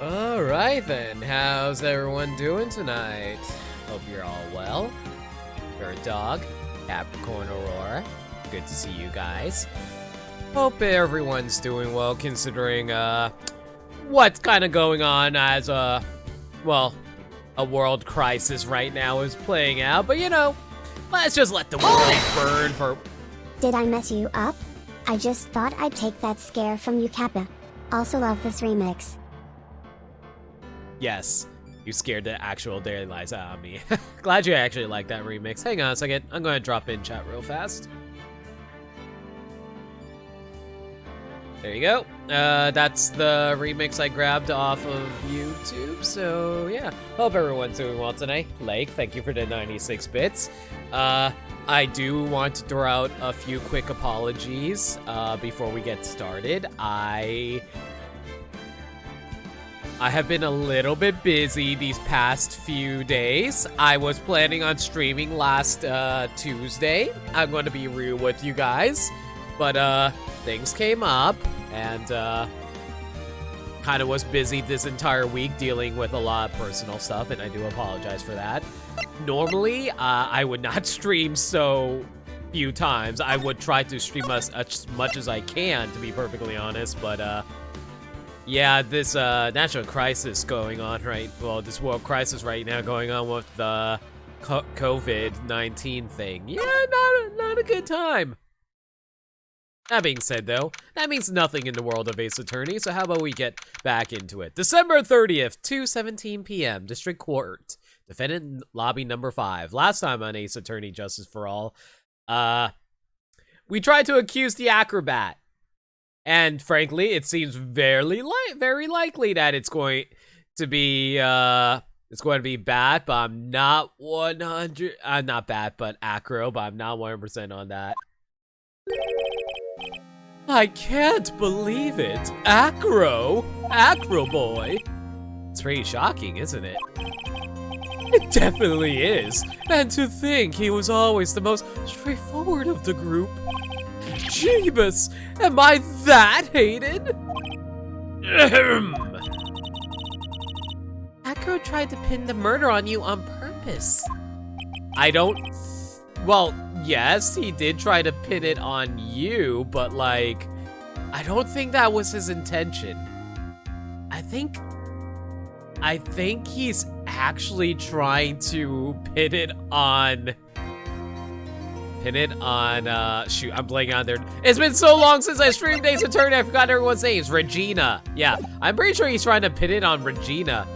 Alright then, how's everyone doing tonight? Hope you're all well. Bird Dog, Capricorn Aurora, good to see you guys. Hope everyone's doing well considering, what's kind of going on as, well, a world crisis right now is playing out. But, you know, Let's just let the world burn for... Did I mess you up? I just thought I'd take that scare from you, Kappa. Also love this remix. Yes, you scared the actual Daily Lies out of me. Glad you actually like that remix. Hang on a second, I'm gonna drop in chat real fast. There you go. That's the remix I grabbed off of YouTube. So yeah, hope everyone's doing well tonight. Lake, thank you for the 96 bits. I do want to throw out a few quick apologies before we get started. I have been a little bit busy these past few days. I was planning on streaming last Tuesday. I'm going to be real with you guys. But things came up and kind of was busy this entire week dealing with a lot of personal stuff, and I do apologize for that. Normally, I would not stream so few times. I would try to stream as much as I can, to be perfectly honest, but yeah, this national crisis going on this world crisis right now going on with the COVID-19 thing. Yeah, not a good time. That being said, though, that means nothing in the world of Ace Attorney, so how about we get back into it. December 30th, 2:17 p.m., District Court, Defendant Lobby number 5. Last time on Ace Attorney Justice for All, we tried to accuse the acrobat. And frankly, it seems very likely that it's going to be bad, but I'm not 100, not bad, but acro, but I'm not 100% on that. I can't believe it. Acro boy. It's pretty shocking, isn't it? It definitely is. And to think he was always the most straightforward of the group. Jeebus, am I that hated? Acro tried to pin the murder on you on purpose. Well, yes, he did try to pin it on you, but like, I don't think that was his intention. I think he's actually trying to pin it on, shoot, I'm blanking on there. It's been so long since I streamed Ace Attorney, I forgot everyone's names. Regina. Yeah, I'm pretty sure he's trying to pin it on Regina.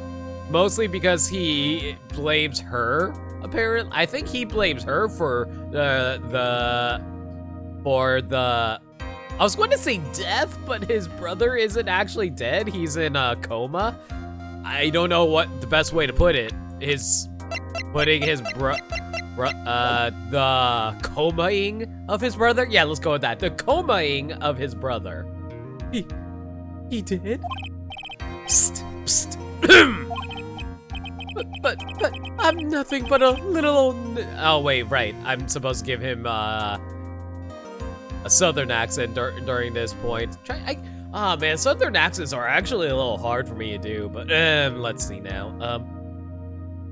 Mostly because he blames her, apparently. I think he blames her for the I was going to say death, but his brother isn't actually dead. He's in a coma. I don't know what the best way to put it is. Putting his the comaing of his brother? Yeah, let's go with that. The comaing of his brother. He did? Psst, psst. But I'm nothing but a little... Oh, wait, right. I'm supposed to give him a southern accent during this point. Oh, man, southern accents are actually a little hard for me to do, but let's see now.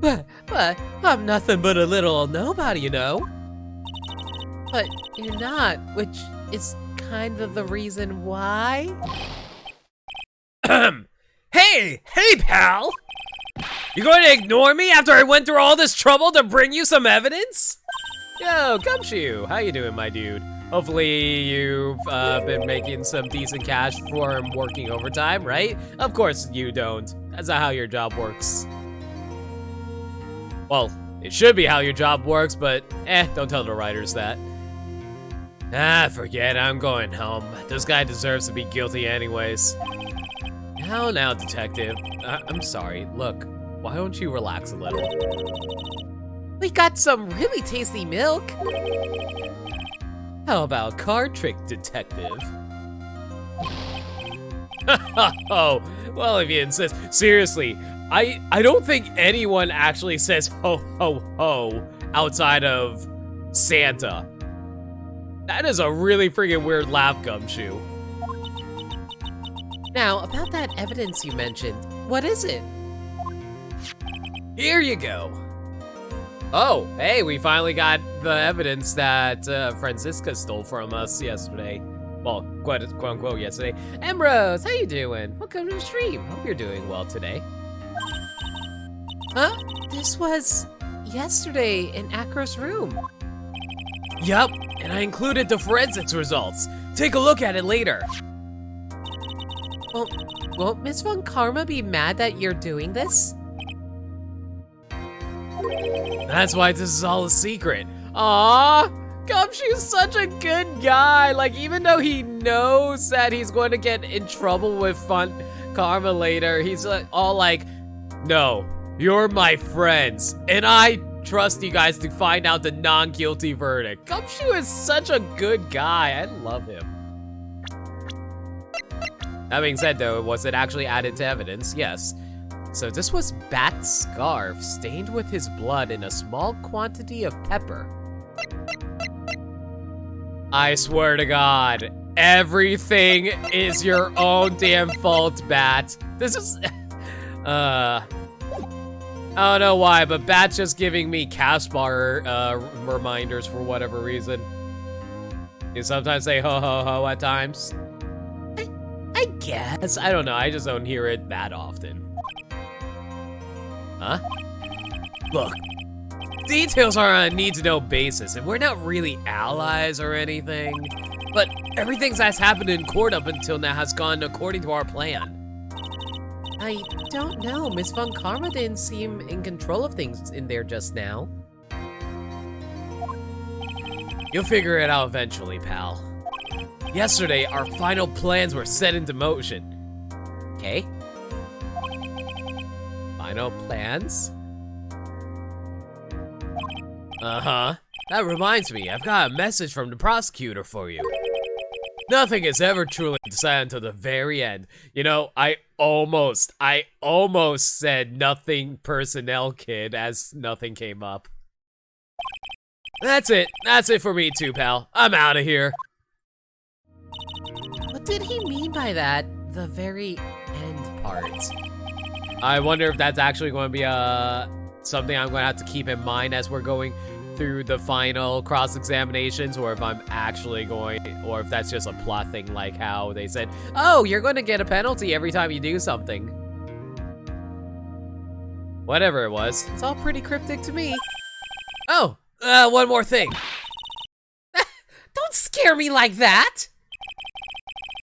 But I'm nothing but a little nobody, you know? But you're not, which is kind of the reason why. Hey, pal! You going to ignore me after I went through all this trouble to bring you some evidence? Yo, Gumshoe, how you doing, my dude? Hopefully you've been making some decent cash from working overtime, right? Of course you don't. That's not how your job works. Well, it should be how your job works, but don't tell the writers that. Forget it, I'm going home. This guy deserves to be guilty anyways. Now, detective. I'm sorry, look. Why don't you relax a little? We got some really tasty milk. How about card trick, detective? Oh, well, if you insist. Seriously, I don't think anyone actually says ho, ho, ho outside of Santa. That is a really freaking weird laugh, Gumshoe. Now, about that evidence you mentioned, what is it? Here you go. Oh, hey, we finally got the evidence that Francisca stole from us yesterday. Well, quote unquote yesterday. Ambrose, how you doing? Welcome to the stream. Hope you're doing well today. Huh? This was yesterday in Acro's room. Yup, and I included the forensics results. Take a look at it later. Well, won't Miss Von Karma be mad that you're doing this? That's why this is all a secret. Aww, Gumshoe's such a good guy. Like, even though he knows that he's going to get in trouble with Von Karma later, he's all like, no, you're my friends, and I trust you guys to find out the non-guilty verdict. Gumshoe is such a good guy. I love him. That being said, though, was it actually added to evidence? Yes. So this was Bat's scarf stained with his blood in a small quantity of pepper. I swear to God, everything is your own damn fault, Bat. This is, I don't know why, but Bat's just giving me Caspar reminders for whatever reason. You sometimes say ho ho ho at times. I guess. I don't know, I just don't hear it that often. Huh? Look, details are on a need-to-know basis, and we're not really allies or anything, but everything that's happened in court up until now has gone according to our plan. I don't know. Miss Von Karma didn't seem in control of things in there just now. You'll figure it out eventually, pal. Yesterday, our final plans were set into motion. Okay. Final plans? Uh-huh. That reminds me, I've got a message from the prosecutor for you. Nothing is ever truly decided until the very end. You know, I almost said nothing personnel, kid, as nothing came up. That's it for me too, pal. I'm out of here. What did he mean by that? The very end part. I wonder if that's actually going to be something I'm going to have to keep in mind as we're going through the final cross-examinations, or if I'm actually going, or if that's just a plot thing, like how they said, oh, you're going to get a penalty every time you do something. Whatever it was, it's all pretty cryptic to me. Oh, one more thing. Don't scare me like that!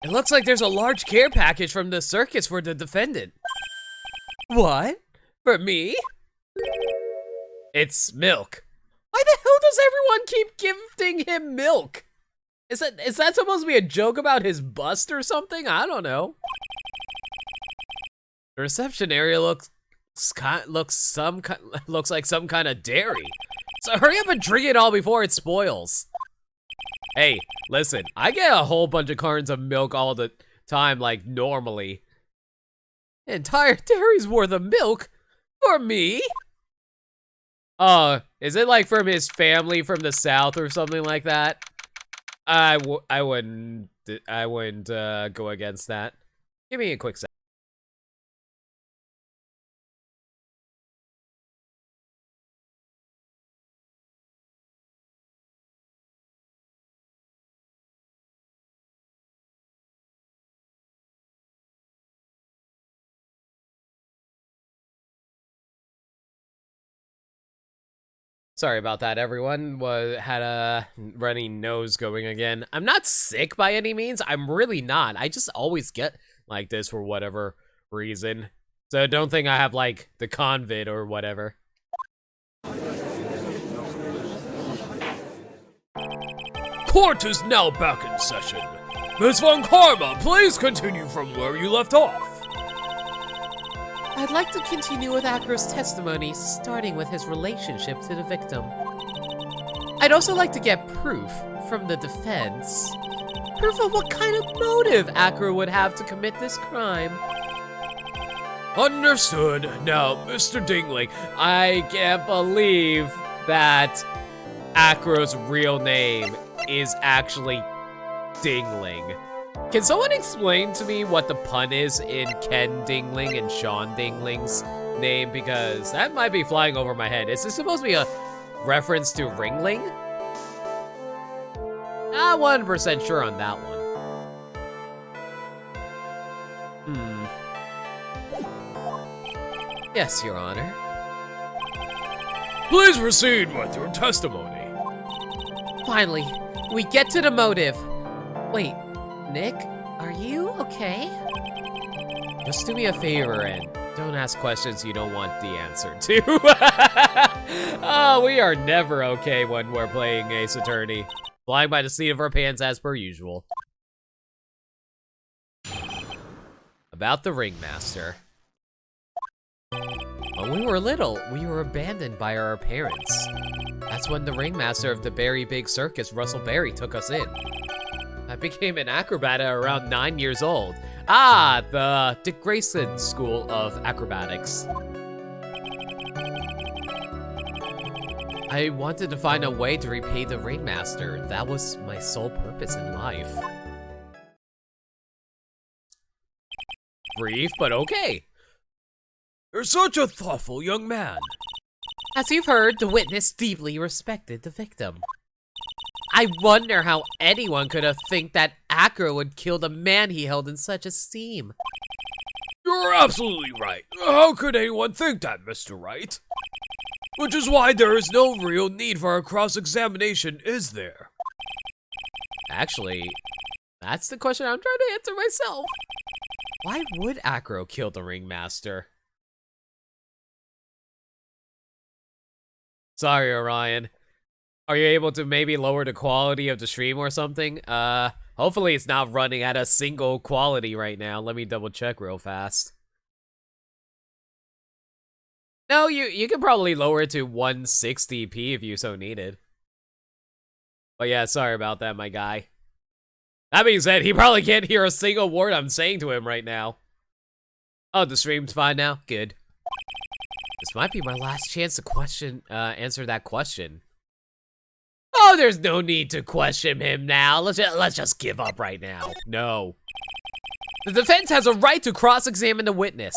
It looks like there's a large care package from the circus for the defendant. What? For me? It's milk. Why the hell does everyone keep gifting him milk? Is that supposed to be a joke about his bust or something? I don't know. The reception area looks like some kind of dairy. So hurry up and drink it all before it spoils. Hey, listen, I get a whole bunch of cartons of milk all the time, like normally. An entire dairy's worth of milk? For me? Is it like from his family from the South or something like that? I wouldn't go against that. Give me a quick sec. Sorry about that, everyone. Had a runny nose going again. I'm not sick by any means. I'm really not. I just always get like this for whatever reason. So don't think I have like the convid or whatever. Court is now back in session. Miss Von Karma, please continue from where you left off. I'd like to continue with Acro's testimony, starting with his relationship to the victim. I'd also like to get proof from the defense. Proof of what kind of motive Acro would have to commit this crime. Understood. Now, Mr. Dingling, I can't believe that Acro's real name is actually Dingling. Can someone explain to me what the pun is in Ken Dingling and Sean Dingling's name? Because that might be flying over my head. Is this supposed to be a reference to Ringling? Not 100% sure on that one. Yes, Your Honor. Please proceed with your testimony. Finally, we get to the motive. Wait, Nick, are you okay? Just do me a favor and don't ask questions you don't want the answer to. Oh, we are never okay when we're playing Ace Attorney. Flying by the seat of our pants as per usual. About the Ringmaster. When we were little, we were abandoned by our parents. That's when the ringmaster of the Berry Big Circus, Russell Berry, took us in. I became an acrobat at around 9 years old. Ah, the Dick Grayson School of Acrobatics. I wanted to find a way to repay the ringmaster. That was my sole purpose in life. Brief, but okay. You're such a thoughtful young man. As you've heard, the witness deeply respected the victim. I wonder how anyone could have think that Acro would kill the man he held in such esteem. You're absolutely right. How could anyone think that, Mr. Wright? Which is why there is no real need for a cross-examination, is there? Actually, that's the question I'm trying to answer myself. Why would Acro kill the ringmaster? Sorry, Orion. Are you able to maybe lower the quality of the stream or something? Hopefully it's not running at a single quality right now. Let me double check real fast. No, you can probably lower it to 160p if you so needed. But yeah, sorry about that, my guy. That being said, he probably can't hear a single word I'm saying to him right now. Oh, the stream's fine now? Good. This might be my last chance to answer that question. Oh, there's no need to question him now. Let's just give up right now. No. The defense has a right to cross-examine the witness.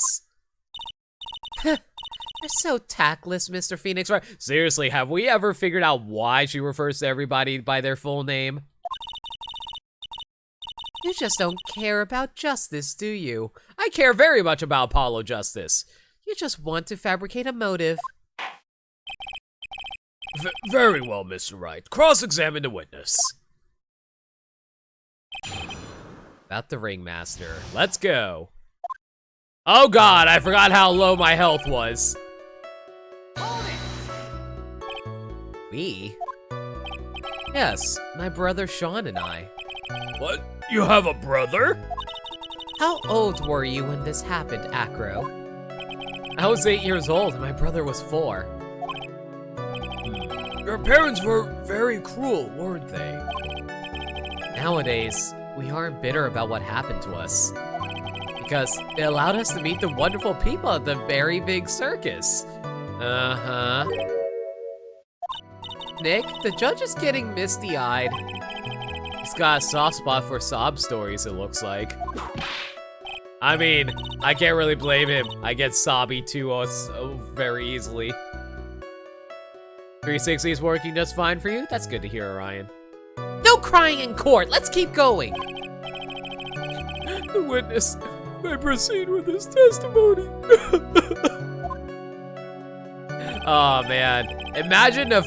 You're so tactless, Mr. Phoenix. Right? Seriously, have we ever figured out why she refers to everybody by their full name? You just don't care about justice, do you? I care very much about Apollo Justice. You just want to fabricate a motive. Very well, Mr. Wright. Cross-examine the witness. About the ringmaster. Let's go. Oh god, I forgot how low my health was. We? Yes, my brother Sean and I. What? You have a brother? How old were you when this happened, Acro? I was 8 years old and my brother was 4. Your parents were very cruel, weren't they? Nowadays, we aren't bitter about what happened to us. Because it allowed us to meet the wonderful people at the Very Big Circus. Uh-huh. Nick, the judge is getting misty-eyed. He's got a soft spot for sob stories, it looks like. I mean, I can't really blame him. I get sobby too so very easily. 360 is working just fine for you? That's good to hear, Orion. No crying in court! Let's keep going! The witness may proceed with his testimony. Oh man, imagine if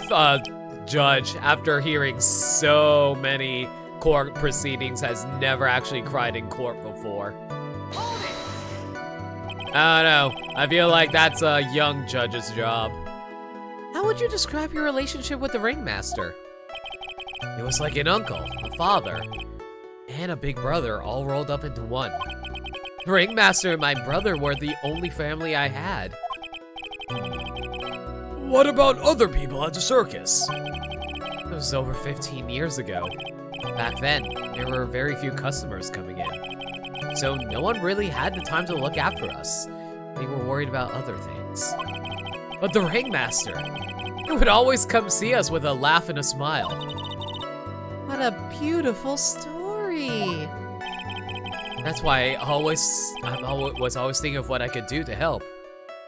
judge, after hearing so many court proceedings, has never actually cried in court before. I don't know, I feel like that's a young judge's job. How would you describe your relationship with the ringmaster? It was like an uncle, a father, and a big brother all rolled up into one. The ringmaster and my brother were the only family I had. What about other people at the circus? It was over 15 years ago. Back then, there were very few customers coming in. So no one really had the time to look after us. They were worried about other things. But the ringmaster, he would always come see us with a laugh and a smile. What a beautiful story. That's why I was always thinking of what I could do to help.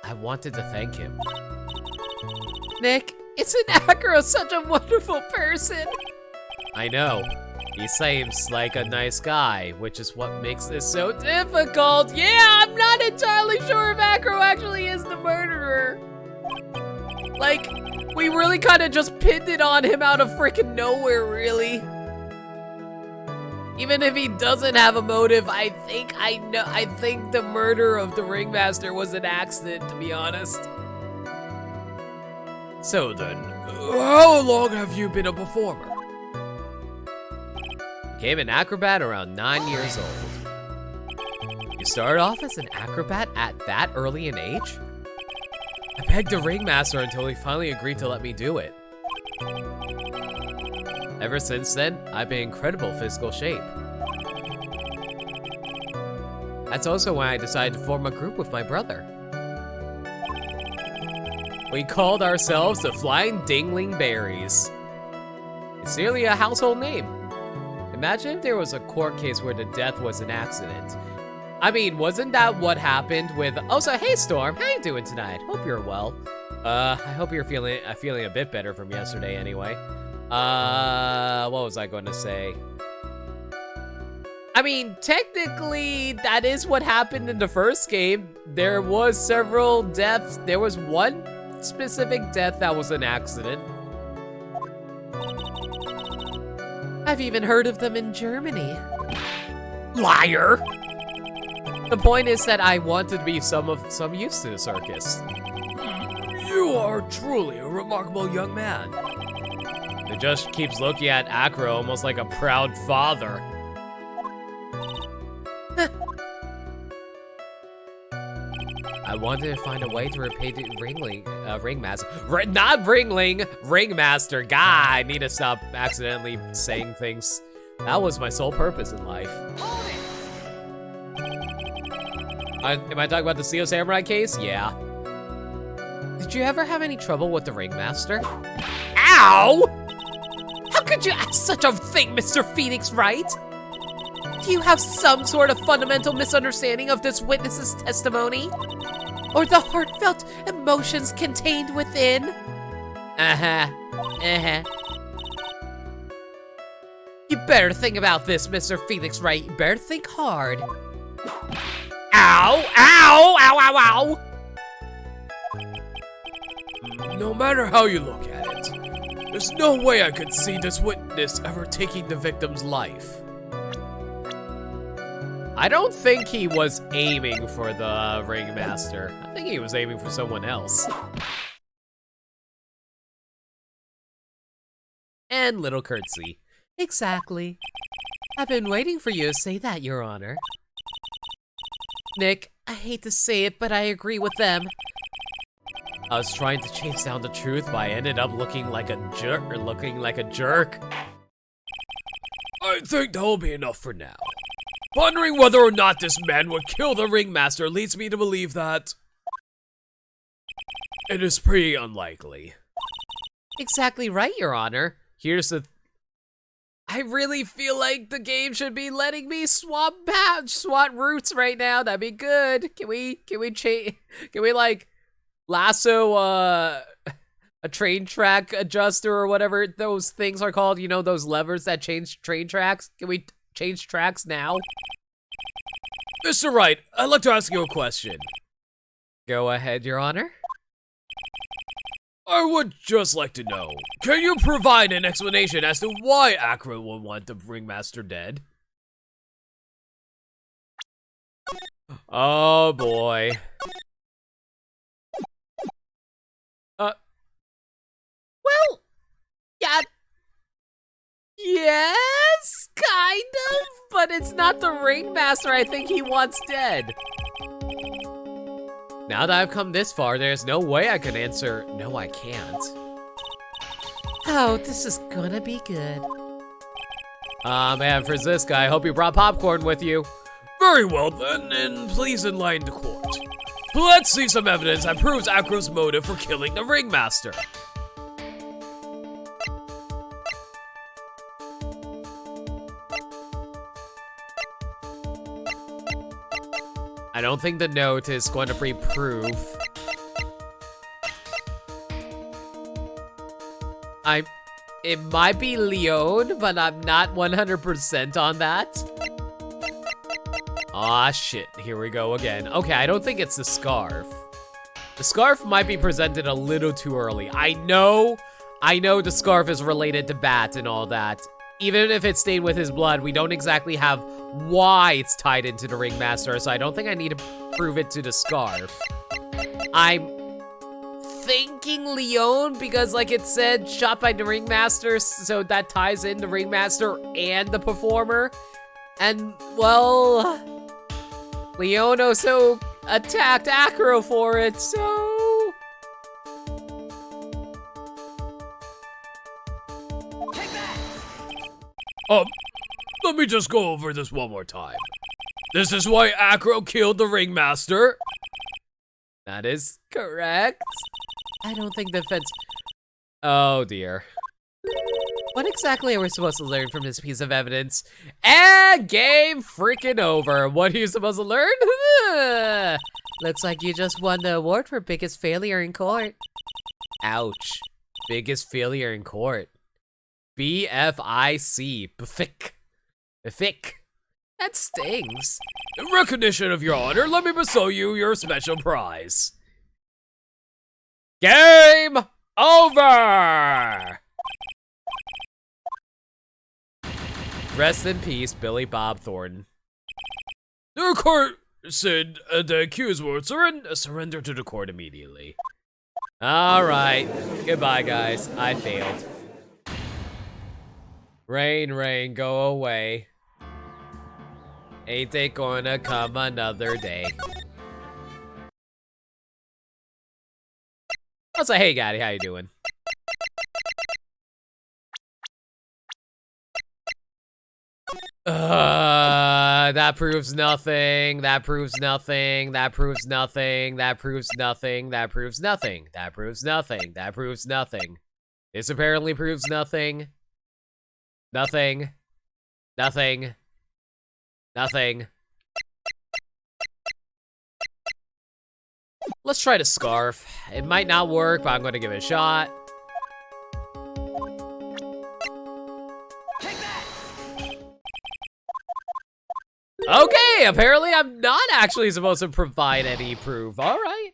I wanted to thank him. Nick, isn't Acro such a wonderful person? I know. He seems like a nice guy, which is what makes this so difficult. Yeah, I'm not entirely sure if Acro actually is the murderer. Like, We really kind of just pinned it on him out of freaking nowhere, really. Even if he doesn't have a motive, I think the murder of the ringmaster was an accident, to be honest. So then, how long have you been a performer? Became an acrobat around 9 years old. You started off as an acrobat at that early an age? I begged the ringmaster until he finally agreed to let me do it. Ever since then, I've been in incredible physical shape. That's also why I decided to form a group with my brother. We called ourselves the Flying Dingling Berries. It's nearly a household name. Imagine if there was a court case where the death was an accident. I mean, wasn't that what happened with... Oh, so hey Storm, how you doing tonight? Hope you're well. I hope you're feeling a bit better from yesterday anyway. What was I going to say? I mean, technically, that is what happened in the first game. There was several deaths. There was one specific death that was an accident. I've even heard of them in Germany. Liar! The point is that I wanted to be some use to the circus. You are truly a remarkable young man. It just keeps looking at Acro almost like a proud father. I wanted to find a way to repay the ringmaster. Ringmaster. God, I need to stop accidentally saying things. That was my sole purpose in life. Am I talking about the Steel Samurai case? Yeah. Did you ever have any trouble with the ringmaster? Ow! How could you ask such a thing, Mr. Phoenix Wright? Do you have some sort of fundamental misunderstanding of this witness's testimony? Or the heartfelt emotions contained within? You better think about this, Mr. Phoenix Wright. You better think hard. Ow! Ow! Ow! Ow! Ow! No matter how you look at it, there's no way I could see this witness ever taking the victim's life. I don't think he was aiming for the ringmaster. I think he was aiming for someone else. And little curtsy. Exactly. I've been waiting for you to say that, Your Honor. Nick, I hate to say it, but I agree with them. I was trying to chase down the truth, but I ended up looking like a jerk. I think that'll be enough for now. Pondering whether or not this man would kill the ringmaster leads me to believe that it is pretty unlikely. Exactly right, Your Honor. Here's the... I really feel like the game should be letting me swap routes right now. That'd be good. Can we like lasso a train track adjuster or whatever those things are called? You know, those levers that change train tracks? Can we change tracks now? Mr. Wright, I'd like to ask you a question. Go ahead, Your Honor. I would just like to know, can you provide an explanation as to why Acro would want the ringmaster dead? Oh boy. Well, yeah. Yes, kind of, but it's not the ringmaster I think he wants dead. Now that I've come this far, there's no way I can answer, no I can't. Oh, this is gonna be good. Man, for this guy, I hope you brought popcorn with you. Very well then, and please enlighten the court. Let's see some evidence that proves Acro's motive for killing the ringmaster. I don't think the note is going to be proof. It might be Leon, but I'm not 100% on that. Aw, shit, here we go again. Okay, I don't think it's the scarf. The scarf might be presented a little too early. I know the scarf is related to Bat and all that. Even if it stayed with his blood, we don't exactly have why it's tied into the Ringmaster, so I don't think I need to prove it to the scarf. I'm thinking Leon, because like it said, shot by the Ringmaster, so that ties in the Ringmaster and the performer. And, well, Leon also attacked Acro for it, so... Let me just go over this one more time. This is why Acro killed the Ringmaster. That is correct. I don't think the fence... Oh, dear. What exactly are we supposed to learn from this piece of evidence? And game freaking over. What are you supposed to learn? Looks like you just won the award for biggest failure in court. Ouch. Biggest failure in court. BFIC. Bfic. Bfic. That stings. In recognition of your honor, let me bestow you your special prize. Game over! Rest in peace, Billy Bob Thornton. The court said the accused will surrender to the court immediately. Alright. Goodbye, guys. I failed. Rain, rain, go away. Ain't it gonna come another day? I'll say, hey, Gaddy, how you doing? That proves nothing. That proves nothing. That proves nothing. That proves nothing. That proves nothing. That proves nothing. That proves nothing. This apparently proves nothing. Nothing. Nothing. Nothing. Let's try the scarf. It might not work, but I'm gonna give it a shot. Okay, apparently I'm not actually supposed to provide any proof. All right.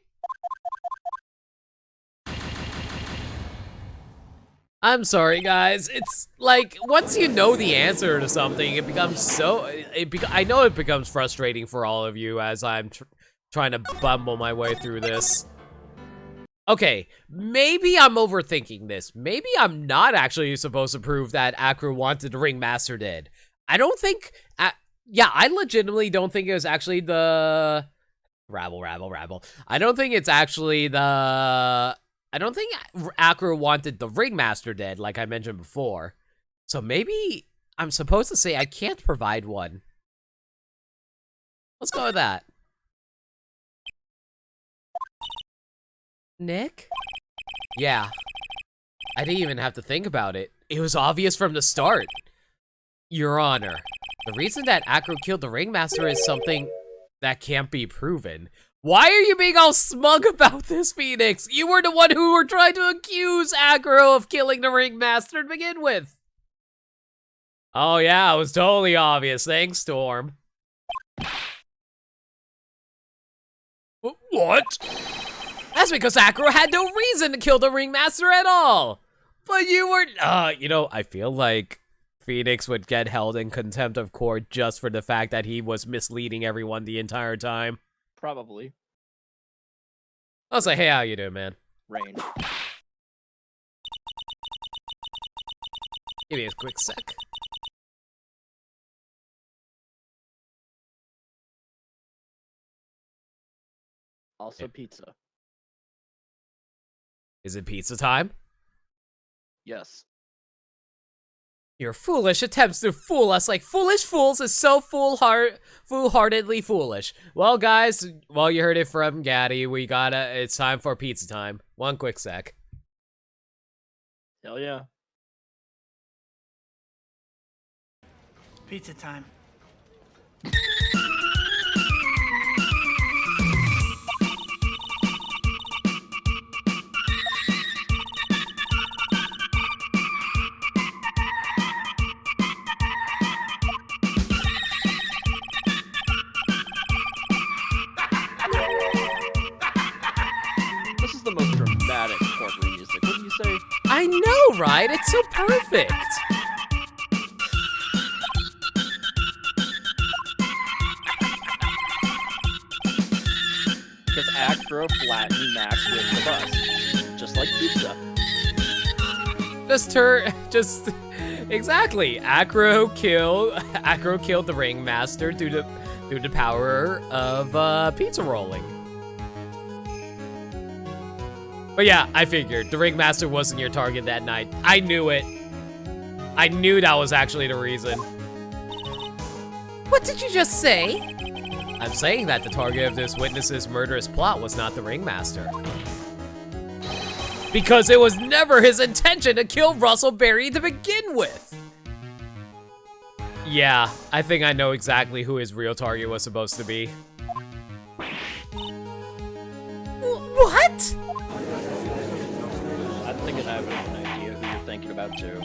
I'm sorry, guys. It's like, once you know the answer to something, it becomes so... I know it becomes frustrating for all of you as I'm trying to bumble my way through this. Okay, maybe I'm overthinking this. Maybe I'm not actually supposed to prove that Acro wanted the Ringmaster dead. I don't think... yeah, I legitimately don't think it was actually the... Rabble. I don't think it's actually the... I don't think Acro wanted the Ringmaster dead, like I mentioned before. So maybe I'm supposed to say I can't provide one. Let's go with that. Nick? Yeah. I didn't even have to think about it. It was obvious from the start. Your Honor, the reason that Acro killed the Ringmaster is something that can't be proven. Why are you being all smug about this, Phoenix? You were the one who were trying to accuse Acro of killing the Ringmaster to begin with. Oh yeah, it was totally obvious. Thanks, Storm. What? That's because Acro had no reason to kill the Ringmaster at all. But you were, you know, I feel like Phoenix would get held in contempt of court just for the fact that he was misleading everyone the entire time. Probably. I was like, hey, how you doing, man? Rain. Give me a quick sec. Also pizza. Is it pizza time? Yes. Your foolish attempts to fool us like foolish fools is so foolhardedly foolish. Well, guys, well, you heard it from Gaddy. It's time for pizza time. One quick sec. Hell yeah. Pizza time. right? It's so perfect. Because Acro flattened Max with the bus. Just like pizza. Just exactly. Acro killed the ringmaster due to the power of pizza rolling. But yeah, I figured the ringmaster wasn't your target that night. I knew it. I knew that was actually the reason. What did you just say? I'm saying that the target of this witness's murderous plot was not the ringmaster. Because it was never his intention to kill Russell Berry to begin with. Yeah, I think I know exactly who his real target was supposed to be. What? I think I have an idea who you're thinking about too.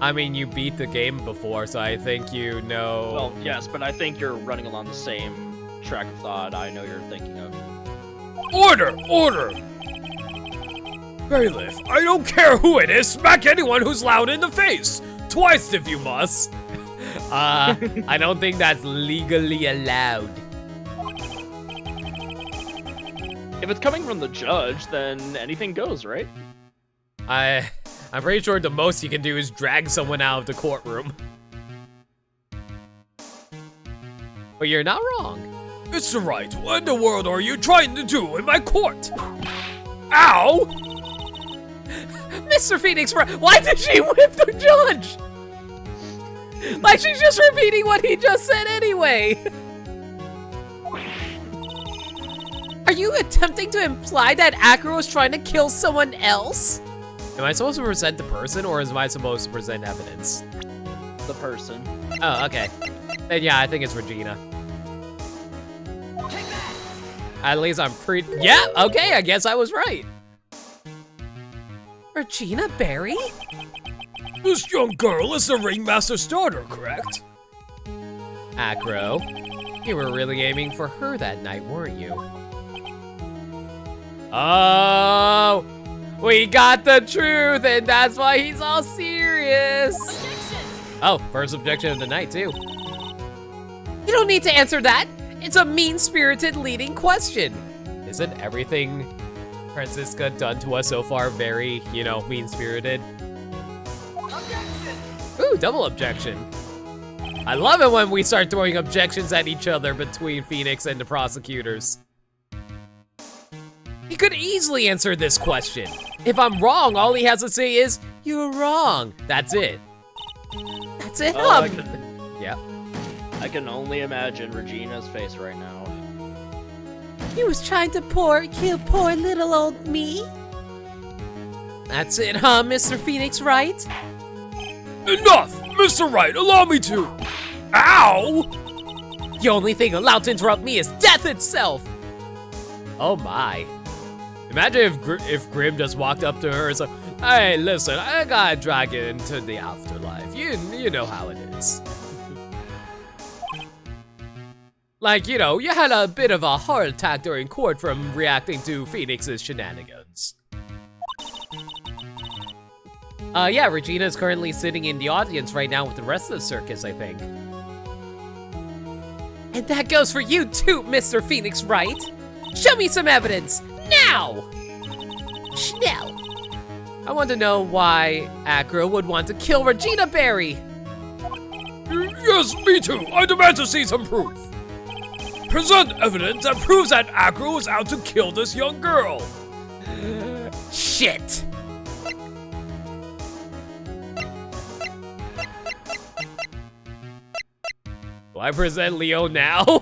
I mean, you beat the game before, so I think you know. Well, yes, but I think you're running along the same track of thought I know you're thinking of. Order! Order! Bailiff, I don't care who it is, smack anyone who's loud in the face! Twice if you must! I don't think that's legally allowed. If it's coming from the judge, then anything goes, right? I'm pretty sure the most you can do is drag someone out of the courtroom. But you're not wrong. Mr. Wright, what in the world are you trying to do in my court? Ow! Mr. Phoenix, why did she whip the judge? Like she's just repeating what he just said anyway. Are you attempting to imply that Acro was trying to kill someone else? Am I supposed to present the person, or am I supposed to present evidence? The person. Oh, okay. Then yeah, I think it's Regina. At least I'm pretty. Yeah, okay, I guess I was right. Regina Berry? This young girl is the ringmaster's daughter, correct? Acro, you were really aiming for her that night, weren't you? Oh, we got the truth, and that's why he's all serious. Objection. Oh, first objection of the night, too. You don't need to answer that. It's a mean-spirited leading question. Isn't everything Francisca done to us so far very, you know, mean-spirited? Objection. Ooh, double objection. I love it when we start throwing objections at each other between Phoenix and the prosecutors. He could easily answer this question. If I'm wrong, all he has to say is, "You're wrong." That's it. That's it. Oh, Yeah. I can only imagine Regina's face right now. He was trying to kill poor little old me. That's it, huh, Mr. Phoenix Wright? Enough! Mr. Wright, allow me to... Ow! The only thing allowed to interrupt me is death itself. Oh my. Imagine if Grim just walked up to her and said, "Hey, listen, I got dragged into the afterlife. You know how it is." Like, you know, you had a bit of a heart attack during court from reacting to Phoenix's shenanigans. Yeah, Regina is currently sitting in the audience right now with the rest of the circus, I think. And that goes for you too, Mr. Phoenix Wright. Show me some evidence, now! Schnell. I want to know why Acro would want to kill Regina Berry. Yes, me too. I demand to see some proof. Present evidence that proves that Acro was out to kill this young girl. Shit. Do I present Leo now?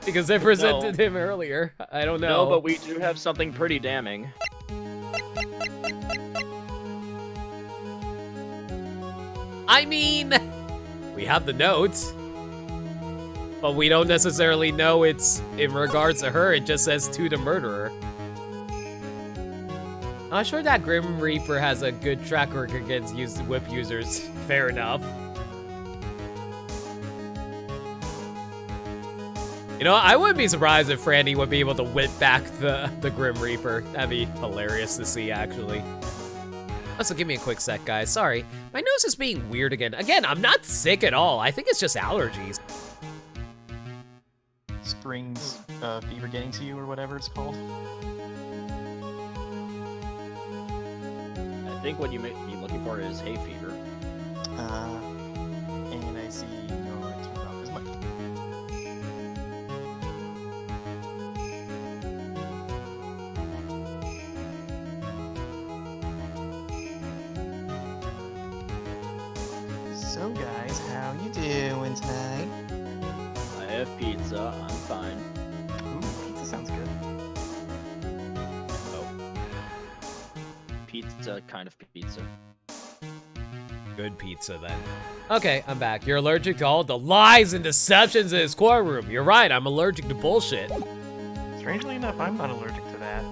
Because I presented him earlier. I don't know. No, but we do have something pretty damning. I mean, we have the notes, but we don't necessarily know it's in regards to her. It just says to the murderer. I'm sure that Grim Reaper has a good track record against whip users. Fair enough. You know, I wouldn't be surprised if Franny would be able to whip back the Grim Reaper. That'd be hilarious to see, actually. Also, give me a quick sec, guys. Sorry. My nose is being weird again. Again, I'm not sick at all. I think it's just allergies. Spring's fever getting to you or whatever it's called. I think what you may be looking for is hay fever. And I see no one turn off his mic. So guys, how you doing tonight? I have pizza. I'm fine. Ooh, pizza sounds good. Oh. Pizza, kind of pizza. Good pizza, then. Okay, I'm back. You're allergic to all the lies and deceptions in this courtroom. You're right, I'm allergic to bullshit. Strangely enough, I'm not allergic to that.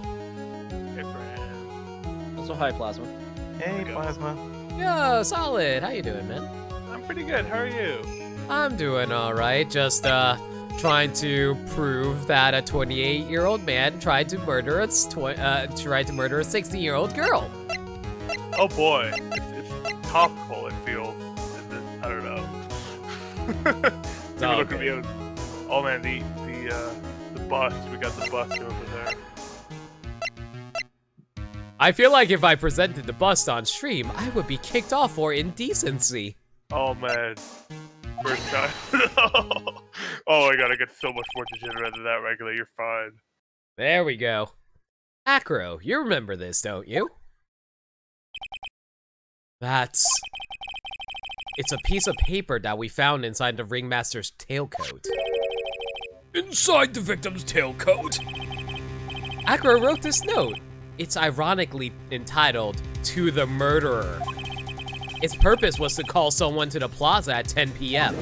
Hey, friend. Also, hi, Plasma. Hey, Plasma. Yo, solid. How you doing, man? I'm pretty good. How are you? I'm doing all right. Just trying to prove that a 28-year-old man tried to murder a 16-year-old girl. Oh boy, it's topical. It feels. I don't know. People look at me and, oh man, the bust. We got the bust over there. I feel like if I presented the bust on stream, I would be kicked off for indecency. Oh man, first time. Oh my god, I get so much more degenerate than that regularly. You're fine. There we go. Acro, you remember this, don't you? It's a piece of paper that we found inside the ringmaster's tailcoat. Inside the victim's tailcoat. Acro wrote this note. It's ironically entitled, "To the Murderer." Its purpose was to call someone to the plaza at 10 p.m.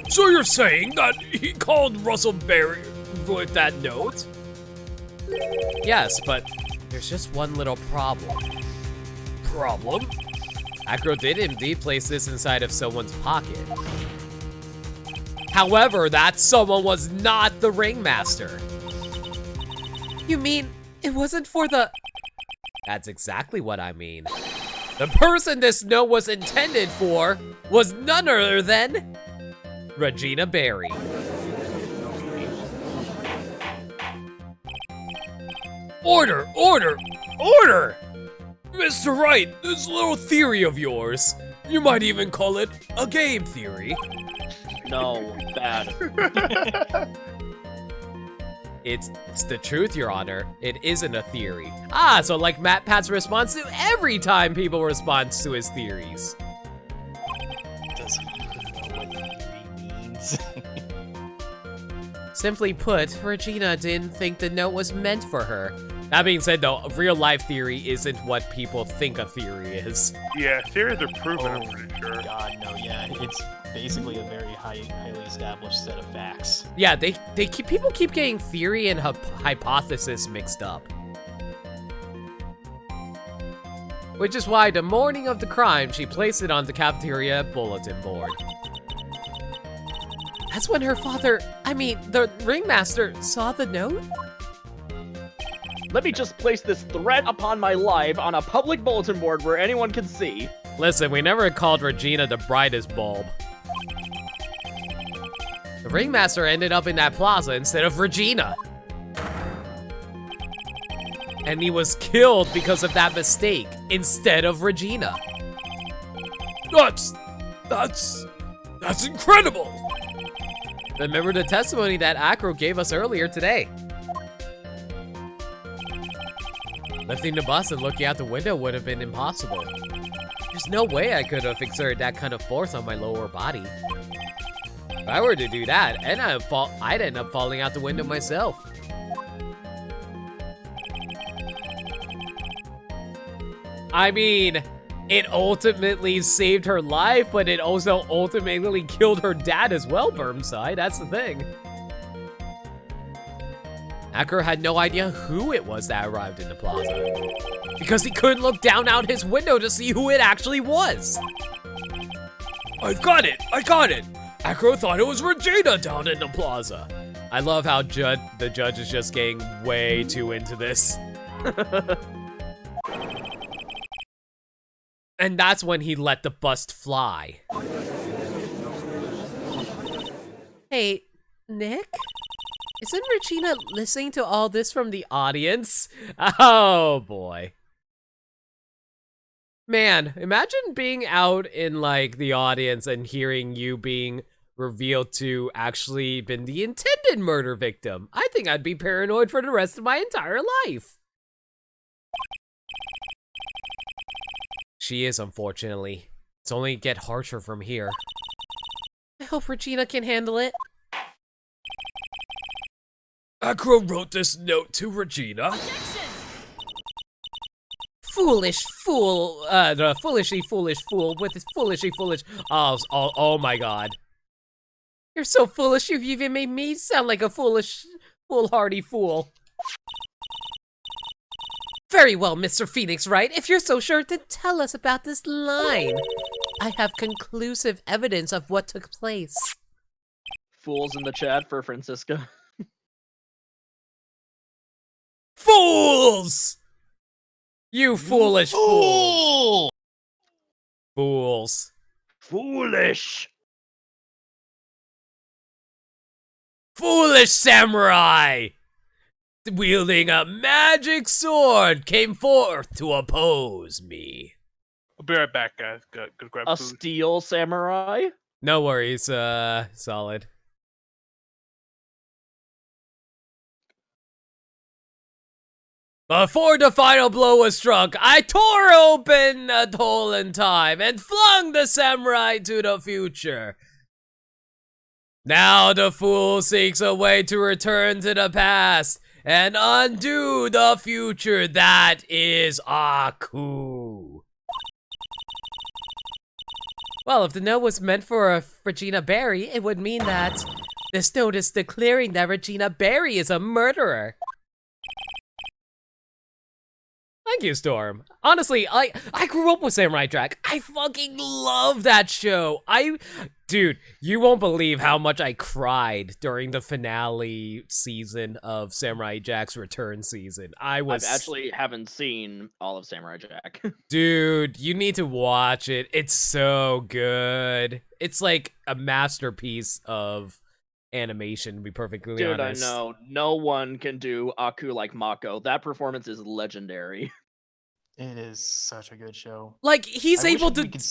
So you're saying that he called Russell Berry with that note? Yes, but there's just one little problem. Problem? Acro did indeed place this inside of someone's pocket. However, that someone was not the ringmaster. You mean it wasn't for the... That's exactly what I mean. The person this note was intended for was none other than Regina Berry. Order! Order! Order! Mr. Wright, this little theory of yours, you might even call it a game theory. No, bad. It's the truth, Your Honor. It isn't a theory. Ah, so like Matt Pat's response to every time people respond to his theories. Does he even know what theory means? Simply put, Regina didn't think the note was meant for her. That being said, though, real life theory isn't what people think a theory is. Yeah, theories are proven. I'm Oh, pretty sure. God, no, yeah. It's basically a very highly established set of facts. Yeah, people keep getting theory and hypothesis mixed up. Which is why the morning of the crime, she placed it on the cafeteria bulletin board. That's when her father, the ringmaster, saw the note? Let me just place this threat upon my life on a public bulletin board where anyone can see. Listen, we never called Regina the brightest bulb. The ringmaster ended up in that plaza instead of Regina. And he was killed because of that mistake instead of Regina. That's incredible! Remember the testimony that Acro gave us earlier today. Lifting the bus and looking out the window would have been impossible. There's no way I could have exerted that kind of force on my lower body. If I were to do that, and I'd end up falling out the window myself. I mean, it ultimately saved her life, but it also ultimately killed her dad as well, Burmside. That's the thing. Acro had no idea who it was that arrived in the plaza, because he couldn't look down out his window to see who it actually was. I've got it! I got it! Acro thought it was Regina down in the plaza. I love how the judge is just getting way too into this. And that's when he let the bust fly. Hey, Nick? Isn't Regina listening to all this from the audience? Oh boy. Man, imagine being out in like the audience and hearing you being revealed to actually been the intended murder victim. I think I'd be paranoid for the rest of my entire life. She is, unfortunately. It's only get harsher from here. I hope Regina can handle it. Acro wrote this note to Regina. Foolish fool, the foolishly foolish fool with his foolishly foolish, oh my god. You're so foolish, you've even made me sound like a foolish, foolhardy fool. Very well, Mr. Phoenix Wright. If you're so sure, then tell us about this line. I have conclusive evidence of what took place. Fools in the chat for Francisca. Fools! You foolish fool! Fools. Foolish! Foolish samurai! Wielding a magic sword came forth to oppose me. I'll be right back, guys. Go grab A food. steel samurai? No worries, solid. Before the final blow was struck, I tore open a hole in time and flung the samurai to the future. Now the fool seeks a way to return to the past and undo the future that is Aku. Well, if the note was meant for Regina Barry, it would mean that this note is declaring that Regina Barry is a murderer. Thank you, Storm. Honestly, I grew up with Samurai Jack. I fucking love that show. Dude, you won't believe how much I cried during the finale season of Samurai Jack's return season. I actually haven't seen all of Samurai Jack. Dude, you need to watch it. It's so good. It's like a masterpiece of animation, to be perfectly honest. I know. No one can do Aku like Mako. That performance is legendary. It is such a good show. Like, he's I wish able to... we could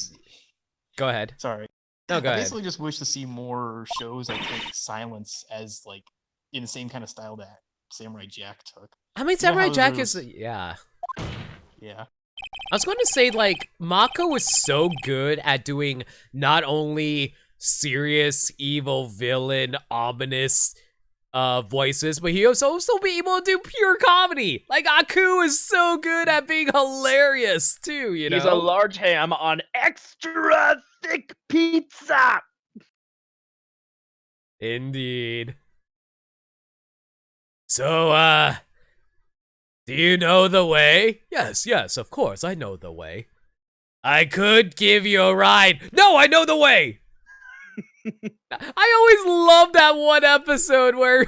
Go ahead. Sorry. No, go I ahead. basically just wish to see more shows that take silence as, like, in the same kind of style that Samurai Jack took. I mean, You know Samurai how Jack those- is... Yeah. Yeah. I was going to say, like, Mako was so good at doing not only serious, evil, villain, ominous voices, but he was also be able to do pure comedy. Like, Aku is so good at being hilarious, too, you know? He's a large ham on extra thick pizza! Indeed. So, do you know the way? Yes, of course, I know the way. I could give you a ride. No, I know the way! I always loved that one episode where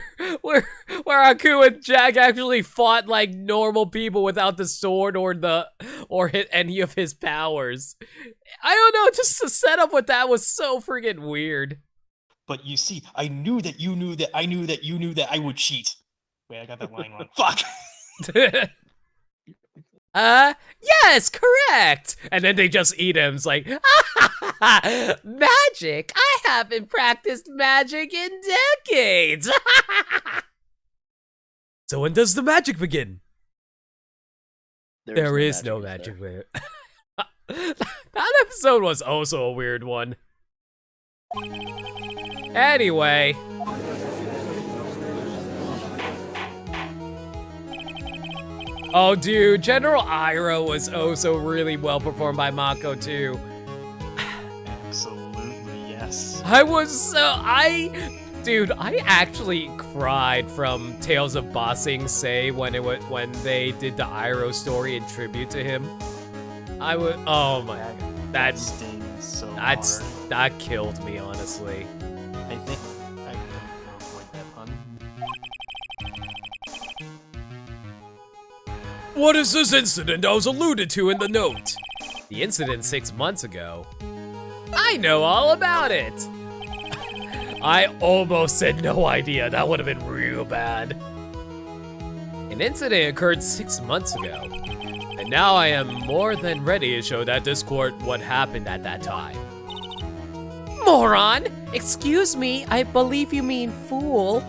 Aku and Jack actually fought like normal people without the sword or hit any of his powers. I don't know, just the setup with that was so freaking weird. But you see, I knew that you knew that I knew that you knew that I would cheat. Wait, I got that line wrong. Fuck! Yes, correct! And then they just eat him. It's like, magic! I haven't practiced magic in decades! So when does the magic begin? There is no magic. That episode was also a weird one. Anyway. Oh, dude, General Iroh was also really well performed by Mako, too. Absolutely, yes. Dude, I actually cried from Tales of Ba Sing Se when they did the Iroh story in tribute to him. Oh my, That stings so hard. that killed me, honestly. I think I don't avoid that pun. What is this incident I was alluded to in the note? The incident 6 months ago. I know all about it. I almost said no idea. That would have been real bad. An incident occurred 6 months ago, and now I am more than ready to show that Discord what happened at that time. Moron! Excuse me, I believe you mean fool.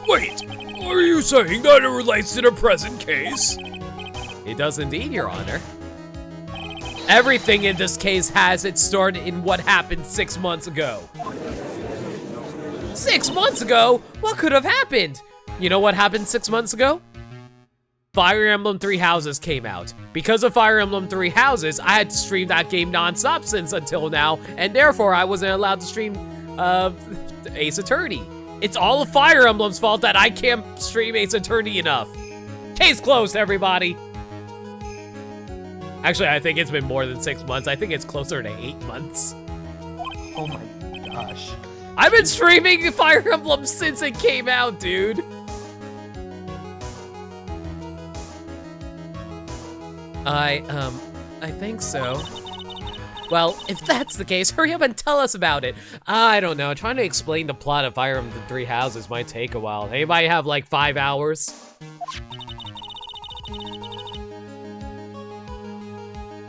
Wait, are you saying that it relates to the present case? It does indeed, Your Honor. Everything in this case has its start in what happened 6 months ago. 6 months ago? What could have happened? You know what happened 6 months ago? Fire Emblem Three Houses came out. Because of Fire Emblem Three Houses, I had to stream that game non-stop since until now, and therefore I wasn't allowed to stream Ace Attorney. It's all of Fire Emblem's fault that I can't stream Ace Attorney enough. Case closed, everybody. Actually, I think it's been more than 6 months. I think it's closer to 8 months. Oh my gosh. I've been streaming Fire Emblem since it came out, dude. I think so. Well, if that's the case, hurry up and tell us about it. I don't know, trying to explain the plot of Fire Emblem Three Houses might take a while. Anybody have like 5 hours?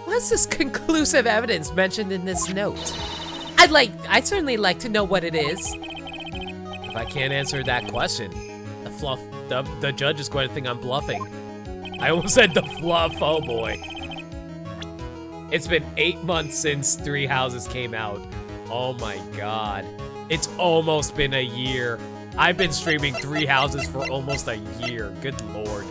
What's this conclusive evidence mentioned in this note? I'd certainly like to know what it is. If I can't answer that question, the judge is going to think I'm bluffing. I almost said the fluff, oh boy. It's been 8 months since Three Houses came out. Oh my god. It's almost been a year. I've been streaming Three Houses for almost a year. Good lord.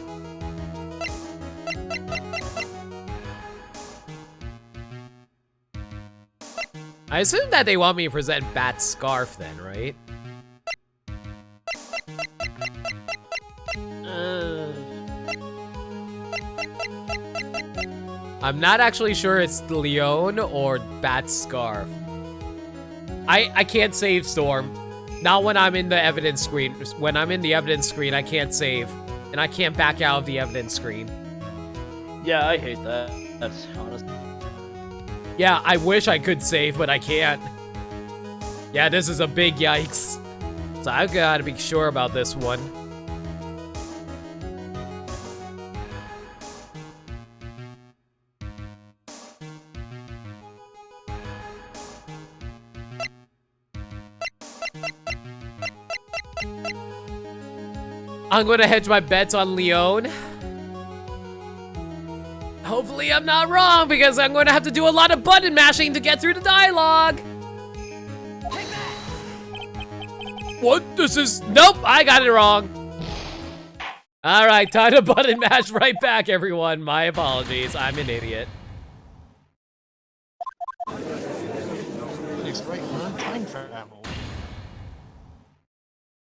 I assume that they want me to present Bat's Scarf then, right? I'm not actually sure it's Leon or Bat's Scarf. I can't save Storm. Not when I'm in the evidence screen. When I'm in the evidence screen, I can't save. And I can't back out of the evidence screen. Yeah, I hate that. That's honest. Yeah, I wish I could save, but I can't. Yeah, this is a big yikes. So I've got to be sure about this one. I'm gonna hedge my bets on Leon. Hopefully I'm not wrong, because I'm gonna have to do a lot of button mashing to get through the dialogue. What? This is... Nope, I got it wrong. All right, time to button mash right back, everyone. My apologies, I'm an idiot. Phoenix Wright learned time travel.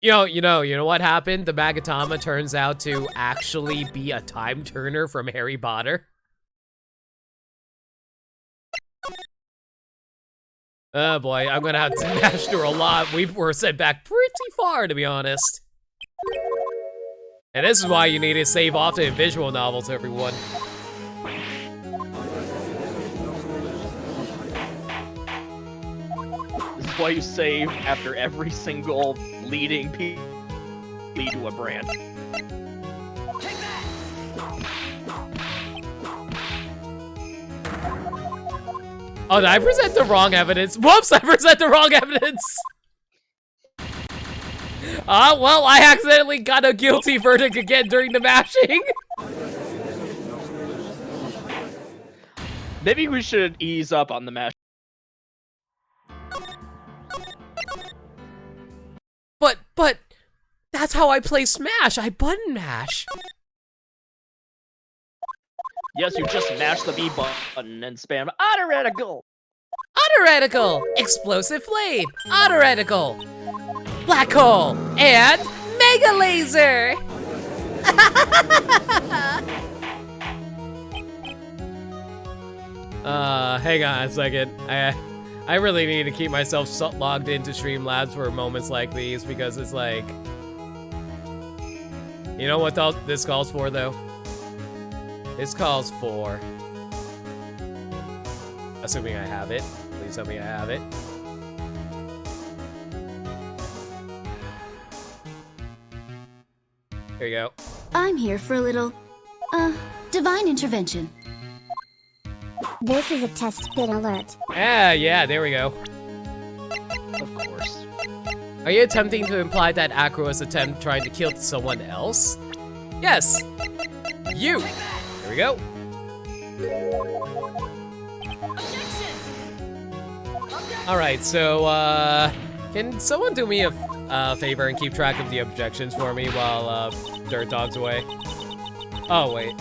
You know what happened? The Magatama turns out to actually be a time turner from Harry Potter. Oh boy, I'm gonna have to mash through a lot. We were sent back pretty far, to be honest. And this is why you need to save often in visual novels, everyone. This is why you save after every single leading lead to a brand. Oh, did I present the wrong evidence? Whoops, I present the wrong evidence! Well, I accidentally got a guilty verdict again during the mashing. Maybe we should ease up on the mash. But, that's how I play Smash. I button mash. Yes, you just mash the B button and spam auto reticle. Auto reticle, explosive flame, auto reticle, black hole, and mega laser. Hang on a second. I really need to keep myself logged into Streamlabs for moments like these, because it's like, you know what this calls for though? This calls for Assuming I have it. Please tell me I have it. Here you go. I'm here for a little, divine intervention. This is a test bit alert. Yeah, there we go. Of course. Are you attempting to imply that Acro's attempt trying to kill someone else? Yes! You! Here we go. Alright, so, can someone do me a favor and keep track of the objections for me while, Dirt Dog's away? Oh, wait.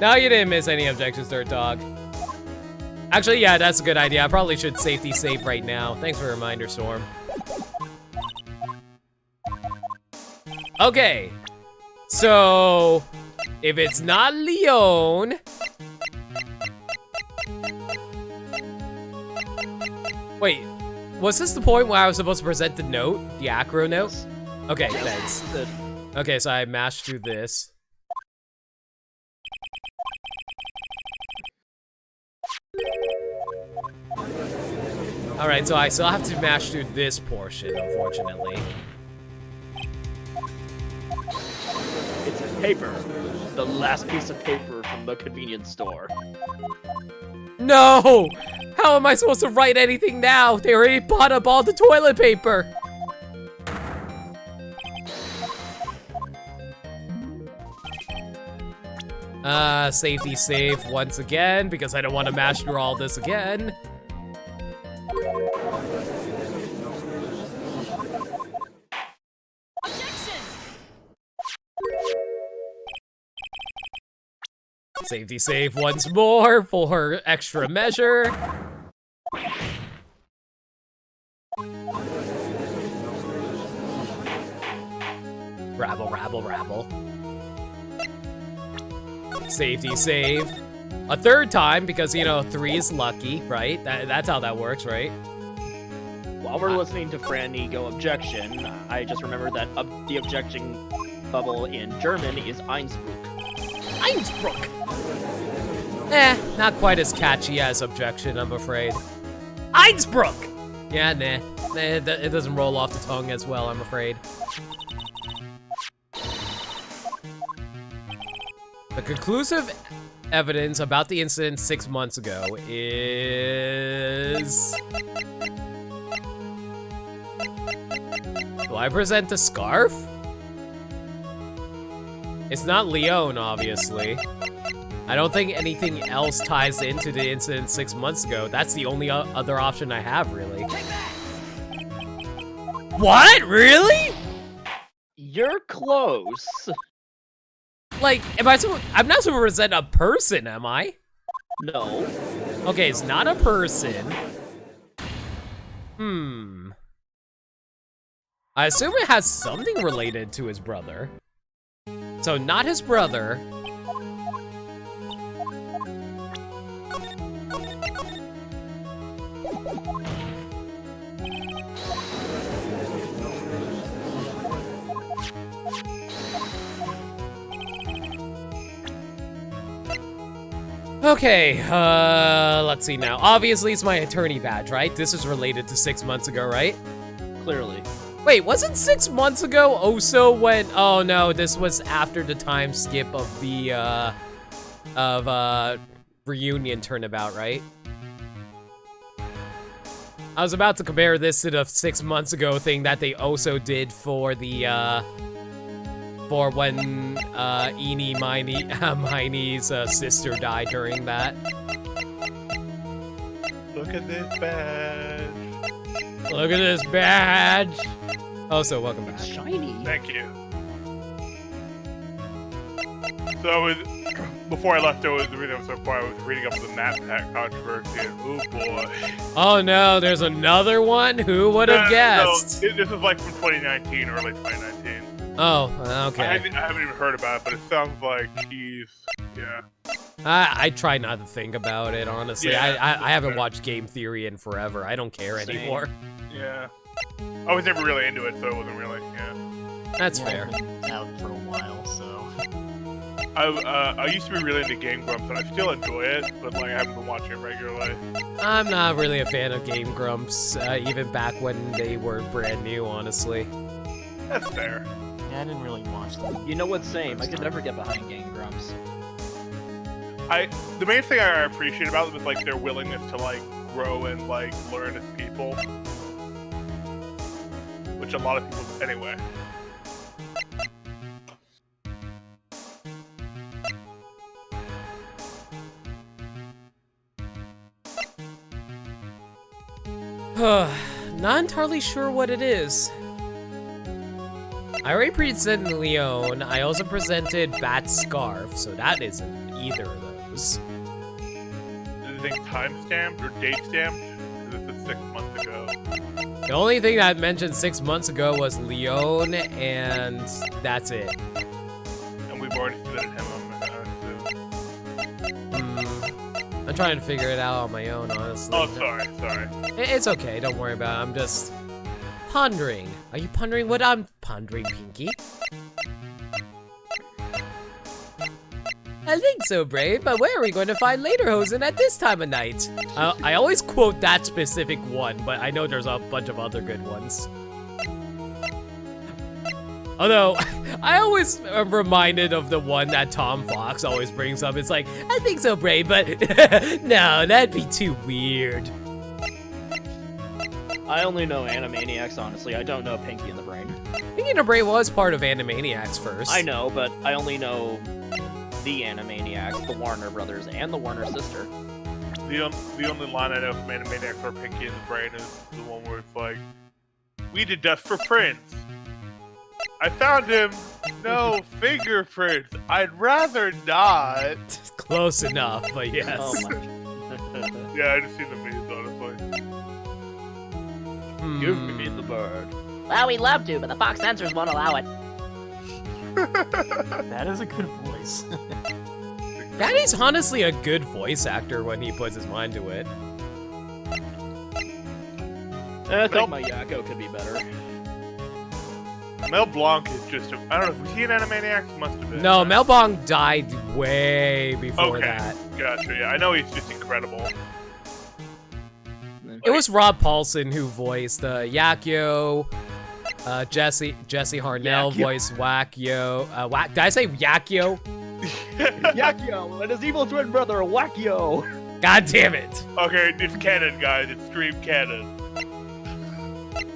No, you didn't miss any objections, Dirt Dog. Actually, yeah, that's a good idea. I probably should safety save right now. Thanks for the reminder, Storm. Okay. So, if it's not Leon... Wait, was this the point where I was supposed to present the note? The acro note? Okay, thanks. Okay, so I mashed through this. Alright, so I still have to mash through this portion, unfortunately. It's paper. The last piece of paper from the convenience store. No! How am I supposed to write anything now? They already bought up all the toilet paper! Safety save once again, because I don't want to mash through all this again. Safety save once more for extra measure. Rabble, rabble, rabble. Safety save. A third time, because, you know, 3 is lucky, right? That's how that works, right? While we're listening to Franny go objection, I just remembered that the objection bubble in German is Einspruch. Einspruch! Not quite as catchy as objection, I'm afraid. Einspruch! Yeah, nah. It doesn't roll off the tongue as well, I'm afraid. The conclusive evidence about the incident 6 months ago is... Do I present the scarf? It's not Leon, obviously. I don't think anything else ties into the incident 6 months ago. That's the only other option I have, really. What? Really? You're close. Like, I'm not supposed to present a person, am I? No. Okay, it's not a person. I assume it has something related to his brother. So, not his brother. Okay, let's see now. Obviously, it's my attorney badge, right? This is related to 6 months ago, right? Clearly. Wait, wasn't 6 months ago also when... Oh, no, this was after the time skip of the, reunion turnabout, right? I was about to compare this to the 6 months ago thing that they also did for the, for when, Eenie Miney's, sister died during that. Look at this badge. Look at this badge! Also, welcome back. It's shiny. Thank you. So, before I left, the reason I was so quiet, I was reading up the map pack controversy, and oh boy. Oh no, there's another one? Who would have guessed? No, this is like from 2019, early 2019. Oh, okay. I haven't even heard about it, but it sounds like he's, yeah. I try not to think about it, honestly. Yeah, I haven't watched Game Theory in forever. I don't care anymore. Yeah. I was never really into it, so it wasn't really, yeah. That's Yeah, fair. I've been out for a while, so. I used to be really into Game Grumps, and I still enjoy it, but like I haven't been watching it regularly. I'm not really a fan of Game Grumps, even back when they were brand new, honestly. That's fair. Yeah, I didn't really watch them. You know what? Same. I could never get behind Game Grumps. The main thing I appreciate about them is like their willingness to like grow and like learn as people, which a lot of people anyway. Not entirely sure what it is. I already presented Leon. I also presented Bat Scarf, so that isn't either of those. Is it time-stamped or date-stamped? Because it's 6 months ago. The only thing that I mentioned 6 months ago was Leon, and that's it. And we've already submitted him on I'm trying to figure it out on my own, honestly. Oh, sorry. It's okay, don't worry about it. I'm just pondering. Are you pondering what I'm pondering, Pinky? I think so, Brave, but where are we going to find Lederhosen at this time of night? I always quote that specific one, but I know there's a bunch of other good ones. Although, I always am reminded of the one that Tom Fox always brings up. It's like, I think so, Brave, but no, that'd be too weird. I only know Animaniacs, honestly. I don't know Pinky and the Brain. Pinky and the Brain was part of Animaniacs first. I know, but I only know the Animaniacs, the Warner Brothers, and the Warner sister. The only line I know from Animaniacs or Pinky and the Brain is the one where it's like, we did dust for Prince. I found him. No fingerprints. I'd rather not. Close enough, but yes. Oh my. Yeah, I just seen the memes, honestly. Give me the bird. Well, we'd love to, but the Fox censors won't allow it. That is a good voice. Daddy's honestly a good voice actor when he puts his mind to it. I think my Yakko could be better. Mel Blanc is just I don't know, was he an Animaniacs? Must have been. No, Mel Blanc died way before Okay, that. gotcha, yeah. I know he's just incredible. It was Rob Paulson who voiced Yakyo, Jesse Harnell Yakyo. voiced Wackyo. Did I say Yakyo? Yakyo and his evil twin brother, Wackyo. God damn it. Okay, it's canon, guys. It's stream canon.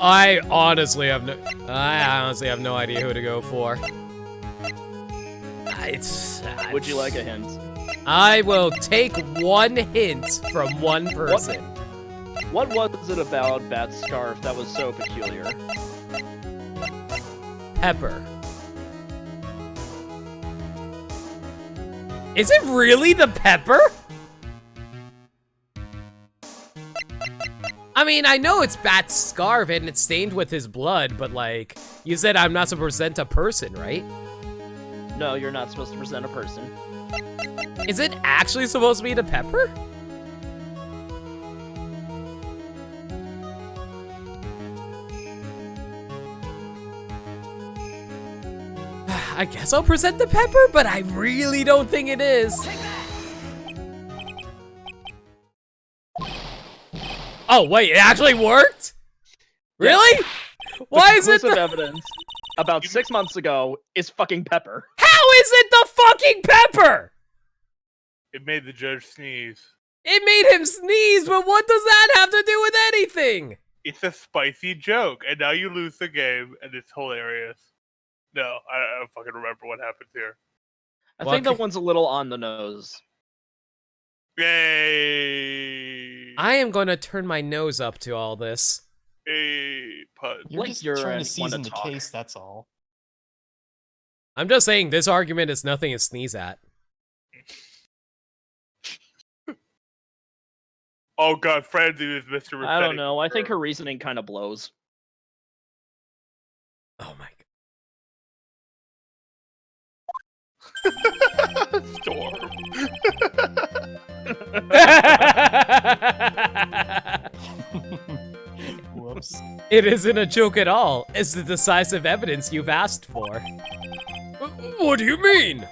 I honestly have no idea who to go for. Would you like a hint? I will take one hint from one person. What was it about Bat Scarf that was so peculiar? Pepper. Is it really the pepper? I mean, I know it's Bat's scarf and it's stained with his blood, but like, you said I'm not supposed to present a person, right? No, you're not supposed to present a person. Is it actually supposed to be the pepper? I guess I'll present the pepper, but I really don't think it is. Oh, wait, it actually worked? Really? Why is it Conclusive evidence about 6 months ago is fucking Pepper. How is it the fucking pepper? It made the judge sneeze. It made him sneeze, but what does that have to do with anything? It's a spicy joke, and now you lose the game, and it's hilarious. No, I don't fucking remember what happened here. I think that one's a little on the nose. Yay! I am going to turn my nose up to all this. Hey, punch. You're Like just you're trying one to season to the talk. case, that's all. I'm just saying this argument is nothing to sneeze at. Oh god, Francie is Mr. I don't know. I think her reasoning kind of blows. Oh my god. Storm. Whoops. It isn't a joke at all. It's the decisive evidence you've asked for. What do you mean?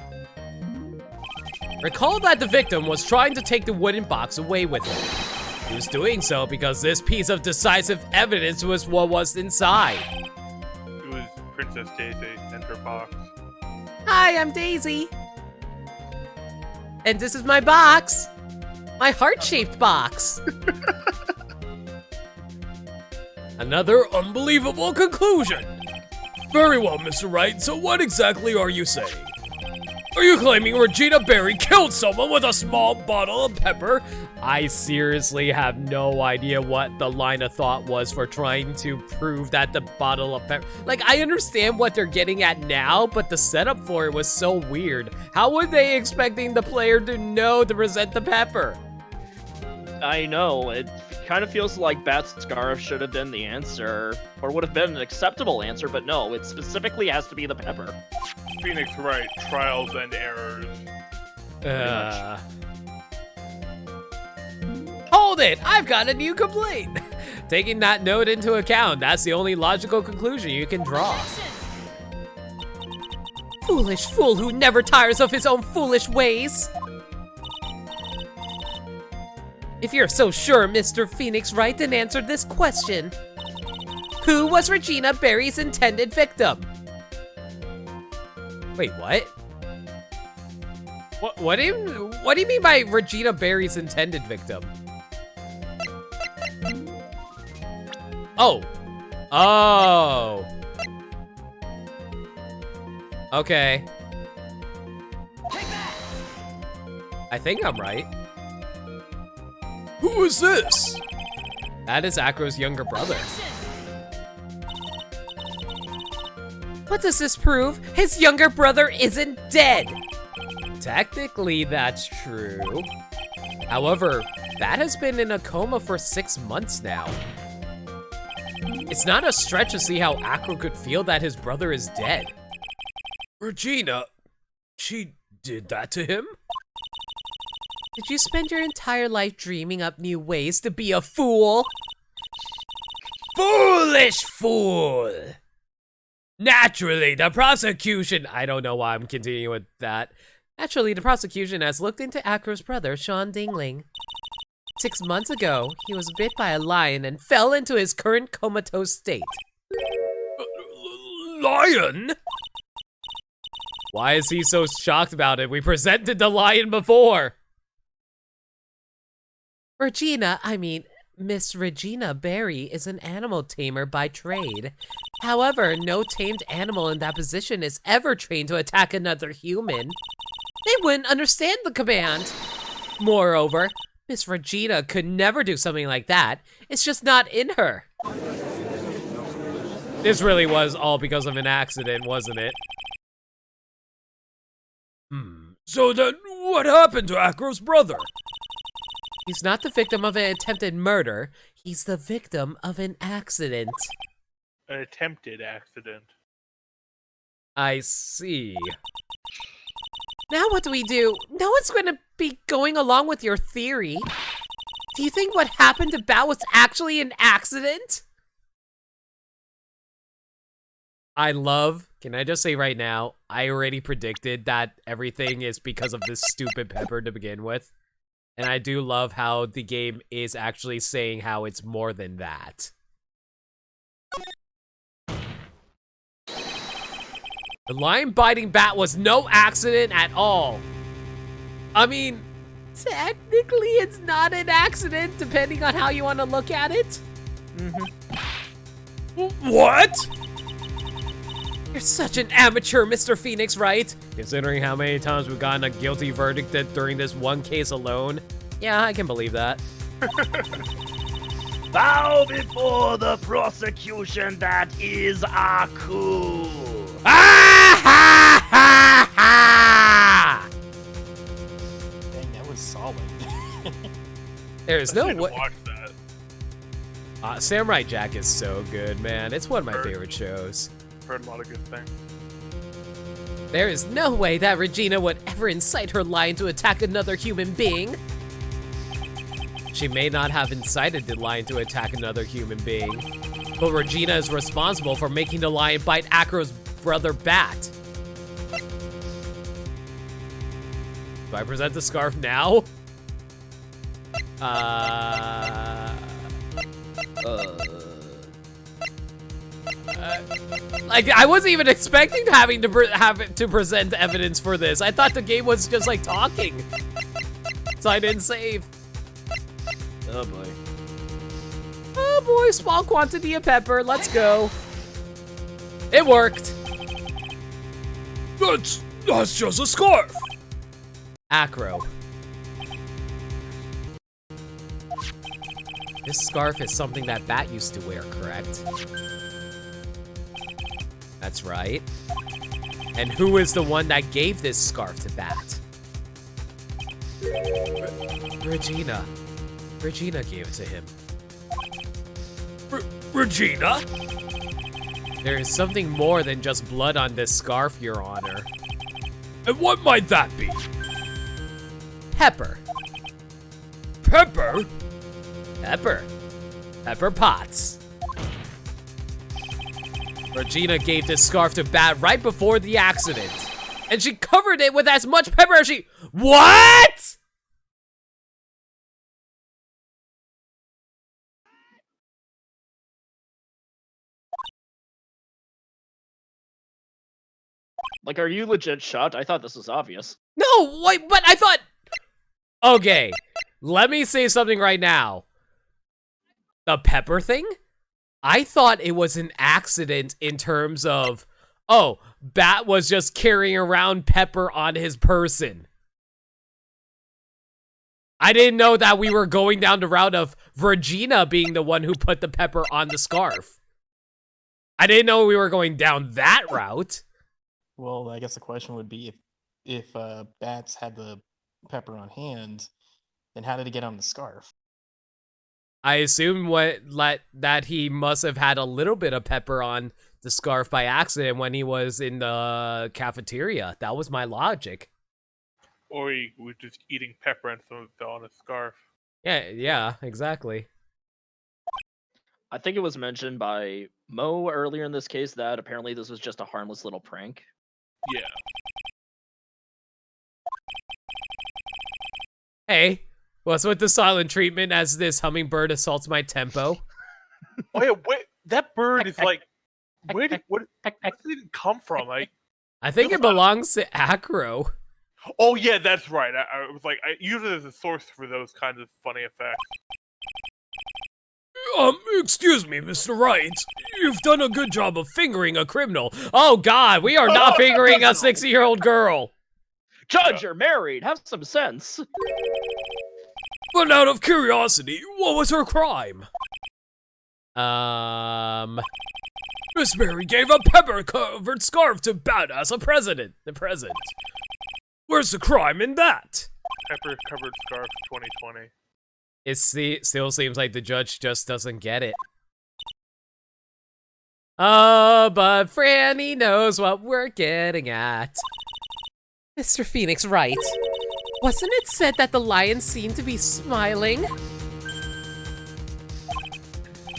Recall that the victim was trying to take the wooden box away with him. He was doing so because this piece of decisive evidence was what was inside. It was Princess Daisy and her box. Hi, I'm Daisy. And this is my box. My heart-shaped box. Another unbelievable conclusion. Very well, Mr. Wright, so what exactly are you saying? Are you claiming Regina Berry killed someone with a small bottle of pepper? I seriously have no idea what the line of thought was for trying to prove that the bottle of pepper. Like, I understand what they're getting at now, but the setup for it was so weird. How were they expecting the player to know to present the pepper? I know, it kind of feels like Bat Scarf should have been the answer, or would have been an acceptable answer, but no, it specifically has to be the pepper. Phoenix Wright, trials and errors. Hold it! I've got a new complaint! Taking that note into account, that's the only logical conclusion you can draw. Foolish fool who never tires of his own foolish ways! If you're so sure, Mr. Phoenix Wright, then answer this question. Who was Regina Berry's intended victim? Wait, what? What do you mean by Regina Berry's intended victim? Oh. Oh. Okay. I think I'm right. Who is this? That is Acro's younger brother. What does this prove? His younger brother isn't dead! Technically, that's true. However, that has been in a coma for 6 months now. It's not a stretch to see how Acro could feel that his brother is dead. Regina, she did that to him? Did you spend your entire life dreaming up new ways to be a fool? Foolish fool! Naturally, the prosecution— I don't know why I'm continuing with that. Naturally, the prosecution has looked into Acro's brother, Sean Dingling. 6 months ago, he was bit by a lion and fell into his current comatose state. Lion? Why is he so shocked about it? We presented the lion before! Miss Regina Berry is an animal tamer by trade. However, no tamed animal in that position is ever trained to attack another human. They wouldn't understand the command. Moreover, Miss Regina could never do something like that. It's just not in her. This really was all because of an accident, wasn't it? So then, what happened to Acro's brother? He's not the victim of an attempted murder. He's the victim of an accident. An attempted accident. I see. Now what do we do? No one's going to be going along with your theory. Do you think what happened to Bat was actually an accident? Can I just say right now, I already predicted that everything is because of this stupid pepper to begin with. And I do love how the game is actually saying how it's more than that. The lion-biting Bat was no accident at all. I mean, technically it's not an accident, depending on how you want to look at it. What? You're such an amateur, Mr. Phoenix Wright. Considering how many times we've gotten a guilty verdict during this one case alone. Yeah, I can believe that. Bow before the prosecution that is Aku. Ah ha ha ha! Dang, that was solid. There is no I need to way. watch that. Samurai Jack is so good, man. It's one of my favorite shows. Heard a lot of good things. There is no way that Regina would ever incite her lion to attack another human being. She may not have incited the lion to attack another human being, but Regina is responsible for making the lion bite Acro's brother Bat. Do I present the scarf now? Like, I wasn't even expecting having to have to present evidence for this. I thought the game was just like talking, so I didn't save. Oh boy. Oh boy, small quantity of pepper. Let's go. It worked. That's just a scarf. Acro. This scarf is something that Bat used to wear, correct? That's right. And who is the one that gave this scarf to Bat? Regina. Regina gave it to him. Regina? There is something more than just blood on this scarf, Your Honor. And what might that be? Pepper. Pepper? Pepper. Pepper Potts. Regina gave this scarf to Bat right before the accident. And she covered it with as much pepper as she— What?! Like, are you legit shocked? I thought this was obvious. No, wait, but I thought— Okay, let me say something right now. The pepper thing? I thought it was an accident in terms of, oh, Bat was just carrying around pepper on his person. I didn't know that we were going down the route of Regina being the one who put the pepper on the scarf. I didn't know we were going down that route. Well, I guess the question would be if Bats had the pepper on hand, then how did it get on the scarf? I assume that he must have had a little bit of pepper on the scarf by accident when he was in the cafeteria. That was my logic. Or he was just eating pepper and some of it fell on his scarf. Yeah, exactly. I think it was mentioned by Mo earlier in this case that apparently this was just a harmless little prank. Yeah. Hey, what's with the silent treatment as this hummingbird assaults my tempo? Oh yeah, wait, that bird is like, where did it even come from? Like, I think it belongs to Acro. oh yeah, that's right. I was like, usually there's a source for those kinds of funny effects. Excuse me, Mr. Wright. You've done a good job of fingering a criminal. Oh God, we are not fingering a 60-year-old girl. Judge, you're married. Have some sense. But out of curiosity, what was her crime? Miss Mary gave a pepper-covered scarf to Bat as the present. Where's the crime in that? Pepper-covered scarf 2020. It still seems like the judge just doesn't get it. Oh, but Franny knows what we're getting at. Mr. Phoenix Wright, wasn't it said that the lion seemed to be smiling?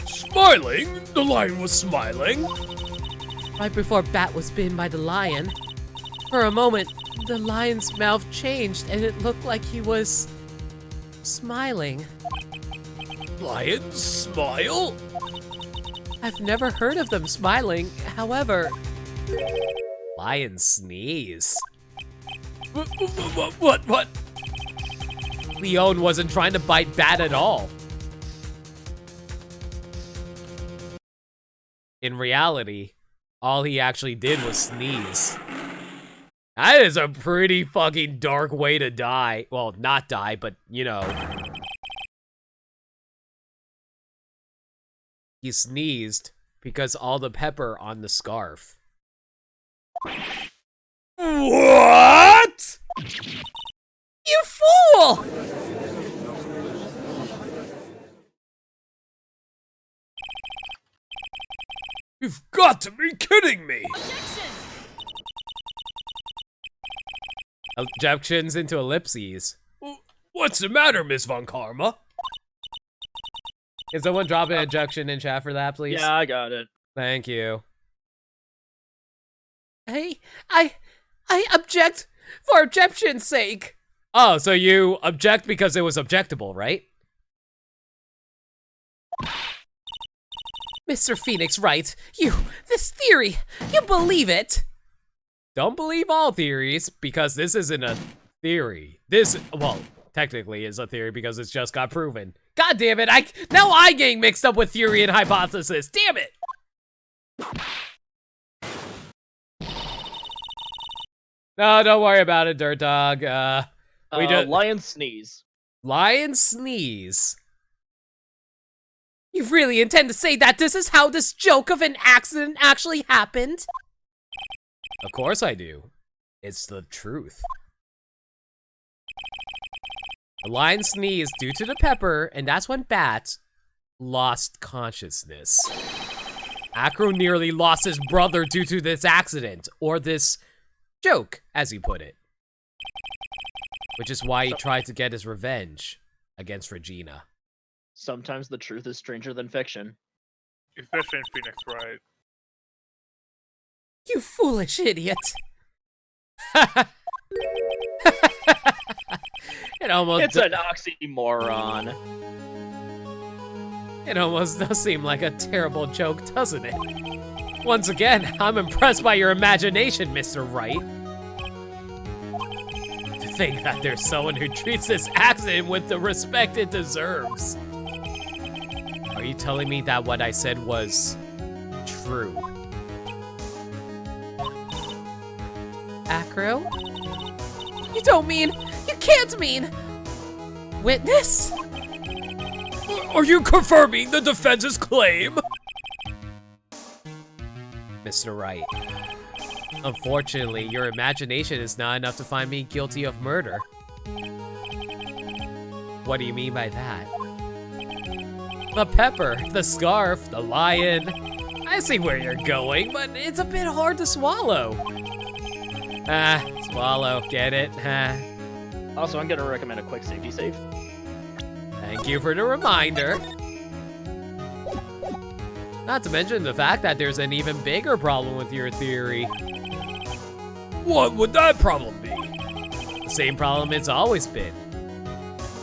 Smiling? The lion was smiling? Right before Bat was bitten by the lion. For a moment, the lion's mouth changed and it looked like he was smiling. Lions smile? I've never heard of them smiling. However, lions sneeze. What? Leon wasn't trying to bite Bat at all. In reality, all he actually did was sneeze. That is a pretty fucking dark way to die. Well, not die, but, you know. He sneezed because all the pepper on the scarf. What? You fool! You've got to be kidding me! Objections into ellipses. What's the matter, Miss Von Karma? Can someone drop an objection in chat for that, please? Yeah, I got it. Thank you. I object for objection's sake. Oh, so you object because it was objectable, right? Mr. Phoenix Wright, this theory, you believe it? Don't believe all theories, because this isn't a theory. This, well, technically is a theory because it's just got proven. God damn it, now I getting mixed up with theory and hypothesis, damn it! No, don't worry about it, Dirt Dog. Lion sneeze. Lion sneeze. You really intend to say that this is how this joke of an accident actually happened? Of course I do. It's the truth. The lion sneezed due to the pepper, and that's when Bat lost consciousness. Acro nearly lost his brother due to this accident, or this joke, as he put it. Which is why he tried to get his revenge against Regina. Sometimes the truth is stranger than fiction. Especially in Phoenix Wright. You foolish idiot. It's an oxymoron. It almost does seem like a terrible joke, doesn't it? Once again, I'm impressed by your imagination, Mr. Wright. To think that there's someone who treats this accident with the respect it deserves. Are you telling me that what I said was true? Acro? You don't mean, you can't mean, witness? Are you confirming the defense's claim? Mr. Wright, unfortunately, your imagination is not enough to find me guilty of murder. What do you mean by that? The pepper, the scarf, the lion. I see where you're going, but it's a bit hard to swallow. Swallow, get it? Also, I'm gonna recommend a quick safety save. Thank you for the reminder. Not to mention the fact that there's an even bigger problem with your theory. What would that problem be? The same problem it's always been.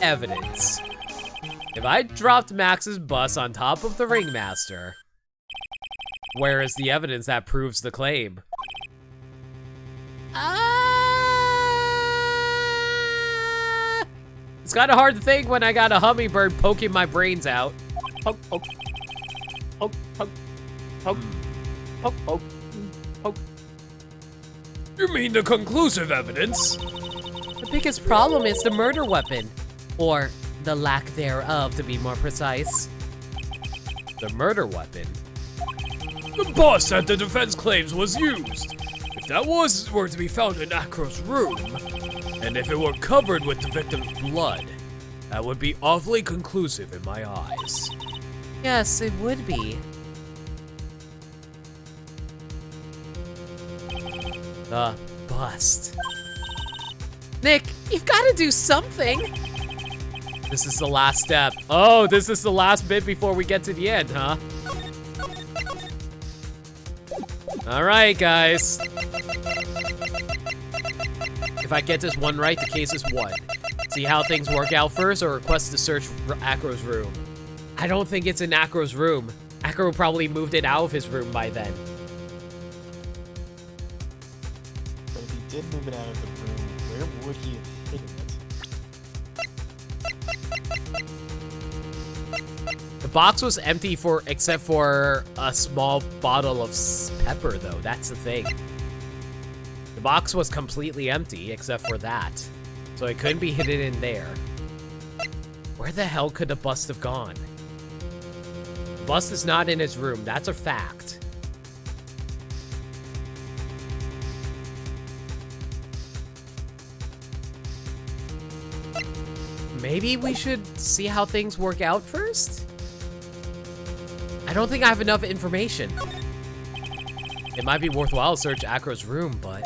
Evidence. If I dropped Max's bus on top of the ringmaster, where is the evidence that proves the claim? It's kind of hard to think when I got a hummingbird poking my brains out. Poke, poke. Poke, poke. Poke. Poke, poke. Poke. You mean the conclusive evidence? The biggest problem is the murder weapon. Or the lack thereof, to be more precise. The murder weapon? The bus that the defense claims was used. If that were to be found in Acro's room, and if it were covered with the victim's blood, that would be awfully conclusive in my eyes. Yes, it would be. The bust. Nick, you've got to do something. This is the last step. Oh, this is the last bit before we get to the end, huh? All right, guys. If I get this one right, the case is won. See how things work out first, or request to search Acro's room. I don't think it's in Acro's room. Acro probably moved it out of his room by then. But if he did move it out of the room, where would he have hidden it? The box was empty except for a small bottle of pepper, though. That's the thing. The box was completely empty except for that. So it couldn't be hidden in there. Where the hell could the bust have gone? The bust is not in his room, that's a fact. Maybe we should see how things work out first? I don't think I have enough information. It might be worthwhile to search Acro's room, but...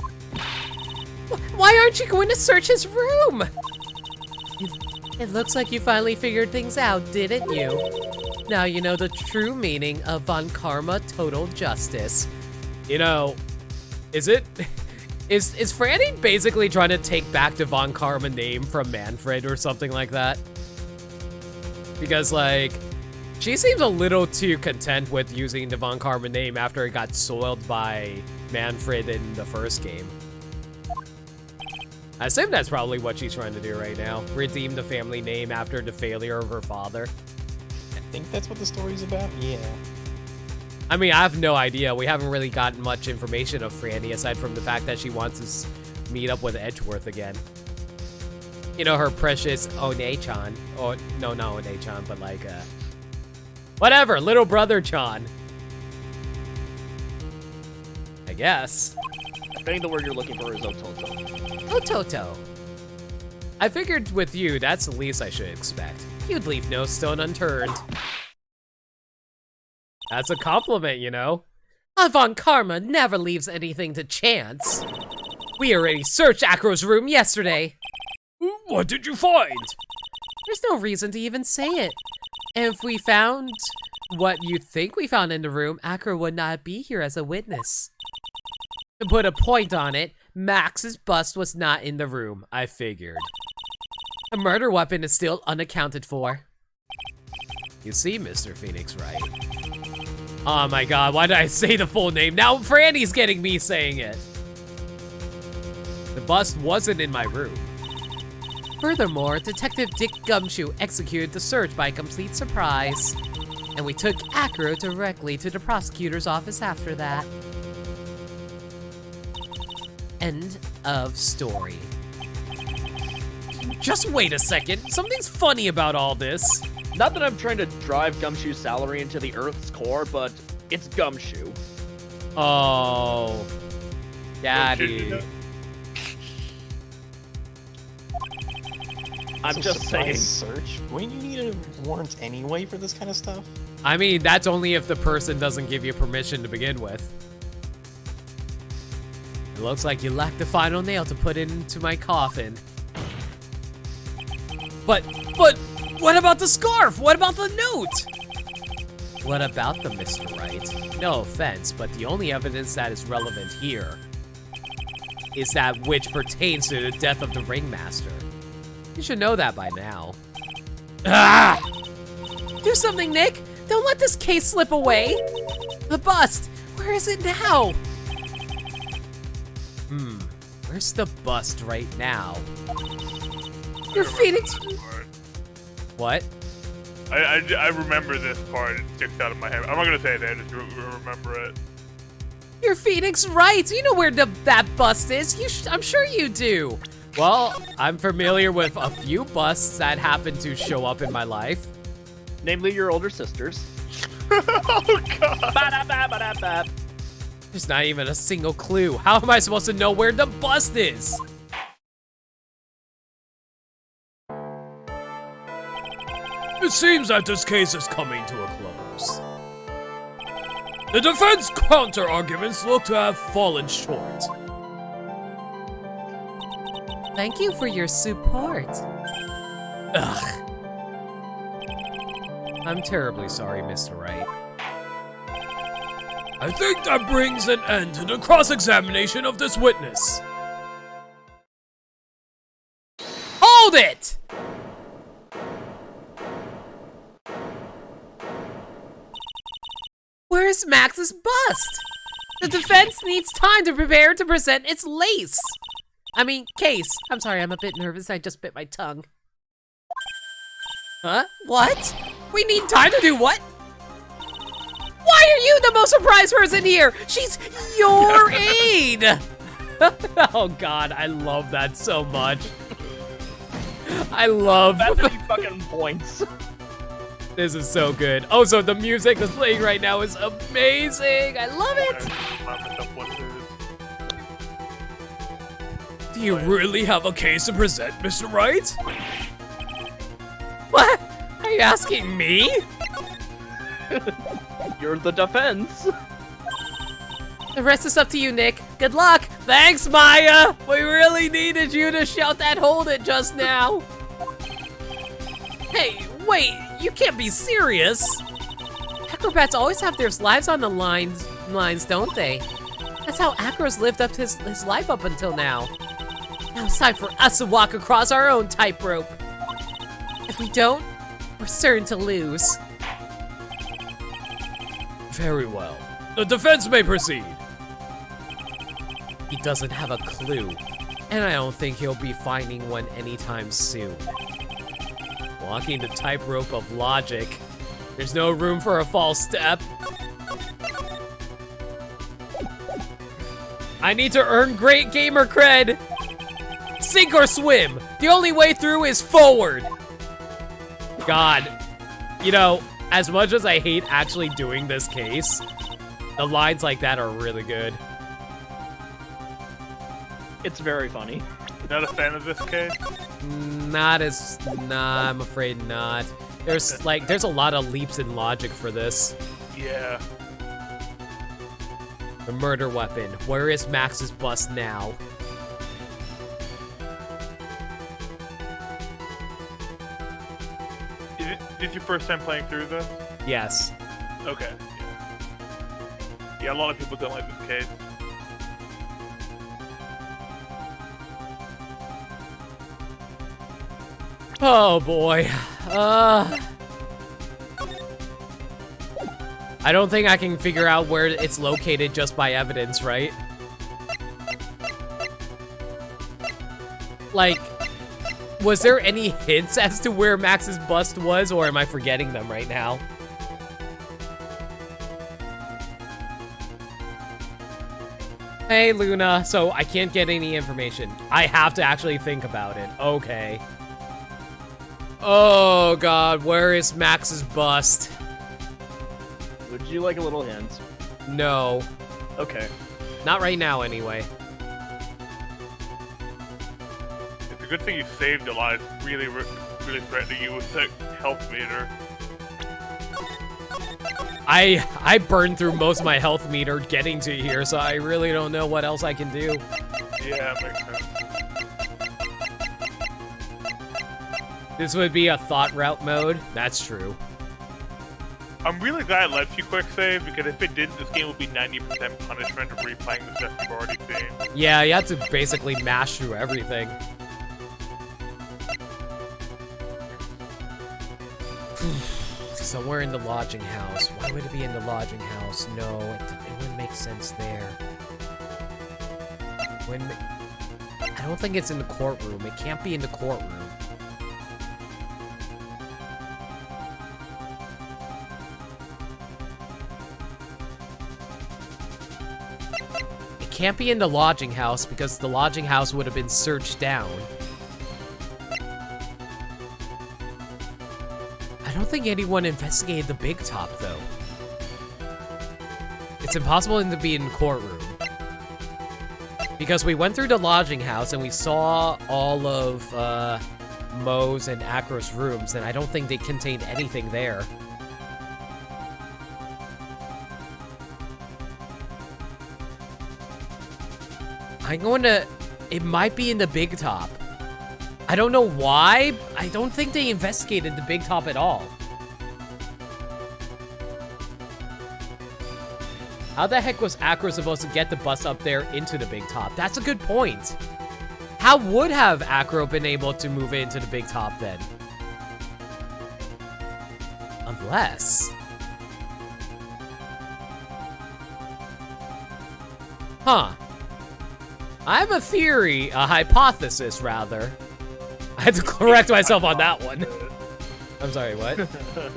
Why aren't you going to search his room? It looks like you finally figured things out, didn't you? Now you know the true meaning of Von Karma Total Justice. You know, is it Is Franny basically trying to take back the Von Karma name from Manfred or something like that? Because, like, she seems a little too content with using the Von Karma name after it got soiled by Manfred in the first game. I assume that's probably what she's trying to do right now. Redeem the family name after the failure of her father. I think that's what the story's about. Yeah. I mean, I have no idea. We haven't really gotten much information of Franny aside from the fact that she wants to meet up with Edgeworth again. You know, her precious One-chan. Or, no, not One-chan, but like, whatever, little brother Chan. I guess. I think the word you're looking for is Ototo. Ototo. I figured with you, that's the least I should expect. You'd leave no stone unturned. That's a compliment, you know? Von Karma never leaves anything to chance. We already searched Acro's room yesterday. What did you find? There's no reason to even say it. If we found what you think we found in the room, Acro would not be here as a witness. To put a point on it, Max's bust was not in the room, I figured. The murder weapon is still unaccounted for. You see, Mr. Phoenix, right? Oh my god, why did I say the full name? Now Franny's getting me saying it. The bust wasn't in my room. Furthermore, Detective Dick Gumshoe executed the search by complete surprise. And we took Acro directly to the prosecutor's office after that. End of story. Just wait a second, something's funny about all this. Not that I'm trying to drive Gumshoe's salary into the Earth's core, but it's Gumshoe. Oh. Daddy. I'm just saying. Search? Wouldn't you need a warrant anyway for this kind of stuff? I mean, that's only if the person doesn't give you permission to begin with. It looks like you lack the final nail to put into my coffin. But, what about the scarf? What about the note? What about them, Mr. Wright? No offense, but the only evidence that is relevant here is that which pertains to the death of the ringmaster. You should know that by now. Ah! Do something, Nick! Don't let this case slip away! The bust! Where is it now? Where's the bust right now? Your Phoenix... What? I remember this part. It sticks out of my head. I'm not gonna say that. I just remember it. You're Phoenix Wright. You know where that bust is. I'm sure you do. Well, I'm familiar with a few busts that happen to show up in my life. Namely, your older sisters. Oh god. Ba-da-ba-ba-da-ba. There's not even a single clue. How am I supposed to know where the bust is? It seems that this case is coming to a close. The defense counter-arguments look to have fallen short. Thank you for your support. Ugh. I'm terribly sorry, Mr. Wright. I think that brings an end to the cross-examination of this witness. Hold it! Where's Max's bust? The defense needs time to prepare to present its case. I'm sorry, I'm a bit nervous. I just bit my tongue. Huh? What? We need time to do what? Why are you the most surprised person here? She's your aide! Oh god, I love that so much. I love... That's many fucking points. This is so good. Oh, so the music that's playing right now is amazing. I love it. Do you really have a case to present, Mr. Wright? What? Are you asking me? You're the defense. The rest is up to you, Nick. Good luck. Thanks, Maya. We really needed you to shout that hold it just now. Hey, wait. You can't be serious. Acrobats always have their lives on the lines, don't they? That's how Akros lived up his life up until now. Now it's time for us to walk across our own tightrope. If we don't, we're certain to lose. Very well. The defense may proceed. He doesn't have a clue, and I don't think he'll be finding one anytime soon. Walking the tightrope of logic. There's no room for a false step. I need to earn great gamer cred. Sink or swim. The only way through is forward. God, you know, as much as I hate actually doing this case, the lines like that are really good. It's very funny. Not a fan of this case? Nah, I'm afraid not. There's a lot of leaps in logic for this. Yeah. The murder weapon. Where is Max's bust now? Is this your first time playing through this? Yes. Okay. Yeah, a lot of people don't like this case. Oh boy. I don't think I can figure out where it's located just by evidence, right? Like, was there any hints as to where Max's bust was, or am I forgetting them right now? Hey, Luna. So I can't get any information. I have to actually think about it. Okay. Oh god, where is Max's bust? Would you like a little hint? No. Okay. Not right now, anyway. It's a good thing you saved a lot. It's really threatening you with the health meter. I burned through most of my health meter getting to here, so I really don't know what else I can do. Yeah, makes sense. This would be a thought route mode. That's true. I'm really glad it lets you quick save, because if it didn't, this game would be 90% punishment of replaying the stuff you've already seen. Yeah, you have to basically mash through everything. Somewhere in the lodging house. Why would it be in the lodging house? No, it wouldn't make sense there. I don't think it's in the courtroom. It can't be in the courtroom. It can't be in the lodging house because the lodging house would have been searched down. I don't think anyone investigated the big top, though. It's impossible to be in the courtroom. Because we went through the lodging house and we saw all of Moe's and Akros' rooms, and I don't think they contained anything there. I'm going to... It might be in the big top. I don't know why. I don't think they investigated the big top at all. How the heck was Akros supposed to get the bus up there into the big top? That's a good point. How would have Akro been able to move into the big top then? Unless... Huh. I have a theory, a hypothesis, rather. I had to correct myself on that one. I'm sorry, what?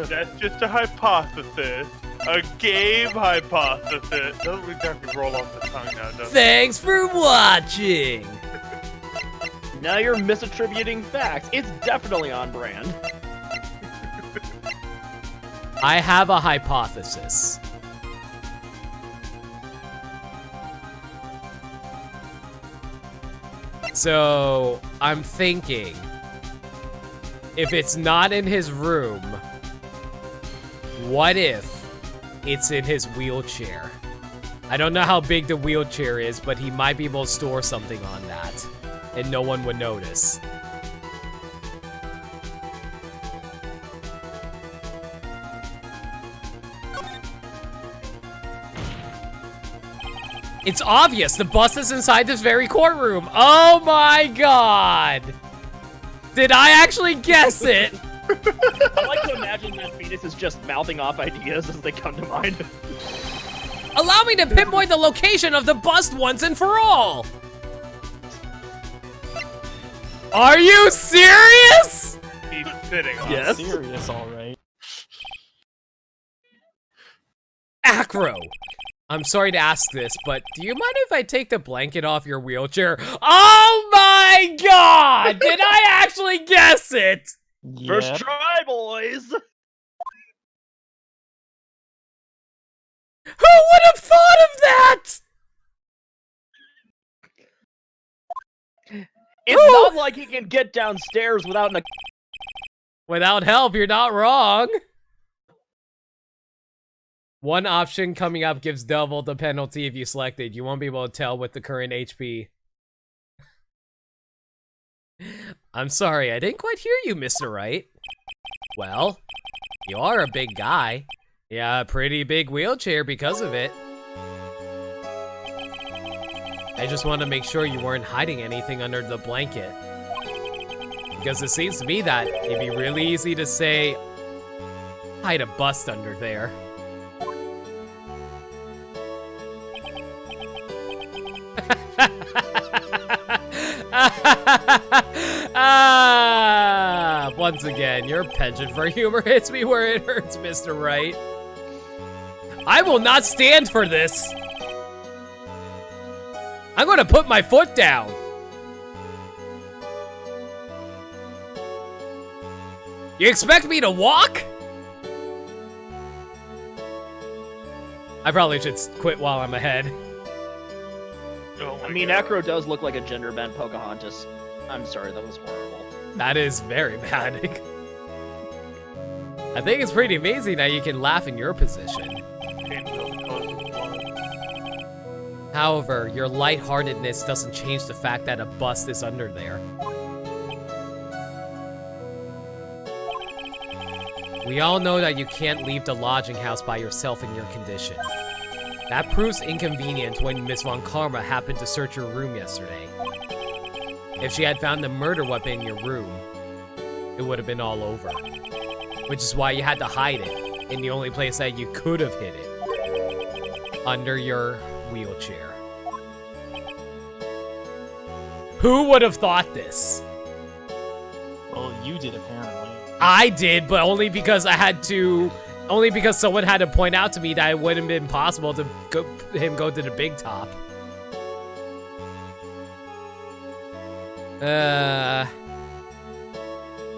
That's just a hypothesis. A game hypothesis. Doesn't exactly roll off the tongue now, does it? Thanks for watching! Now you're misattributing facts. It's definitely on brand. I have a hypothesis. So, I'm thinking, if it's not in his room, what if it's in his wheelchair? I don't know how big the wheelchair is, but he might be able to store something on that, and no one would notice. It's obvious. The bust is inside this very courtroom. Oh my god. Did I actually guess it? I like to imagine that Phoenix is just mouthing off ideas as they come to mind. Allow me to pinpoint the location of the bust once and for all. Are you serious? He's sitting on Yes. Serious, all right. Acro. I'm sorry to ask this, but do you mind if I take the blanket off your wheelchair? Oh my god! Did I actually guess it? First Yeah. try, boys! Who would have thought of that? It's not like he can get downstairs without an... Without help, you're not wrong. One option coming up gives double the penalty if you select it. You won't be able to tell with the current HP. I'm sorry, I didn't quite hear you, Mr. Wright. Well, you are a big guy. Yeah, a pretty big wheelchair because of it. I just want to make sure you weren't hiding anything under the blanket. Because it seems to me that it'd be really easy to say, hide a bust under there. Once again, your penchant for humor hits me where it hurts, Mr. Wright. I will not stand for this. I'm gonna put my foot down. You expect me to walk? I probably should quit while I'm ahead. Oh my I mean, God. Acro does look like a gender-bent Pocahontas. I'm sorry, that was horrible. That is very bad. I think it's pretty amazing that you can laugh in your position. Can't tell the cause of blood. However, your lightheartedness doesn't change the fact that a bust is under there. We all know that you can't leave the lodging house by yourself in your condition. That proves inconvenient when Miss Von Karma happened to search your room yesterday. If she had found the murder weapon in your room, it would have been all over. Which is why you had to hide it in the only place that you could have hid it. Under your wheelchair. Who would have thought this? Well, you did apparently. I did, but only because I had to... Only because someone had to point out to me that it wouldn't have been possible to go to the big top.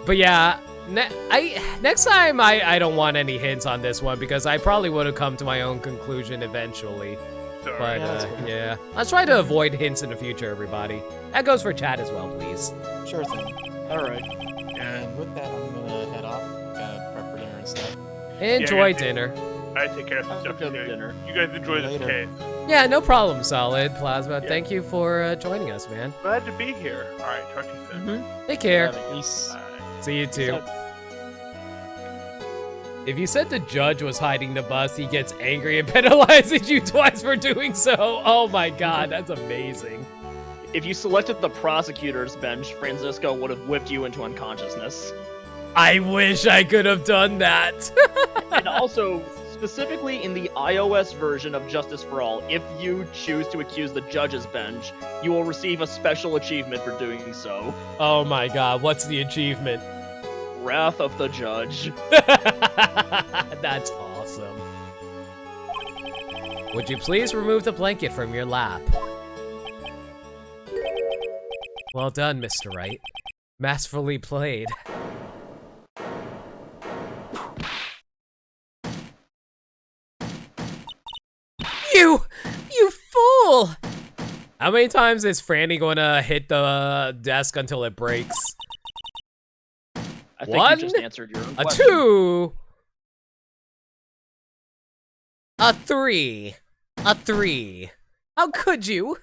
But yeah, next time I don't want any hints on this one because I probably would have come to my own conclusion eventually. Sorry. But Yeah, that's cool. yeah, let's try to avoid hints in the future, everybody. That goes for chat as well, please. Sure thing. Alright. And with that, I'm gonna head off. Gotta prep for dinner and stuff. Enjoy Yeah, dinner. I take care of some stuff. Have You guys- dinner. You guys enjoy this Later. case. Yeah, no problem, Solid Plasma. Yeah. Thank you for joining us, man. Glad to be here. All right, talk to you soon. Take care. Peace. Bye. See you too. If you said the judge was hiding the bus, he gets angry and penalizes you twice for doing so. Oh my god, that's amazing. If you selected the prosecutor's bench, Francisco would have whipped you into unconsciousness. I wish I could have done that. And also, specifically in the iOS version of Justice for All, if you choose to accuse the judge's bench, you will receive a special achievement for doing so. Oh my god, what's the achievement? Wrath of the Judge. That's awesome. Would you please remove the blanket from your lap? Well done, Mr. Wright. Masterfully played. You fool! How many times is Franny gonna hit the desk until it breaks? I think One, you just answered your own A question. 2, a 3, a 3. How could you?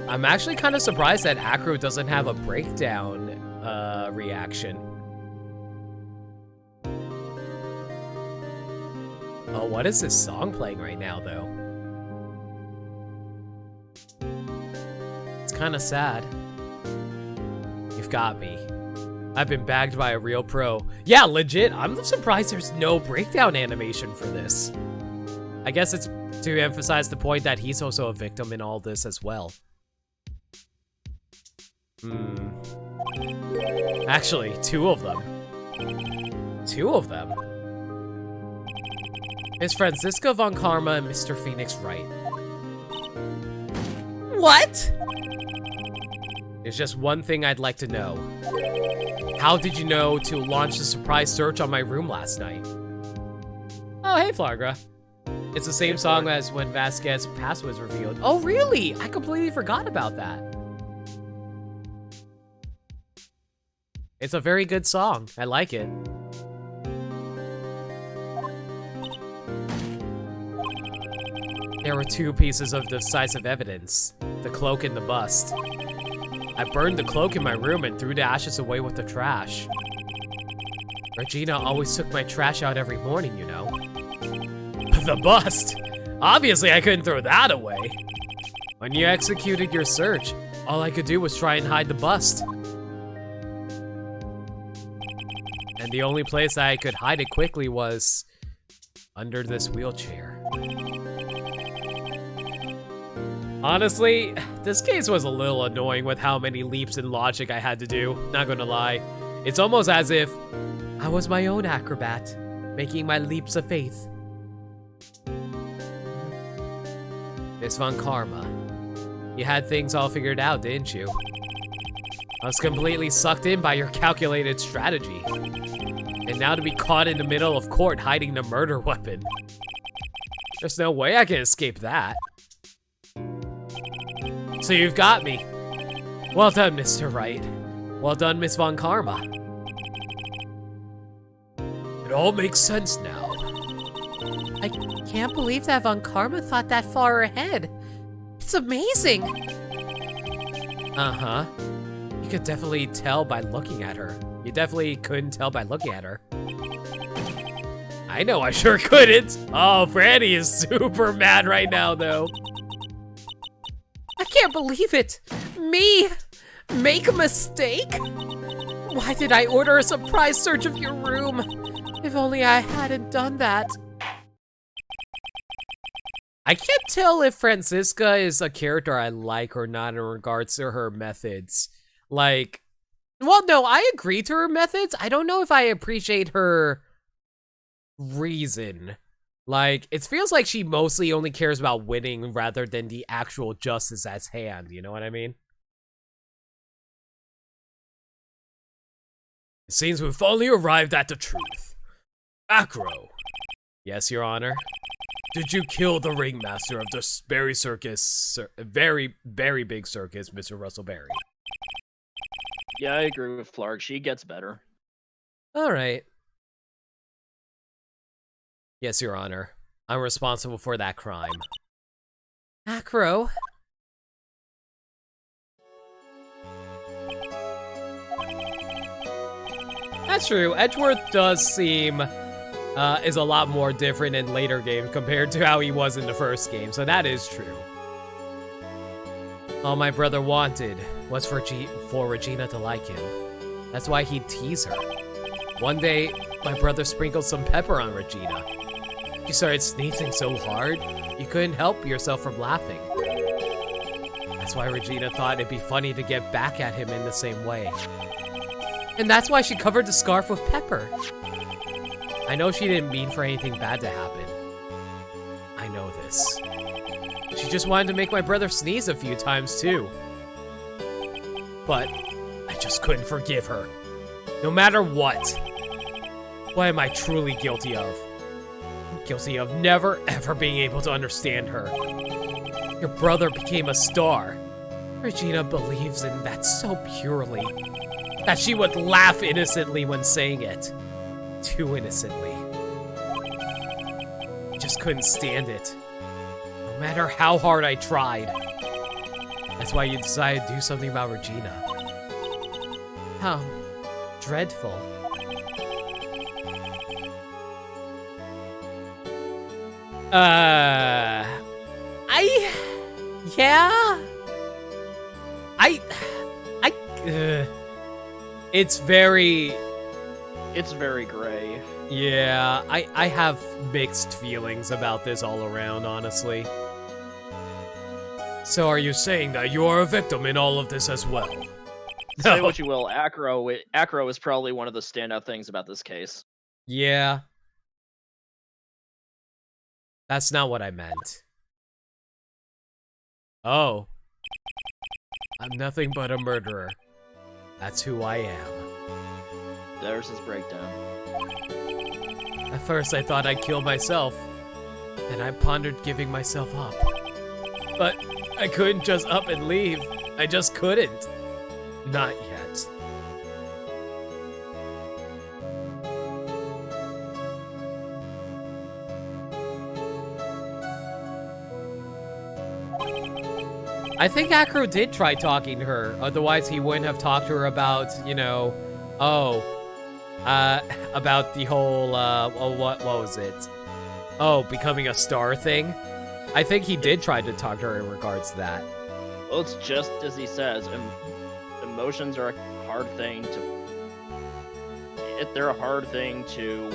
I'm actually kind of surprised that Acro doesn't have a breakdown reaction. Oh, what is this song playing right now, though? It's kind of sad. You've got me. I've been bagged by a real pro. Yeah, legit. I'm surprised there's no breakdown animation for this. I guess it's to emphasize the point that he's also a victim in all this as well. Actually, two of them. Two of them. Is Franziska von Karma and Mr. Phoenix right? What? There's just one thing I'd like to know. How did you know to launch the surprise search on my room last night? Oh, hey, Flagra. It's the same song as when Vasquez's password was revealed. Oh, really? I completely forgot about that. It's a very good song. I like it. There were two pieces of decisive evidence, the cloak and the bust. I burned the cloak in my room and threw the ashes away with the trash. Regina always took my trash out every morning, you know. The bust? Obviously, I couldn't throw that away. When you executed your search, all I could do was try and hide the bust. And the only place I could hide it quickly was under this wheelchair. Honestly, this case was a little annoying with how many leaps in logic I had to do, not gonna lie. It's almost as if I was my own acrobat, making my leaps of faith. Miss Von Karma, you had things all figured out, didn't you? I was completely sucked in by your calculated strategy. And now to be caught in the middle of court hiding the murder weapon. There's no way I can escape that. So you've got me. Well done, Mr. Wright. Well done, Miss Von Karma. It all makes sense now. I can't believe that Von Karma thought that far ahead. It's amazing. Uh-huh. You could definitely tell by looking at her. You definitely couldn't tell by looking at her. I know I sure couldn't. Oh, Franny is super mad right now, though. I can't believe it! Me? Make a mistake? Why did I order a surprise search of your room? If only I hadn't done that. I can't tell if Franziska is a character I like or not in regards to her methods. Like, well, no, I agree to her methods. I don't know if I appreciate her reason. Like, it feels like she mostly only cares about winning rather than the actual justice at hand, you know what I mean? It seems we've finally arrived at the truth. Acro. Yes, Your Honor. Did you kill the ringmaster of the very big circus, Mr. Russell Berry? Yeah, I agree with Flark. She gets better. Alright. Yes, Your Honor. I'm responsible for that crime. Acro? That's true. Edgeworth does seem is a lot more different in later games compared to how he was in the first game, so that is true. All my brother wanted was for Regina to like him. That's why he'd tease her. One day, my brother sprinkled some pepper on Regina. She started sneezing so hard, you couldn't help yourself from laughing. That's why Regina thought it'd be funny to get back at him in the same way. And that's why she covered the scarf with pepper. I know she didn't mean for anything bad to happen. I know this. She just wanted to make my brother sneeze a few times too. But I just couldn't forgive her. No matter what. What am I truly guilty of? I'm guilty of never ever being able to understand her. Your brother became a star. Regina believes in that so purely that she would laugh innocently when saying it. Too innocently. I just couldn't stand it. No matter how hard I tried. That's why you decided to do something about Regina. How dreadful. Yeah. It's very, It's very gray. yeah, I have mixed feelings about this all around, honestly. So are you saying that you are a victim in all of this as well? Say what you will, Acro is probably one of the standout things about this case. Yeah. That's not what I meant. Oh. I'm nothing but a murderer. That's who I am. There's his breakdown. At first I thought I'd kill myself. Then I pondered giving myself up. But I couldn't just up and leave. I just couldn't. Not yet. I think Acro did try talking to her, otherwise he wouldn't have talked to her about, you know, about the whole, what was it? Oh, becoming a star thing? I think he did try to talk to her in regards to that. Well, it's just as he says, emotions are a hard thing to... They're a hard thing to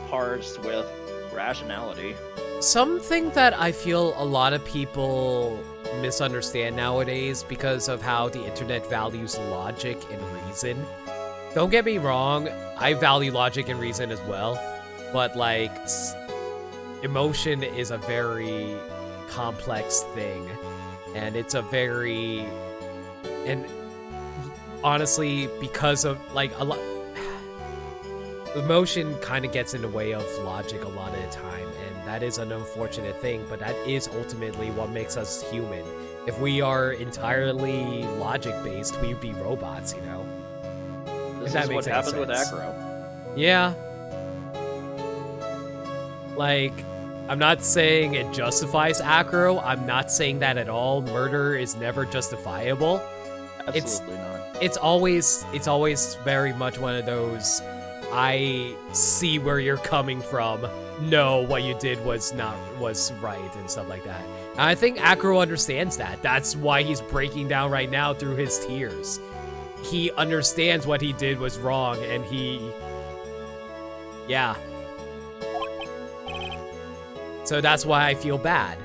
parse with rationality. Something that I feel a lot of people misunderstand nowadays because of how the internet values logic and reason. Don't get me wrong, I value logic and reason as well, but like, emotion is a very complex thing, and it's a very, and honestly, because of like a lot, emotion kind of gets in the way of logic a lot of the time, and that is an unfortunate thing, but that is ultimately what makes us human. If we are entirely logic-based, we'd be robots, you know? This is what happened with Acro. Yeah. Like, I'm not saying it justifies Acro. I'm not saying that at all. Murder is never justifiable. Absolutely not. It's always very much one of those, I see where you're coming from. No, what you did was right and stuff like that. And I think Acro understands that. That's why he's breaking down right now through his tears. He understands what he did was wrong, and yeah. So that's why I feel bad.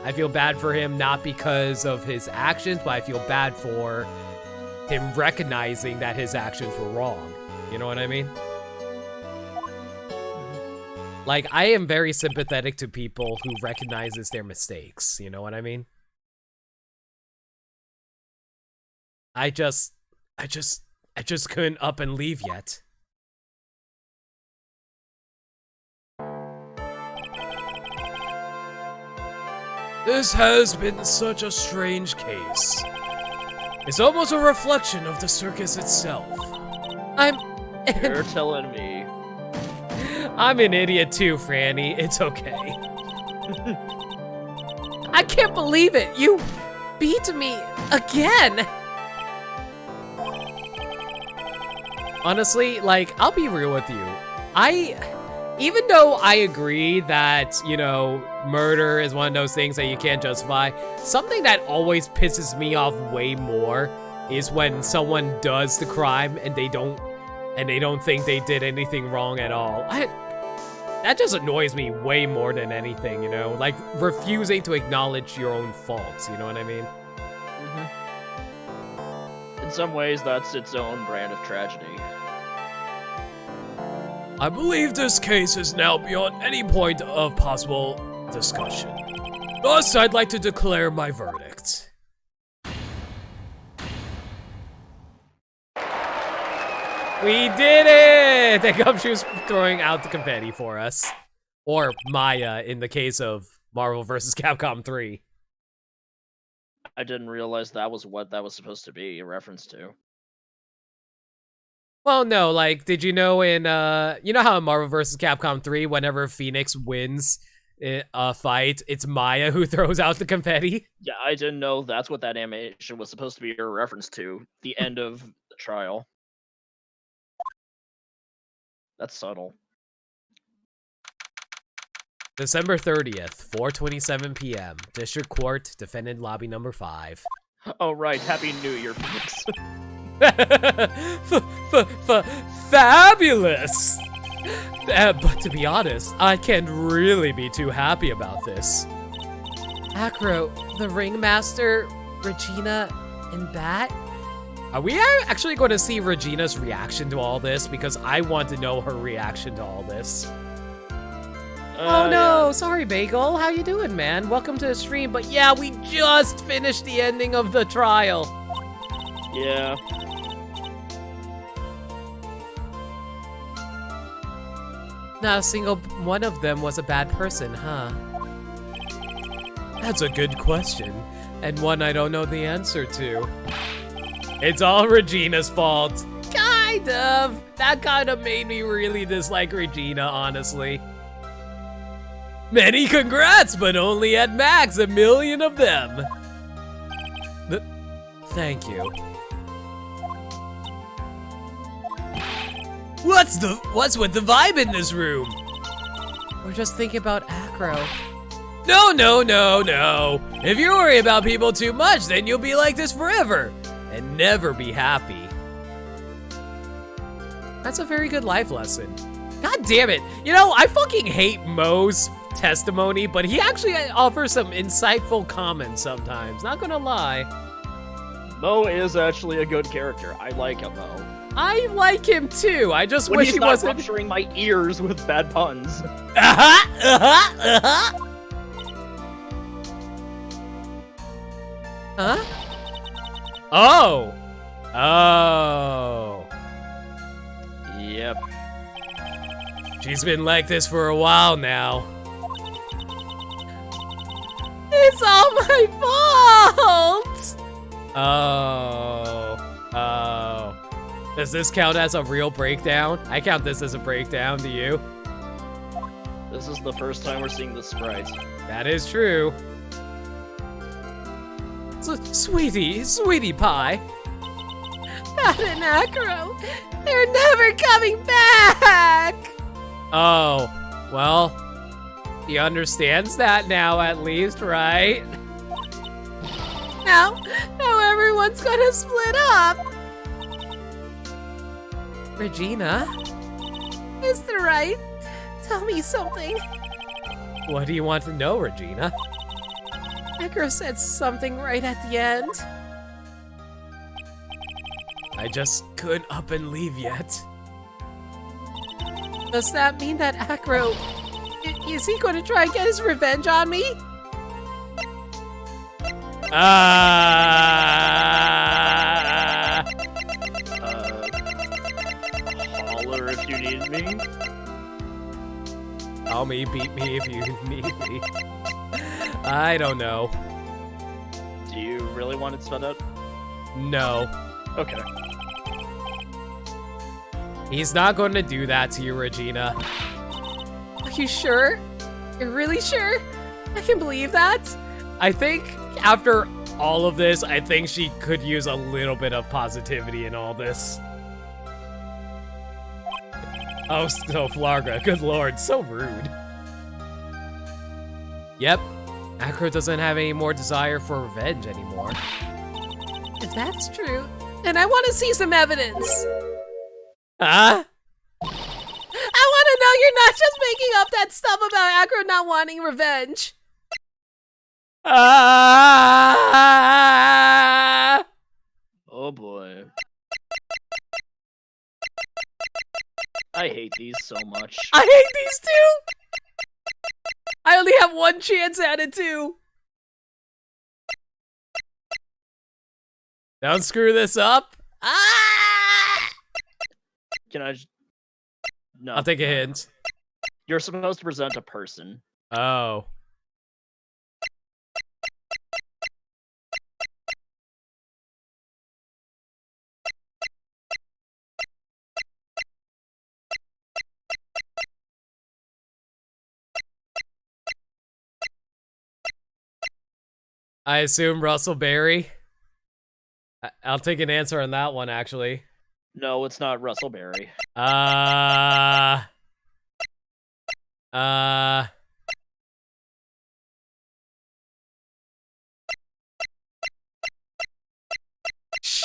I feel bad for him, not because of his actions, but I feel bad for him recognizing that his actions were wrong. You know what I mean? Like, I am very sympathetic to people who recognizes their mistakes. You know what I mean? I just couldn't up and leave yet. This has been such a strange case. It's almost a reflection of the circus itself. You're telling me. I'm an idiot too, Franny. It's okay. I can't believe it. You beat me again. Honestly, like, I'll be real with you. Even though I agree that, you know, murder is one of those things that you can't justify, something that always pisses me off way more is when someone does the crime and they don't think they did anything wrong at all. That just annoys me way more than anything, you know? Like, refusing to acknowledge your own faults, you know what I mean? Mm-hmm. In some ways, that's its own brand of tragedy. I believe this case is now beyond any point of possible discussion. Thus, I'd like to declare my verdict. We did it! And Gumshoe's throwing out the confetti for us. Or Maya, in the case of Marvel vs. Capcom 3. I didn't realize that was what that was supposed to be a reference to. Well, no, like, did you know in, you know how in Marvel vs. Capcom 3, whenever Phoenix wins a fight, it's Maya who throws out the confetti? Yeah, I didn't know that's what that animation was supposed to be a reference to. The end of the trial. That's subtle. December 30th, 4:27 p.m. District Court, defendant lobby number 5. Oh right, Happy New Year, folks. Fabulous! But to be honest, I can't really be too happy about this. Acro, the ringmaster, Regina, and Bat? Are we actually going to see Regina's reaction to all this? Because I want to know her reaction to all this. Oh no, Yeah. sorry Bagel, how you doing, man? Welcome to the stream, but yeah, we just finished the ending of the trial. Yeah. Not a single one of them was a bad person, huh? That's a good question, and one I don't know the answer to. It's all Regina's fault. Kind of. That kind of made me really dislike Regina, honestly. Many congrats, but only at max 1 million of them. Thank you. What's with the vibe in this room? We're just thinking about Acro. No. If you worry about people too much, then you'll be like this forever and never be happy. That's a very good life lesson. God damn it. You know, I fucking hate Mo's testimony, but he actually offers some insightful comments sometimes, not gonna lie. Mo is actually a good character. I like him, Mo. I like him too. I just When wish he's he not wasn't. rupturing my ears with bad puns. Huh? Oh. Oh. Yep. She's been like this for a while now. It's all my fault! Oh. Does this count as a real breakdown? I count this as a breakdown, do you? This is the first time we're seeing the sprites. That is true. Sweetie pie. Pat and Acro, they're never coming back! Oh, well, he understands that now at least, right? Now everyone's gonna split up. Regina? Is that right? Tell me something. What do you want to know, Regina? Acro said something right at the end. I just couldn't up and leave yet. Does that mean that Acro... Is he going to try and get his revenge on me? Holler if you need me. Call me, beat me if you need me. I don't know. Do you really want it sped up? No. Okay. He's not going to do that to you, Regina. Are you sure? You're really sure? I can believe that? I think after all of this, I think she could use a little bit of positivity in all this. Oh, so Flarga, good lord, so rude. Yep, Acro doesn't have any more desire for revenge anymore. If that's true, then I want to see some evidence. Huh? I want to know you're not just making up that stuff about Acro not wanting revenge. Ah! Oh boy. I hate these so much. I hate these two! I only have one chance at it too. Don't screw this up. Ah! Can I No. I'll take a hint. You're supposed to present a person. Oh. I assume Russell Berry. I'll take an answer on that one, actually. No, it's not Russell Berry.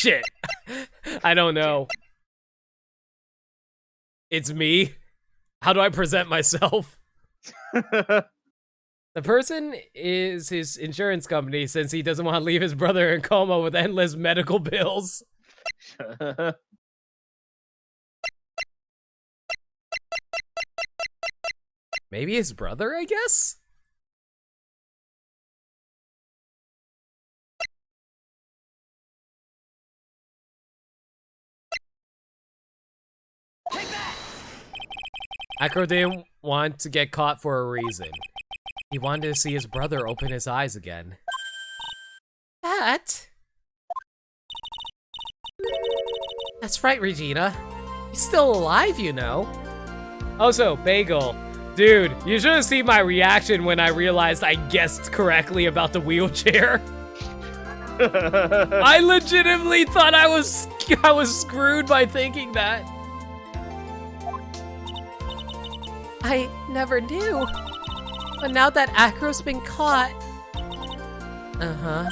Shit. I don't know. It's me. How do I present myself? The person is his insurance company since he doesn't want to leave his brother in coma with endless medical bills. Maybe his brother, I guess? Acro didn't want to get caught for a reason. He wanted to see his brother open his eyes again. That? That's right, Regina. He's still alive, you know. Also, Bagel. Dude, you should have seen my reaction when I realized I guessed correctly about the wheelchair. I legitimately thought I was screwed by thinking that. I never knew. But now that Acro's been caught... Uh-huh.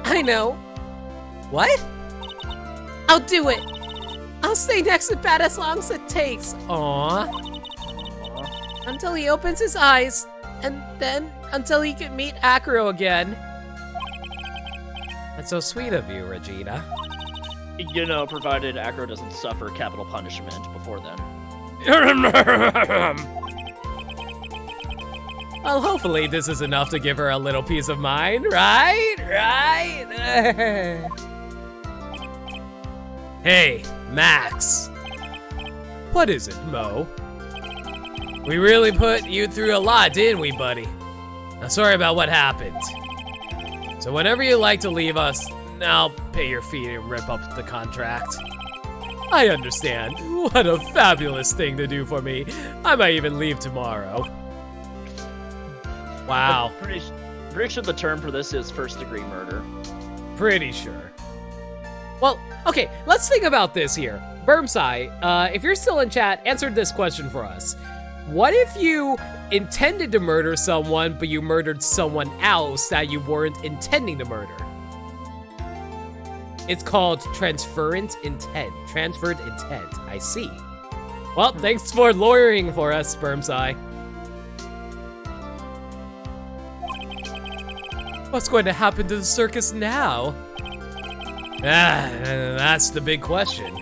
I know. What? I'll do it. I'll stay next to Bat as long as it takes. Aww. Until he opens his eyes. And then until he can meet Acro again. That's so sweet of you, Regina. You know, provided Acro doesn't suffer capital punishment before then. Well, hopefully this is enough to give her a little peace of mind, right? Right? Hey, Max. What is it, Mo? We really put you through a lot, didn't we, buddy? I'm sorry about what happened. So whenever you like to leave us, I'll pay your fee and rip up the contract. I understand. What a fabulous thing to do for me. I might even leave tomorrow. Wow. Pretty sure the term for this is first-degree murder. Pretty sure. Well, okay, let's think about this here. Bermsai, if you're still in chat, answer this question for us. What if you intended to murder someone, but you murdered someone else that you weren't intending to murder? It's called transferred intent. Transferred intent. I see. Well, thanks for lawyering for us, Spermsai. What's going to happen to the circus now? That's the big question.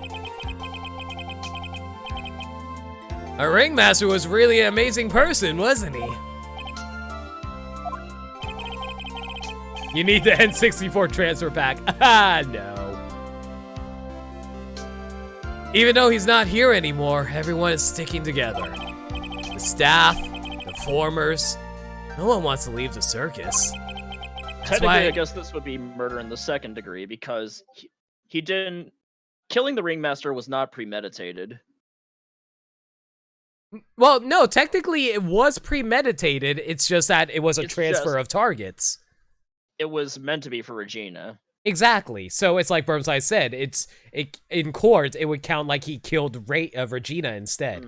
Our ringmaster was really an amazing person, wasn't he? You need the N64 transfer pack. Ah, no. Even though he's not here anymore, everyone is sticking together. The staff, the formers, no one wants to leave the circus. That's Technically, I guess this would be murder in the second degree because he didn't... Killing the ringmaster was not premeditated. Well, no, technically it was premeditated. It's just that it was a transfer of targets. It was meant to be for Regina. Exactly. So it's like Burmside said. In court, it would count like he killed Regina instead.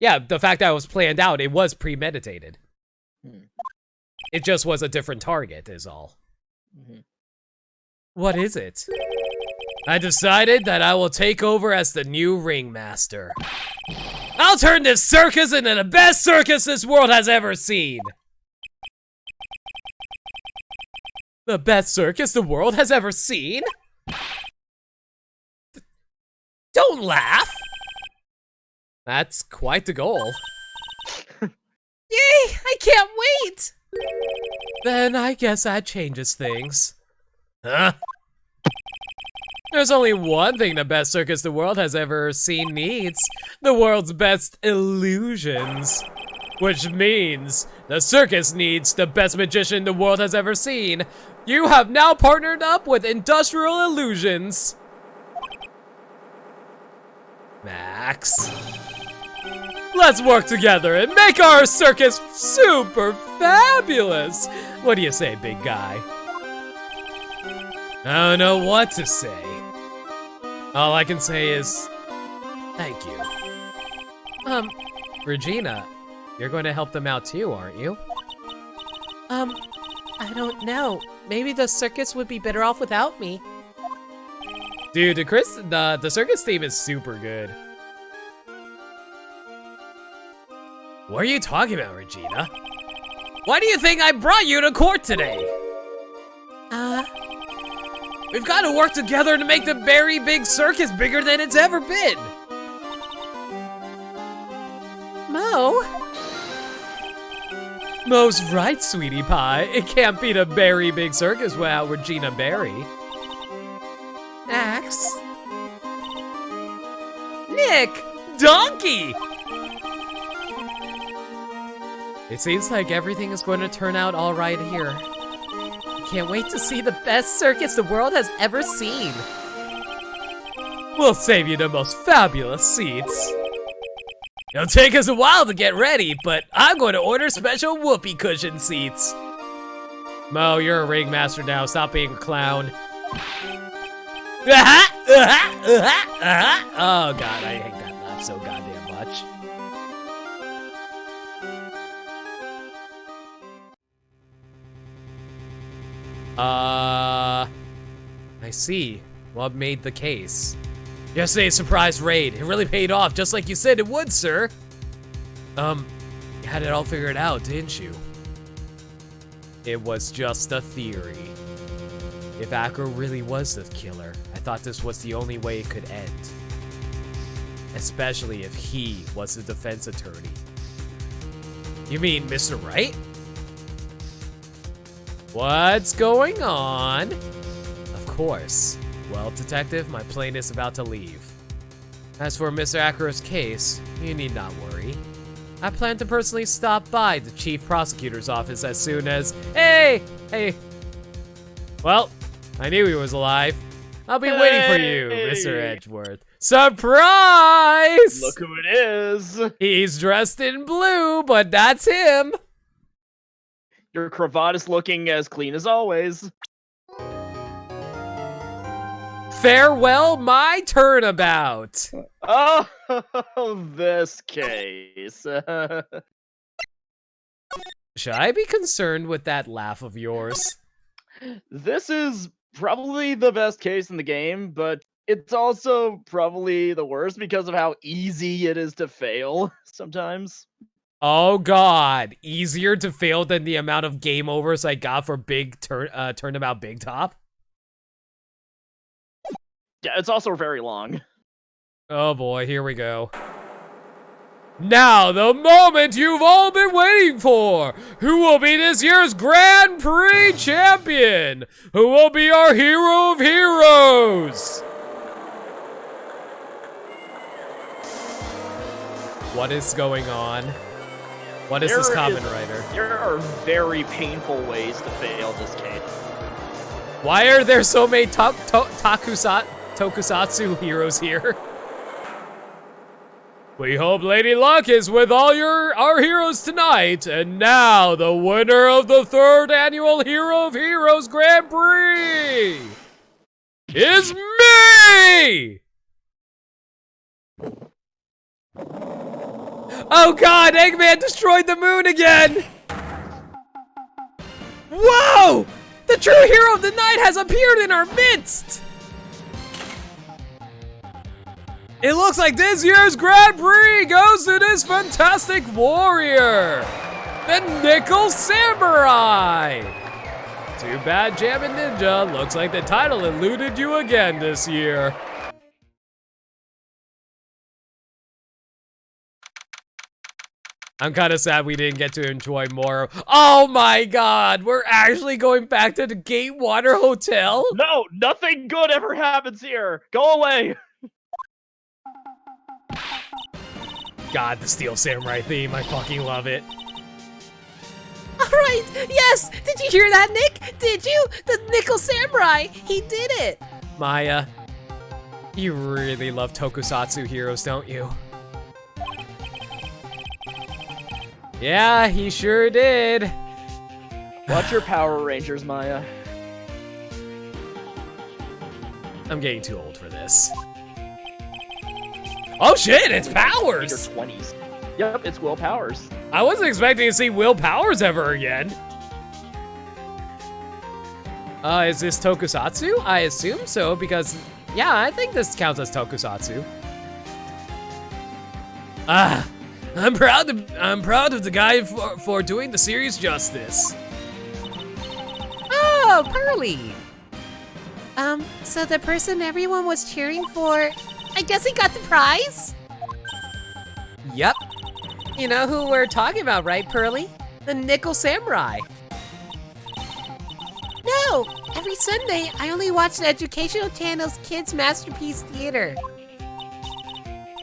Yeah, the fact that it was planned out, it was premeditated. It just was a different target, is all. What is it? I decided that I will take over as the new ringmaster. I'll turn this circus into the best circus this world has ever seen. The best circus the world has ever seen? Don't laugh. That's quite the goal. Yay, I can't wait. Then I guess that changes things. Huh? There's only one thing the best circus the world has ever seen needs. The world's best illusions. Which means the circus needs the best magician the world has ever seen. You have now partnered up with Industrial Illusions. Max. Let's work together and make our circus super fabulous. What do you say, big guy? I don't know what to say. All I can say is, thank you. Regina, you're going to help them out too, aren't you? I don't know. Maybe the circus would be better off without me. Dude, the circus theme is super good. What are you talking about, Regina? Why do you think I brought you to court today? We've got to work together to make the very big circus bigger than it's ever been. Mo? Mo's right, sweetie pie. It can't be the very big circus without Regina Berry. Axe? Nick! Donkey! It seems like everything is going to turn out all right here. I can't wait to see the best circus the world has ever seen. We'll save you the most fabulous seats. It'll take us a while to get ready, but I'm going to order special whoopee cushion seats. Mo, you're a ringmaster now. Stop being a clown. Oh god, I hate that laugh so goddamn much. I see. What made the case? Yesterday's surprise raid. It really paid off, just like you said it would, sir. You had it all figured out, didn't you? It was just a theory. If Acro really was the killer, I thought this was the only way it could end. Especially if he was the defense attorney. You mean Mr. Wright? What's going on? Of course. Well, Detective, my plane is about to leave. As for Mr. Acro's case, you need not worry. I plan to personally stop by the Chief Prosecutor's office as soon as... Hey! Well, I knew he was alive. I'll be waiting for you, Mr. Edgeworth. Surprise! Look who it is! He's dressed in blue, but that's him. Your cravat is looking as clean as always. Farewell, my turnabout. Oh, this case. Should I be concerned with that laugh of yours? This is probably the best case in the game, but it's also probably the worst because of how easy it is to fail sometimes. Oh god, easier to fail than the amount of game overs I got for Turnabout Big Top? Yeah, it's also very long. Oh boy, here we go. Now, the moment you've all been waiting for! Who will be this year's Grand Prix champion? Who will be our hero of heroes? What is going on? What is this Kamen Rider? There are very painful ways to fail this case. Why are there so many tokusatsu heroes here? We hope Lady Luck is with all our heroes tonight, and now the winner of the 3rd annual Hero of Heroes Grand Prix is me! Oh god, Eggman destroyed the moon again! Whoa! The true hero of the night has appeared in our midst! It looks like this year's Grand Prix goes to this fantastic warrior, the Nickel Samurai! Too bad, Jammin' Ninja. Looks like the title eluded you again this year. I'm kind of sad we didn't get to enjoy more. Oh my god, we're actually going back to the Gatewater Hotel? No, nothing good ever happens here. Go away. God, the Steel Samurai theme, I fucking love it. Alright, yes! Did you hear that, Nick? Did you? The Nickel Samurai! He did it! Maya, you really love tokusatsu heroes, don't you? Yeah, he sure did. Watch your Power Rangers, Maya. I'm getting too old for this. Oh shit, it's Powers! Your 20s. Yep, it's Will Powers. I wasn't expecting to see Will Powers ever again. Is this tokusatsu? I assume so, because, yeah, I think this counts as tokusatsu. I'm proud of the guy for doing the series justice. Oh, Pearly. So the person everyone was cheering for, I guess he got the prize? Yep. You know who we're talking about, right, Pearly? The Nickel Samurai. No! Every Sunday, I only watch the educational channel's Kids Masterpiece Theater.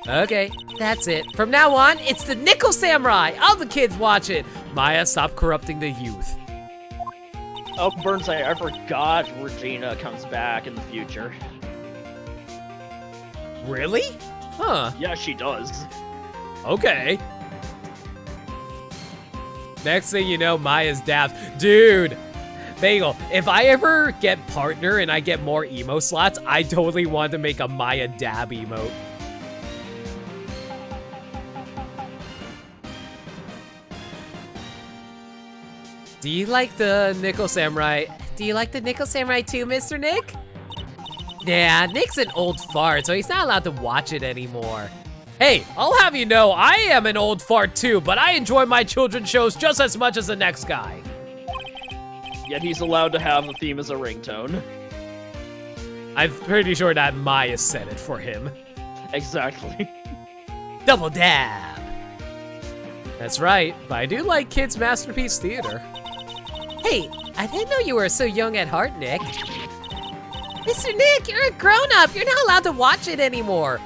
Okay, that's it. From now on, it's the Nickel Samurai. All the kids watch it. Maya, stop corrupting the youth. Oh, Burnside, I forgot Regina comes back in the future. Really? Huh. Yeah, she does. Okay. Next thing you know, Maya's daft. Dude, Bagel, if I ever get partner and I get more emo slots, I totally want to make a Maya dab emote. Do you like the Nickel Samurai? Do you like the Nickel Samurai too, Mr. Nick? Yeah, Nick's an old fart, so he's not allowed to watch it anymore. Hey, I'll have you know, I am an old fart too, but I enjoy my children's shows just as much as the next guy. Yet he's allowed to have the theme as a ringtone. I'm pretty sure that Maya said it for him. Exactly. Double dab. That's right, but I do like Kids Masterpiece Theater. Hey, I didn't know you were so young at heart, Nick. Mr. Nick, you're a grown-up. You're not allowed to watch it anymore.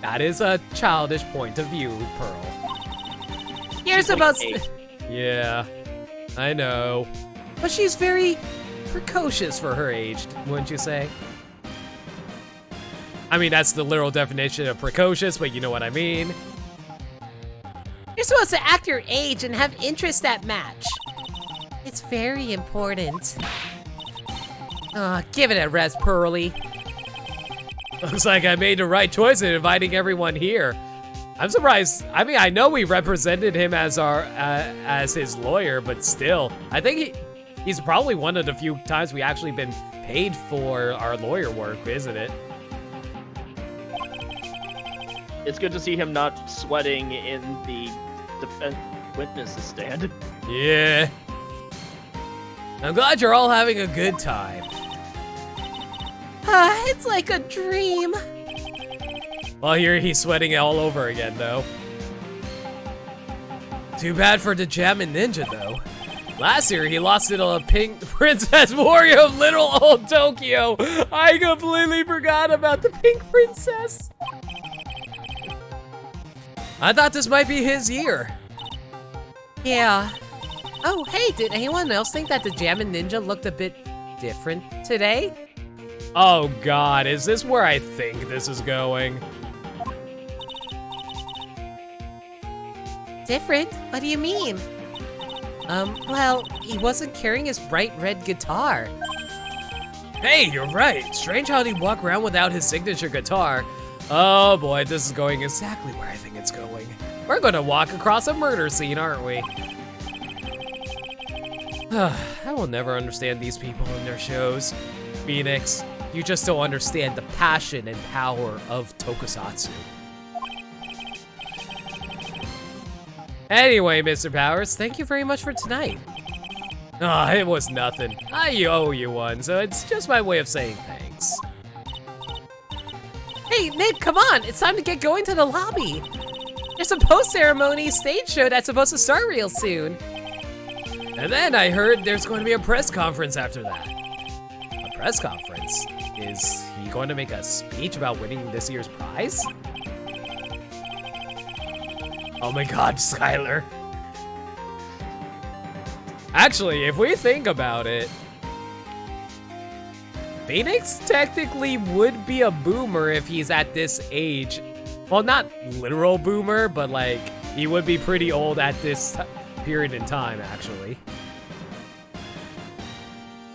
That is a childish point of view, Pearl. You're supposed to... Yeah, I know. But she's very precocious for her age, wouldn't you say? I mean, that's the literal definition of precocious, but you know what I mean. You're supposed to act your age and have interests that match. It's very important. Give it a rest, Pearly. Looks like I made the right choice in inviting everyone here. I'm surprised. I mean, I know we represented him as our as his lawyer, but still, I think he's probably one of the few times we actually been paid for our lawyer work, isn't it? It's good to see him not sweating in the defense witnesses stand. Yeah. I'm glad you're all having a good time. It's like a dream. Well, here he's sweating all over again, though. Too bad for the Jammin' Ninja, though. Last year, he lost to the Pink Princess Warrior of Little Old Tokyo. I completely forgot about the Pink Princess. I thought this might be his year. Yeah. Oh, hey, did anyone else think that the Jammin' Ninja looked a bit different today? Oh God, is this where I think this is going? Different? What do you mean? Well, he wasn't carrying his bright red guitar. Hey, you're right. Strange how he'd walk around without his signature guitar. Oh boy, this is going exactly where I think it's going. We're gonna walk across a murder scene, aren't we? I will never understand these people and their shows. Phoenix, you just don't understand the passion and power of tokusatsu. Anyway, Mr. Powers, thank you very much for tonight. It was nothing. I owe you one, so it's just my way of saying thanks. Hey, Nick, come on. It's time to get going to the lobby. There's a post-ceremony stage show that's supposed to start real soon. And then I heard there's going to be a press conference after that. A press conference? Is he going to make a speech about winning this year's prize? Oh my God, Skylar. Actually, if we think about it, Phoenix technically would be a boomer if he's at this age. Well, not literal boomer, but like, he would be pretty old at this period in time, actually.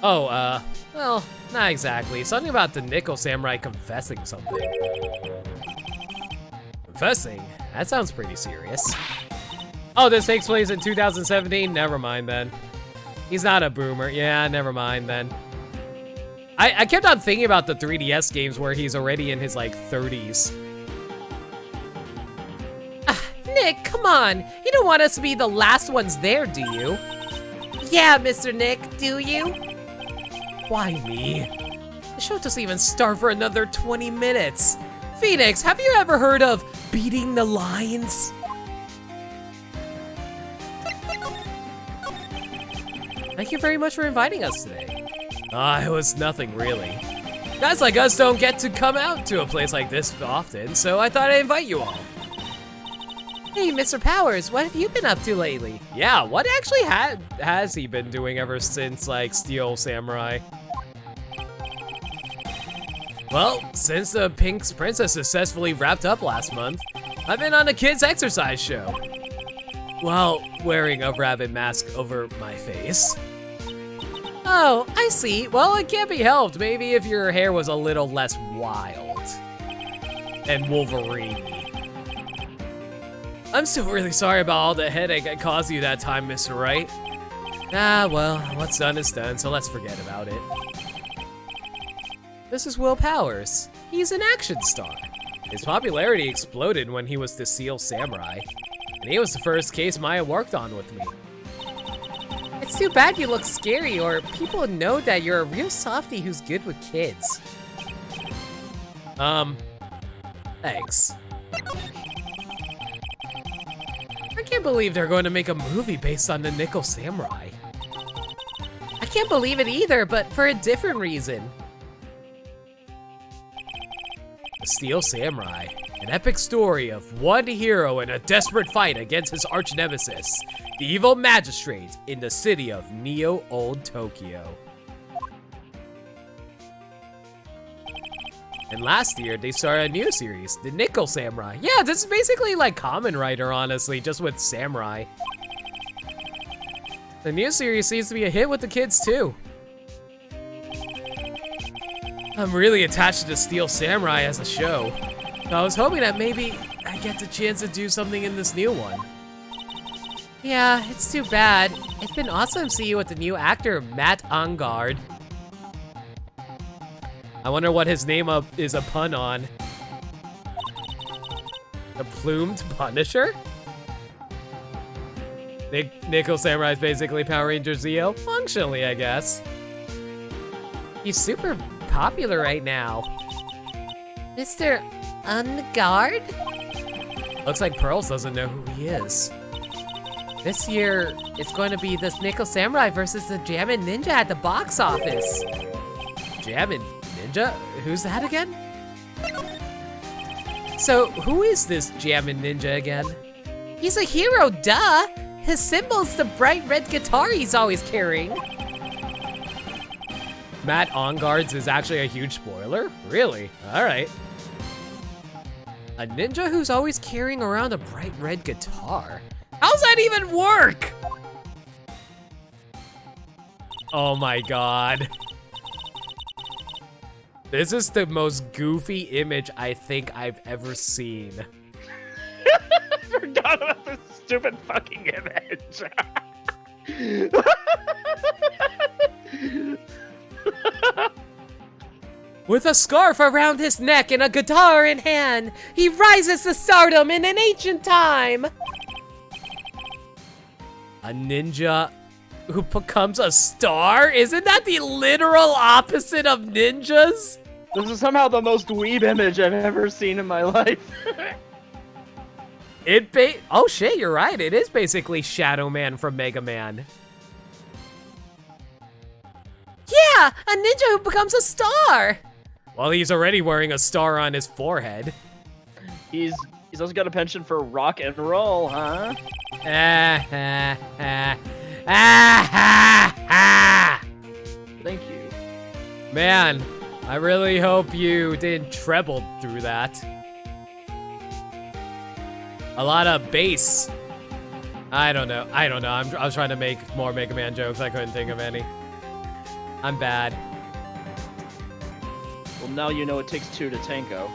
Oh, well, not exactly. Something about the Nickel Samurai confessing something. Confessing? That sounds pretty serious. Oh, this takes place in 2017? Never mind then. He's not a boomer. Yeah, never mind then. I kept on thinking about the 3DS games where he's already in his, like, 30s. Nick, come on. You don't want us to be the last ones there, do you? Yeah, Mr. Nick, do you? Why me? The show doesn't even start for another 20 minutes. Phoenix, have you ever heard of beating the lines? Thank you very much for inviting us today. It was nothing really. Guys like us don't get to come out to a place like this often, so I thought I'd invite you all. Hey, Mr. Powers, what have you been up to lately? Yeah, what actually has he been doing ever since, like, Steel Samurai? Well, since the Pink Princess successfully wrapped up last month, I've been on a kids' exercise show. While wearing a rabbit mask over my face. Oh, I see. Well, it can't be helped. Maybe if your hair was a little less wild. And Wolverine-y. I'm still really sorry about all the headache I caused you that time, Mr. Wright. Well, what's done is done, so let's forget about it. This is Will Powers. He's an action star. His popularity exploded when he was the Steel Samurai. And he was the first case Maya worked on with me. It's too bad you look scary, or people know that you're a real softie who's good with kids. Thanks. I can't believe they're going to make a movie based on the Nickel Samurai. I can't believe it either, but for a different reason. The Steel Samurai, an epic story of one hero in a desperate fight against his arch-nemesis, the evil magistrate in the city of Neo-Old Tokyo. And last year, they started a new series, the Nickel Samurai. Yeah, this is basically like Kamen Rider, honestly, just with samurai. The new series seems to be a hit with the kids, too. I'm really attached to the Steel Samurai as a show. I was hoping that maybe I get the chance to do something in this new one. Yeah, it's too bad. It's been awesome to see you with the new actor, Matt Angard. I wonder what his name is a pun on. The Plumed Punisher? Nickel Samurai is basically Power Ranger Zeo? Functionally, I guess. He's super popular right now. Mr. Angard? Looks like Pearls doesn't know who he is. This year, it's going to be this Nickel Samurai versus the Jammin' Ninja at the box office. Jammin' Ninja? Who's that again? So, who is this Jammin' Ninja again? He's a hero, duh! His symbol's the bright red guitar he's always carrying. Matt Angard's is actually a huge spoiler? Really? Alright. A ninja who's always carrying around a bright red guitar? How's that even work? Oh my god. This is the most goofy image I think I've ever seen. I forgot about this stupid fucking image. With a scarf around his neck and a guitar in hand, he rises to stardom in an ancient time. A ninja who becomes a star? Isn't that the literal opposite of ninjas? This is somehow the most weeb image I've ever seen in my life. Oh shit, you're right. It is basically Shadow Man from Mega Man. Yeah, a ninja who becomes a star. Well, he's already wearing a star on his forehead. He's also got a penchant for rock and roll, huh? Thank you. Man, I really hope you didn't treble through that. A lot of bass. I don't know. I was trying to make more Mega Man jokes. I couldn't think of any. I'm bad. Well, now you know it takes two to tango.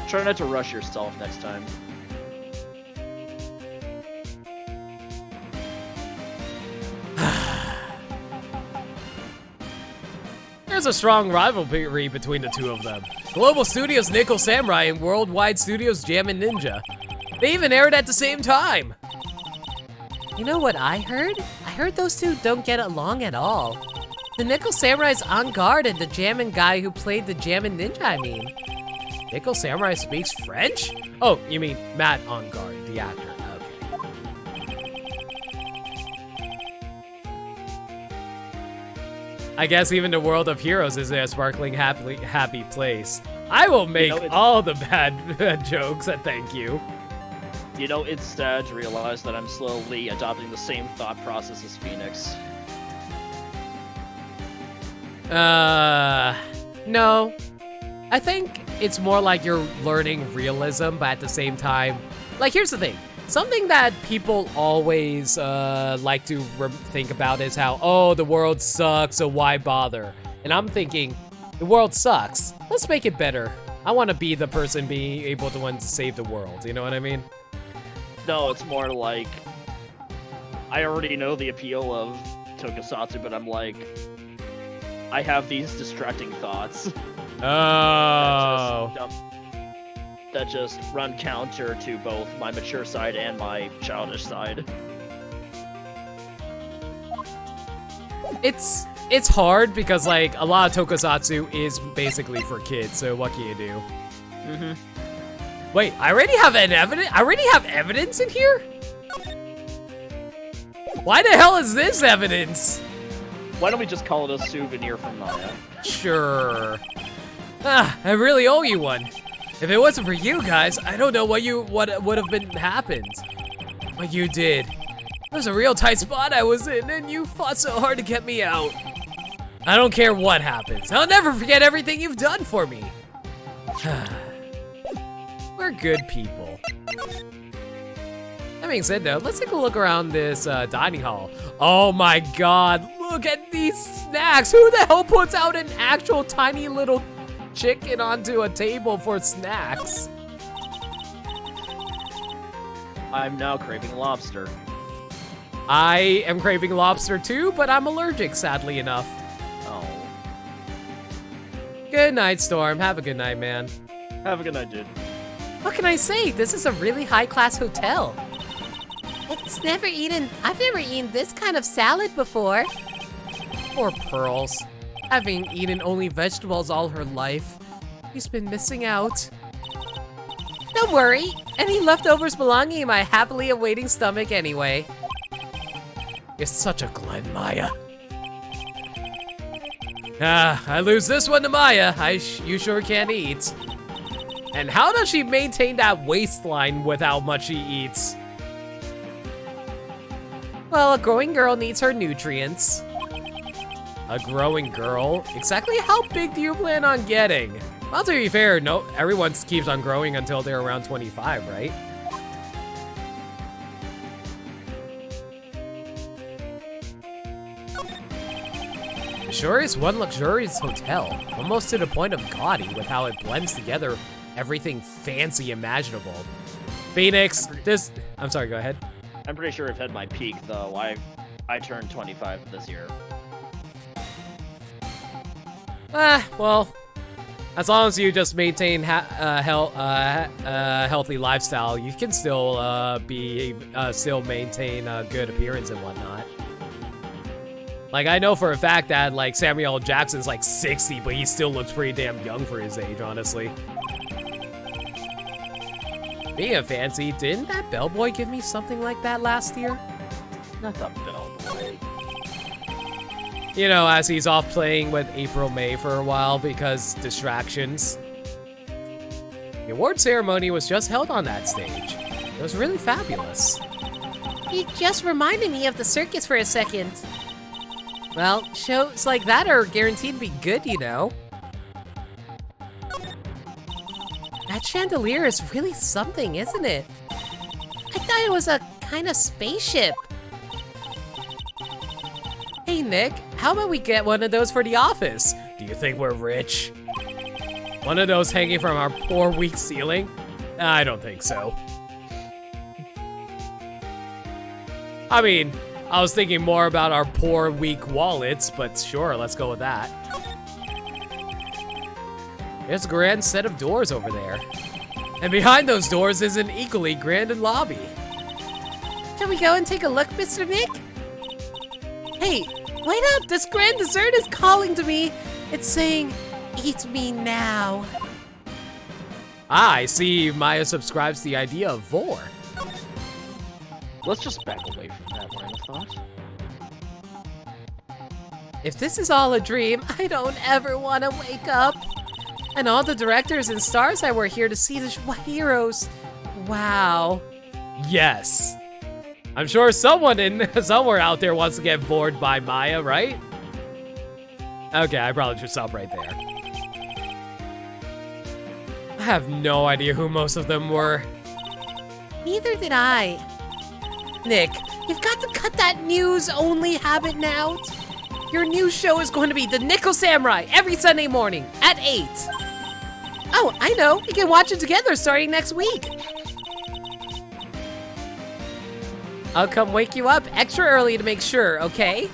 Try not to rush yourself next time. There's a strong rivalry between the two of them. Global Studios' Nickel Samurai and Worldwide Studios' Jammin' Ninja. They even aired at the same time. You know what I heard? I heard those two don't get along at all. The Nickel Samurai's on guard and the Jammin' guy who played the Jammin' Ninja, I mean. Nickel Samurai speaks French? Oh, you mean Matt on guard, the actor. I guess even the world of heroes is a sparkling, happy place. I will make all the bad jokes, thank you. You know, it's sad to realize that I'm slowly adopting the same thought process as Phoenix. No. I think it's more like you're learning realism, but at the same time, like, here's the thing. Something that people always like to think about is how, oh, the world sucks, so why bother? And I'm thinking, the world sucks. Let's make it better. I want to be the person being able to save the world. You know what I mean? No, it's more like, I already know the appeal of Tokusatsu, but I'm like, I have these distracting thoughts. Oh. That just run counter to both my mature side and my childish side. It's hard because, like, a lot of Tokusatsu is basically for kids, so what can you do? Mm-hmm. Wait, I already have evidence? I already have evidence in here? Why the hell is this evidence? Why don't we just call it a souvenir from Maya? Sure. I really owe you one. If it wasn't for you guys, I don't know what would have happened. But you did. It was a real tight spot I was in, and you fought so hard to get me out. I don't care what happens. I'll never forget everything you've done for me. We're good people. That being said, though, let's take a look around this dining hall. Oh my god, look at these snacks. Who the hell puts out an actual tiny little chicken onto a table for snacks? I'm now craving lobster. I am craving lobster too, but I'm allergic, sadly enough. Oh. Good night, Storm. Have a good night, man. Have a good night, dude. What can I say? This is a really high-class hotel. I've never eaten this kind of salad before. Poor Pearls. Having eaten only vegetables all her life, she's been missing out. Don't worry. Any leftovers belonging in my happily awaiting stomach anyway. You're such a Glen, Maya. I lose this one to Maya. You sure can't eat. And how does she maintain that waistline with how much she eats? Well, a growing girl needs her nutrients. A growing girl? Exactly how big do you plan on getting? Well, to be fair, no, everyone keeps on growing until they're around 25, right? It sure is one luxurious hotel, almost to the point of gaudy with how it blends together everything fancy imaginable. Phoenix, I'm sorry, go ahead. I'm pretty sure I've had my peak, though. I turned 25 this year. Well, as long as you just maintain healthy lifestyle, you can still still maintain a good appearance and whatnot. Like, I know for a fact that, like, Samuel L. Jackson's like 60, but he still looks pretty damn young for his age, honestly. Being a fancy, didn't that bellboy give me something like that last year? Not the bellboy. You know, as he's off playing with April May for a while because distractions. The award ceremony was just held on that stage. It was really fabulous. You just reminded me of the circus for a second. Well, shows like that are guaranteed to be good, you know. That chandelier is really something, isn't it? I thought it was a kind of spaceship. Hey, Nick, how about we get one of those for the office? Do you think we're rich? One of those hanging from our poor, weak ceiling? I don't think so. I mean, I was thinking more about our poor, weak wallets, but sure, let's go with that. There's a grand set of doors over there. And behind those doors is an equally grand lobby. Shall we go and take a look, Mr. Nick? Hey, wait up! This grand dessert is calling to me. It's saying, eat me now. Ah, I see Maya subscribes to the idea of vor. Let's just back away from that line of thought. If this is all a dream, I don't ever want to wake up. And all the directors and stars that were here to see the heroes. Wow. Yes. I'm sure someone somewhere out there wants to get bored by Maya, right? Okay, I probably should stop right there. I have no idea who most of them were. Neither did I. Nick, you've got to cut that news-only habit out. Your new show is going to be The Nickel Samurai every Sunday morning at 8. Oh, I know. We can watch it together starting next week. I'll come wake you up extra early to make sure, okay?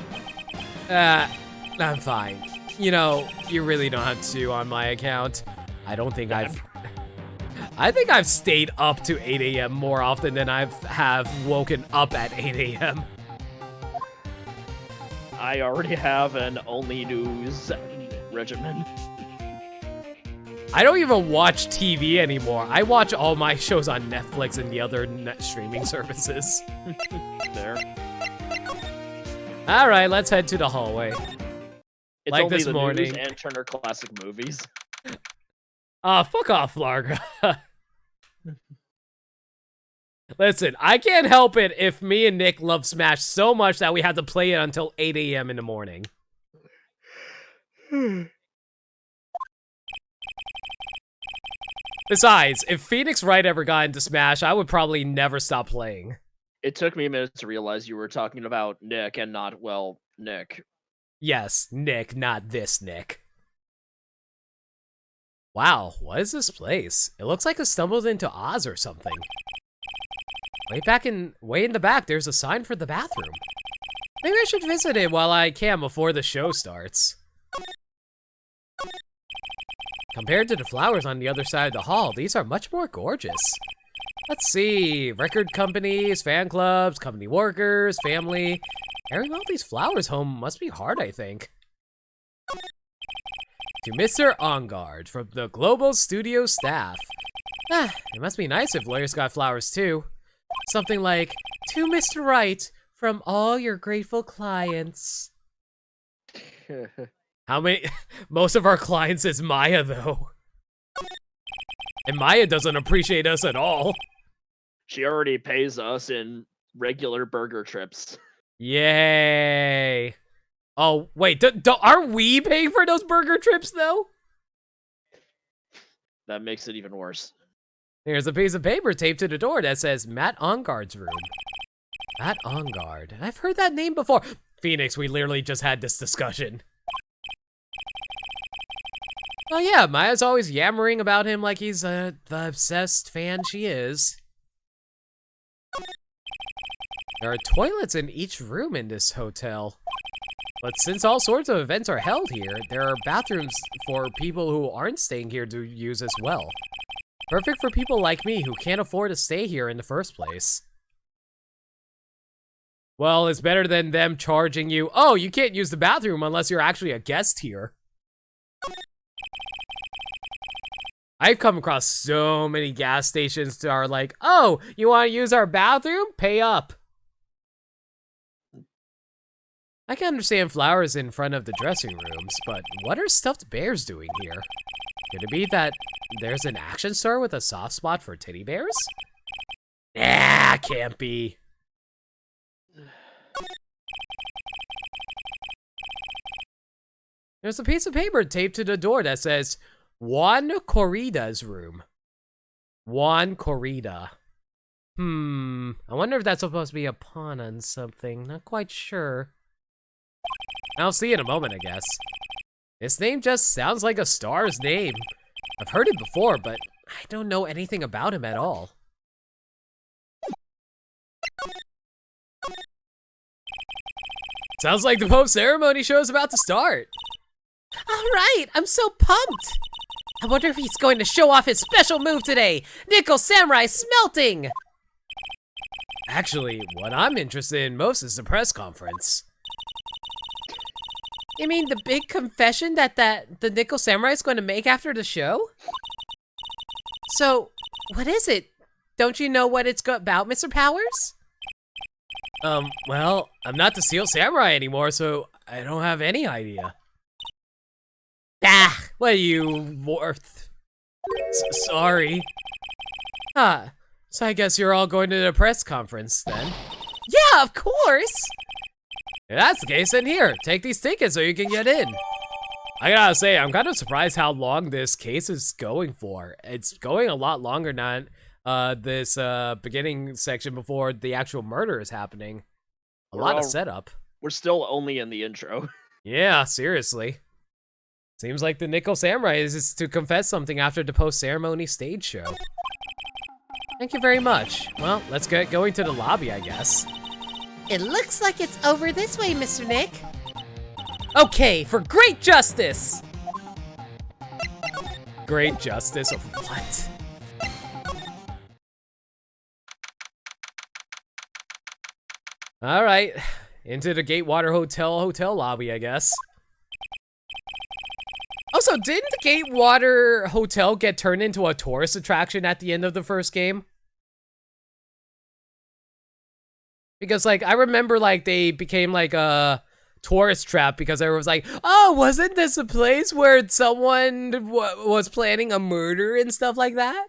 I'm fine. You know, you really don't have to on my account. I don't think I think I've stayed up to 8 a.m. more often than I have woken up at 8 a.m. I already have an only news regimen. I don't even watch TV anymore. I watch all my shows on Netflix and the other streaming services. There. All right, let's head to the hallway. It's Like only this the morning. news and Turner Classic Movies. Fuck off, Larga. Listen, I can't help it if me and Nick love Smash so much that we have to play it until 8 a.m. in the morning. Besides, if Phoenix Wright ever got into Smash, I would probably never stop playing. It took me a minute to realize you were talking about Nick and not, well, Nick. Yes, Nick, not this Nick. Wow, what is this place? It looks like I stumbled into Oz or something. Way in the back, there's a sign for the bathroom. Maybe I should visit it while I can before the show starts. Compared to the flowers on the other side of the hall, these are much more gorgeous. Let's see, record companies, fan clubs, company workers, family. Carrying all these flowers home must be hard, I think. To Mr. Ongard from the Global Studio staff. It must be nice if lawyers got flowers too. Something like, to Mr. Wright, from all your grateful clients. How many? Most of our clients is Maya, though. And Maya doesn't appreciate us at all. She already pays us in regular burger trips. Yay. Oh, wait, are we paying for those burger trips, though? That makes it even worse. Here's a piece of paper taped to the door that says Matt Ongard's room. Matt Ongard. I've heard that name before. Phoenix, we literally just had this discussion. Oh yeah, Maya's always yammering about him like he's the obsessed fan she is. There are toilets in each room in this hotel. But since all sorts of events are held here, there are bathrooms for people who aren't staying here to use as well. Perfect for people like me who can't afford to stay here in the first place. Well, it's better than them charging you, oh, you can't use the bathroom unless you're actually a guest here. I've come across so many gas stations that are like, oh, you want to use our bathroom? Pay up. I can understand flowers in front of the dressing rooms, but what are stuffed bears doing here? Could it be that there's an action store with a soft spot for teddy bears? Nah, can't be. There's a piece of paper taped to the door that says, Juan Corrida's room. Juan Corrida. I wonder if that's supposed to be a pun on something. Not quite sure. I'll see in a moment, I guess. This name just sounds like a star's name. I've heard it before, but I don't know anything about him at all. Sounds like the Pope ceremony show is about to start. All right, I'm so pumped. I wonder if he's going to show off his special move today. Nickel Samurai Smelting! Actually, what I'm interested in most is the press conference. You mean the big confession that the Nickel Samurai is going to make after the show? So, what is it? Don't you know what it's about, Mr. Powers? Well, I'm not the Steel Samurai anymore, so I don't have any idea. Ah, What are you worth? Sorry. Huh. So I guess you're all going to the press conference then? yeah, of course! If that's the case, then here, take these tickets so you can get in. I gotta say, I'm kind of surprised how long this case is going for. It's going a lot longer than this beginning section before the actual murder is happening. A lot of setup. We're still only in the intro. Yeah, seriously. Seems like the Nickel Samurai is to confess something after the post-ceremony stage show. Thank you very much. Well, let's get going to the lobby, I guess. It looks like it's over this way, Mr. Nick. Okay, for great justice! Great justice of what? All right, into the Gatewater hotel lobby, I guess. Also, didn't the Gatewater Hotel get turned into a tourist attraction at the end of the first game? Because, like, I remember, like, they became, like, a tourist trap because everyone was like, oh, wasn't this a place where someone was planning a murder and stuff like that?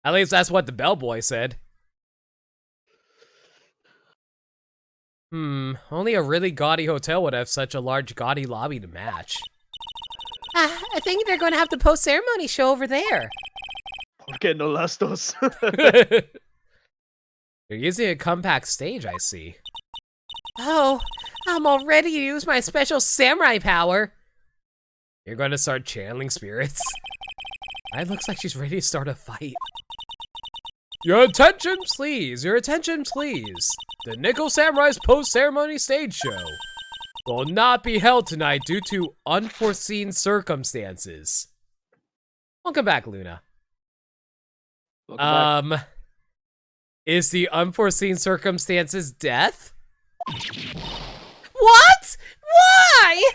At least that's what the bellboy said. Only a really gaudy hotel would have such a large gaudy lobby to match. I think they're going to have the post-ceremony show over there. Porque no las dos. They're using a compact stage, I see. Oh, I'm all ready to use my special samurai power. You're going to start channeling spirits? It looks like she's ready to start a fight. Your attention, please. Your attention, please. The Nickel Samurai's post-ceremony stage show will not be held tonight due to unforeseen circumstances. Welcome back, Luna. Welcome back. Is the unforeseen circumstances death? What? Why?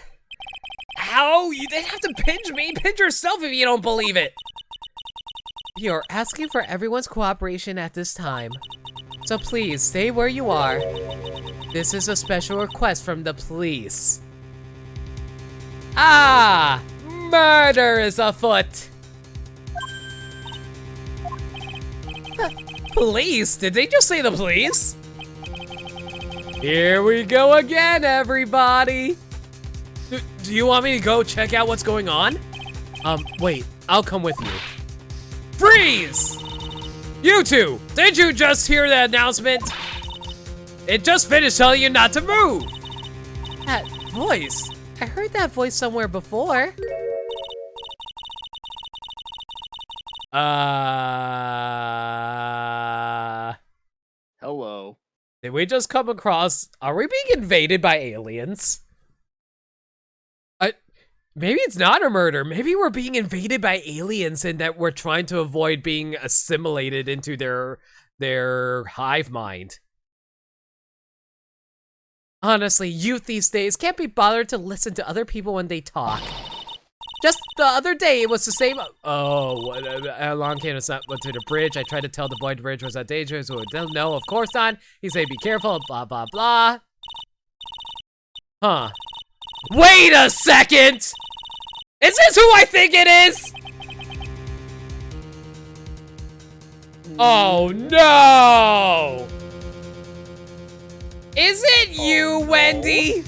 Ow, you didn't have to pinch me. Pinch yourself if you don't believe it. You're asking for everyone's cooperation at this time. So please, stay where you are. This is a special request from the police. Ah! Murder is afoot! Police? Did they just say the police? Here we go again, everybody! Do you want me to go check out what's going on? Wait, I'll come with you. Freeze! You two, did you just hear that announcement? It just finished telling you not to move! That voice. I heard that voice somewhere before. Hello. Did we just come across... Are we being invaded by aliens? Maybe it's not a murder. Maybe we're being invaded by aliens and that we're trying to avoid being assimilated into their hive mind. Honestly, youth these days can't be bothered to listen to other people when they talk. Just the other day, it was the same. Oh, along came went to the bridge. I tried to tell the boy the bridge was that dangerous. No, of course not. He said, be careful, blah, blah, blah. Huh. Wait a second! Is this who I think it is? Oh no! Is it you, Wendy?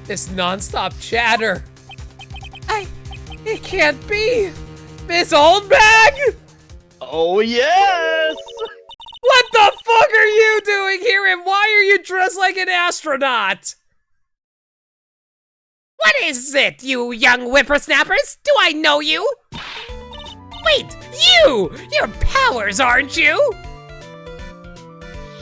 This non-stop chatter. It can't be. Miss Oldbag? Oh yes! What the fuck are you doing here and why are you dressed like an astronaut? What is it, you young whippersnappers? Do I know you? Wait, you! You're Powers, aren't you?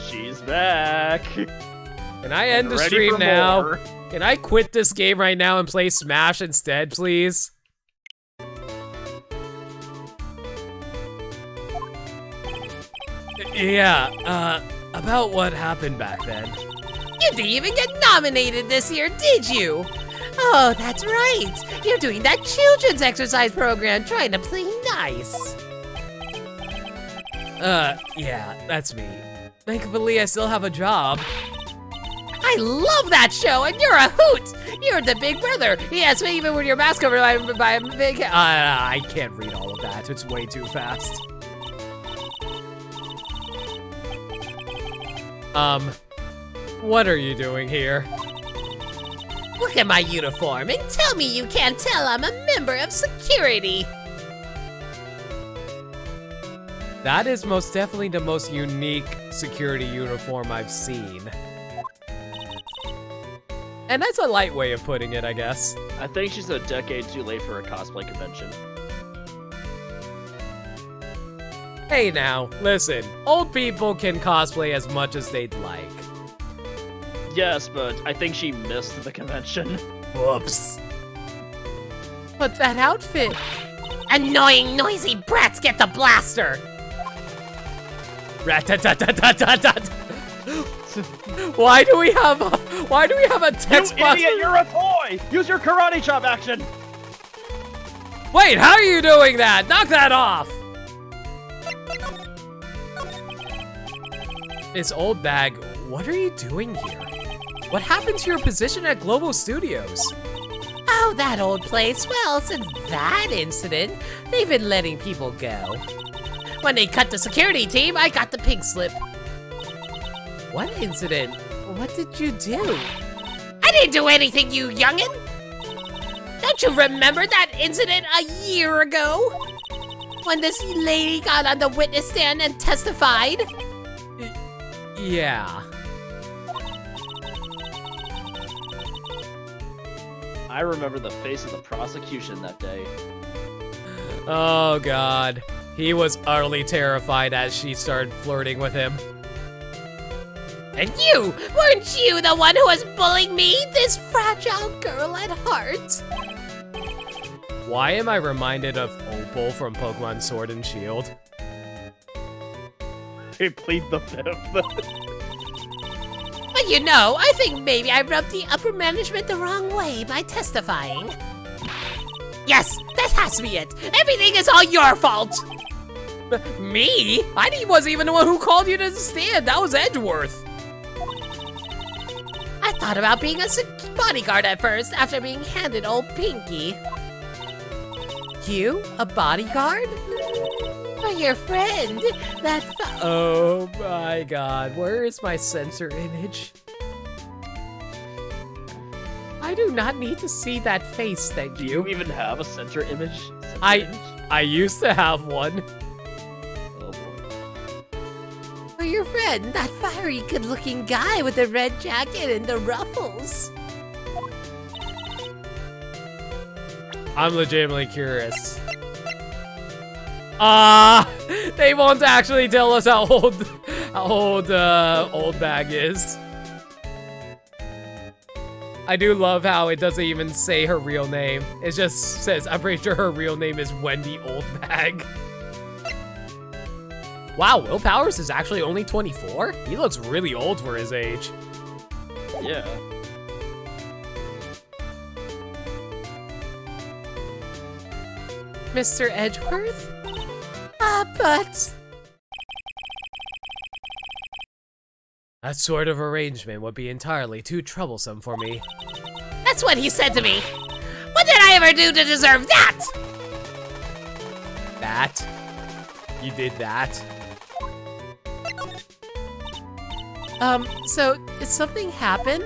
She's back. Can I end the Ready stream for now? more. Can I quit this game right now and play Smash instead, please? Yeah, about what happened back then. You didn't even get nominated this year, did you? Oh, that's right. You're doing that children's exercise program, trying to play nice. Yeah, that's me. Thankfully, I still have a job. I love that show, and you're a hoot. You're the big brother. Yes, even with your mask covered by a big... I can't read all of that. It's way too fast. What are you doing here? Look at my uniform and tell me you can't tell I'm a member of security. That is most definitely the most unique security uniform I've seen. And that's a light way of putting it, I guess. I think she's a decade too late for a cosplay convention. Hey now, listen, old people can cosplay as much as they'd like. Yes, but I think she missed the convention. Whoops. But that outfit... Annoying, noisy brats get the blaster! Rat-tat-tat-tat-tat-tat. Why do we have a text You box? idiot, you're a toy! Use your karate chop action! Wait, how are you doing that? Knock that off! Miss Old Bag, what are you doing here? What happened to your position at Global Studios? Oh, that old place. Well, since that incident, they've been letting people go. When they cut the security team, I got the pink slip. What incident? What did you do? I didn't do anything, you youngin'! Don't you remember that incident a year ago? When this lady got on the witness stand and testified? Yeah. I remember the face of the prosecution that day. Oh god. He was utterly terrified as she started flirting with him. And you! Weren't you the one who was bullying me, this fragile girl at heart? Why am I reminded of Opal from Pokemon Sword and Shield? They plead the fifth. But you know, I think maybe I rubbed the upper management the wrong way by testifying. Yes, that has to be it. Everything is all your fault. Me? I wasn't even the one who called you to the stand. That was Edgeworth. I thought about being a bodyguard at first after being handed old Pinky. You? A bodyguard? For your friend, that Oh my god, where is my sensor image? I do not need to see that face, thank Do you. you even have a center image? I used to have one. Oh boy. for your friend, that fiery good-looking guy with the red jacket and the ruffles. I'm legitimately curious. They won't actually tell us how old Old Bag is. I do love how it doesn't even say her real name. It just says, I'm pretty sure her real name is Wendy Oldbag. Wow, Will Powers is actually only 24? He looks really old for his age. Yeah. Mr. Edgeworth? But... That sort of arrangement would be entirely too troublesome for me. That's what he said to me. What did I ever do to deserve that? That? You did that? So, did something happen?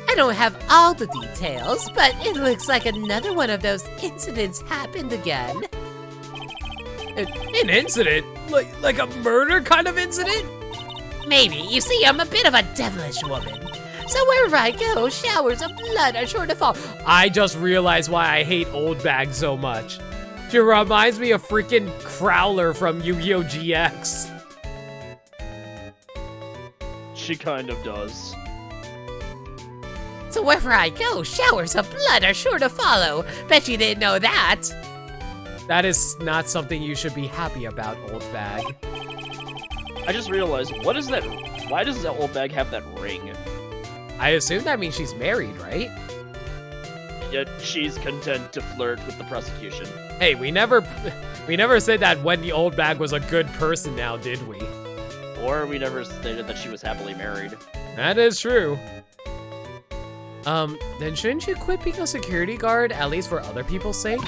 I don't have all the details, but it looks like another one of those incidents happened again. An incident? Like a murder kind of incident? Maybe. You see, I'm a bit of a devilish woman. So wherever I go, showers of blood are sure to fall. I just realized why I hate Old Bag so much. She reminds me of freaking Crowler from Yu-Gi-Oh! GX. She kind of does. So wherever I go, showers of blood are sure to follow. Bet you didn't know that. That is not something you should be happy about, old bag. I just realized, what is that? Why does that old bag have that ring? I assume that means she's married, right? Yet she's content to flirt with the prosecution. Hey, we never said that when the old bag was a good person now, did we? Or we never stated that she was happily married. That is true. Then shouldn't you quit being a security guard, at least for other people's sake?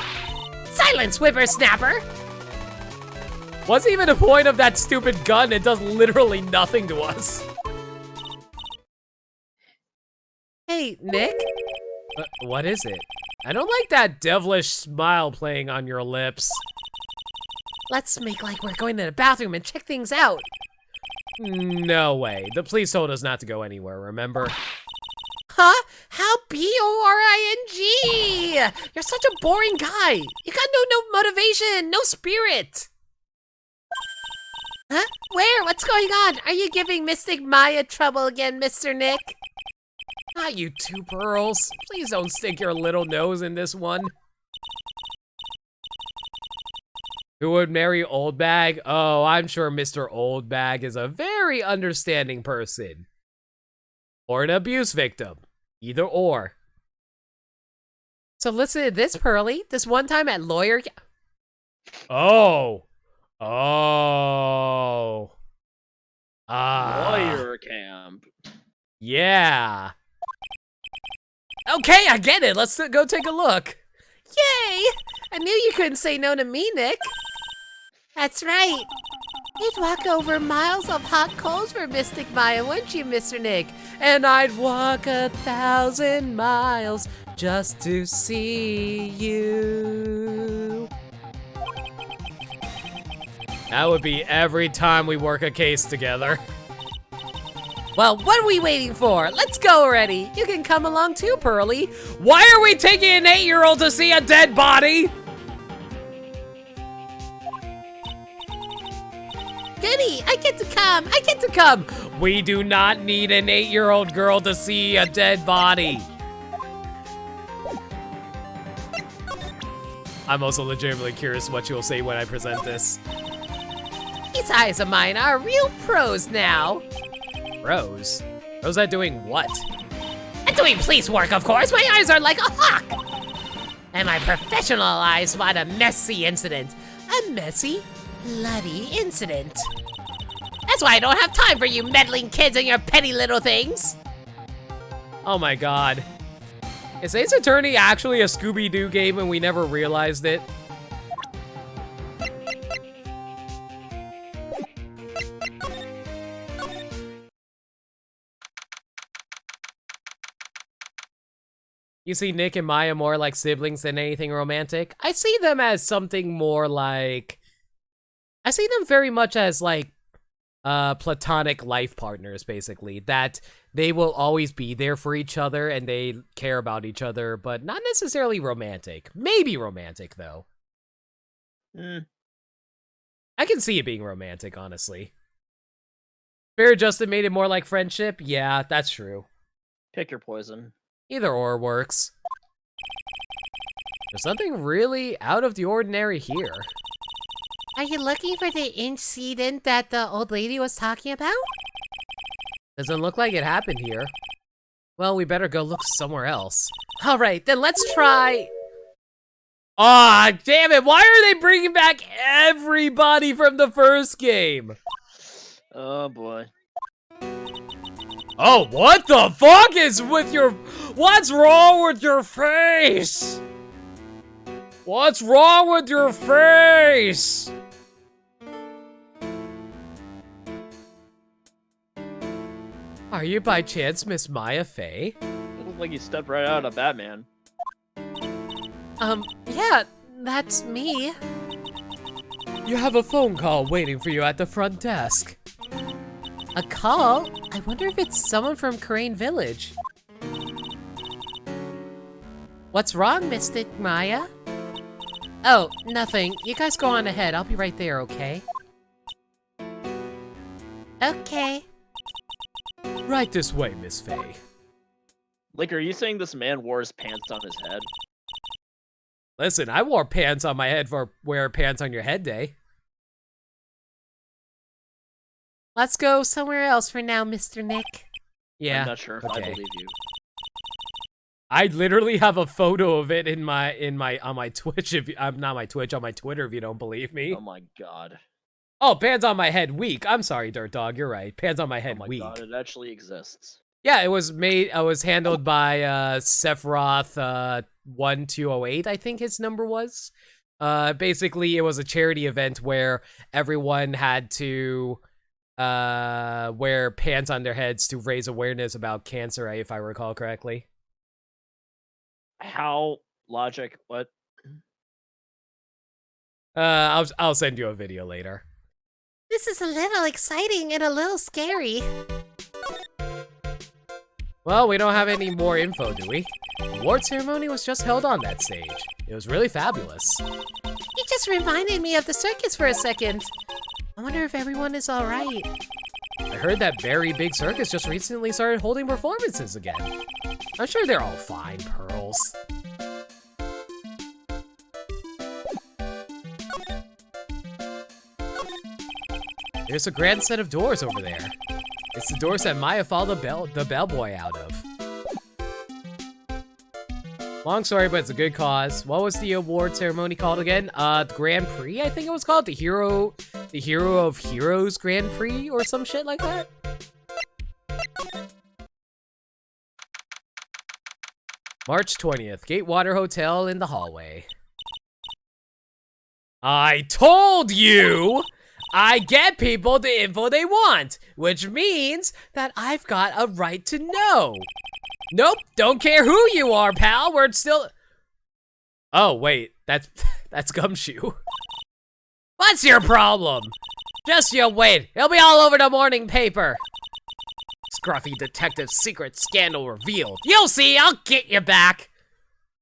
Silence, whippersnapper! What's even the point of that stupid gun? It does literally nothing to us. Hey, Nick? What is it? I don't like that devilish smile playing on your lips. Let's make like we're going to the bathroom and check things out. No way. The police told us not to go anywhere, remember? Huh? How boring? You're such a boring guy. You got no motivation, no spirit. Huh? Where? What's going on? Are you giving Mystic Maya trouble again, Mr. Nick? Not you two pearls. Please don't stick your little nose in this one. Who would marry Old Bag? Oh, I'm sure Mr. Old Bag is a very understanding person. Or an abuse victim. Either or. So listen to this, Pearly. This one time at lawyer... Oh. Oh. Lawyer camp. Yeah. Okay, I get it. Let's go take a look. Yay! I knew you couldn't say no to me, Nick. That's right. You'd walk over miles of hot coals for Mystic Maya, wouldn't you, Mr. Nick? And I'd walk 1,000 miles just to see you. That would be every time we work a case together. Well, what are we waiting for? Let's go already. You can come along too, Pearly. Why are we taking an 8-year-old to see a dead body? Goody, I get to come. We do not need an 8-year-old girl to see a dead body. I'm also legitimately curious what you'll say when I present this. These eyes of mine are real pros now. Pros? Pros at doing what? At doing police work, of course. My eyes are like a hawk. And my professional eyes spot a messy incident. A messy, bloody incident. That's why I don't have time for you meddling kids and your petty little things. Oh my god. Is Ace Attorney actually a Scooby-Doo game and we never realized it? You see Nick and Maya more like siblings than anything romantic? I see them as something more like... I see them very much as like platonic life partners, basically. That they will always be there for each other and they care about each other, but not necessarily romantic. Maybe romantic, though. I can see it being romantic, honestly. Spirit Justin made it more like friendship? Yeah, that's true. Pick your poison. Either or works. There's something really out of the ordinary here. Are you looking for the incident that the old lady was talking about? Doesn't look like it happened here. Well, we better go look somewhere else. All right, then let's try... Ah, damn it! Why are they bringing back everybody from the first game? Oh boy. Oh, what the fuck is with your... What's wrong with your face? What's wrong with your face? Are you by chance Miss Maya Fey? It looks like you stepped right out of Batman. Yeah, that's me. You have a phone call waiting for you at the front desk. A call? I wonder if it's someone from Crane Village. What's wrong, Mystic Maya? Oh, nothing. You guys go on ahead. I'll be right there, okay? Okay. Right this way, Miss Fey. Like, are you saying this man wore his pants on his head? Listen, I wore pants on my head for wear pants on your head day. Let's go somewhere else for now, Mr. Nick. Yeah. I'm not sure if I okay. believe you. I literally have a photo of it on my Twitch. If I'm not my Twitch, on my Twitter. If you don't believe me. Oh my god. Oh, pants on my head week. I'm sorry, Dirt Dog. You're right. Pants on my head Oh my week. god, it actually exists. Yeah, it was made. Was handled by Sephiroth 1208. I think his number was. Basically, it was a charity event where everyone had to wear pants on their heads to raise awareness about cancer, if I recall correctly. How logic? What? I'll send you a video later. This is a little exciting and a little scary. Well, we don't have any more info, do we? The award ceremony was just held on that stage. It was really fabulous. It just reminded me of the circus for a second. I wonder if everyone is alright. I heard that very big circus just recently started holding performances again. I'm sure they're all fine, Pearls. There's a grand set of doors over there. It's the doors that Maya followed the bellboy out of. Long story, but it's a good cause. What was the award ceremony called again? The Grand Prix, I think it was called. The Hero of Heroes Grand Prix or some shit like that. March 20th, Gatewater Hotel in the hallway. I told you! I get people the info they want, which means that I've got a right to know. Nope, don't care who you are, pal, we're still... Oh, wait, that's Gumshoe. What's your problem? Just you wait, it'll be all over the morning paper. Scruffy detective's secret scandal revealed. You'll see, I'll get you back.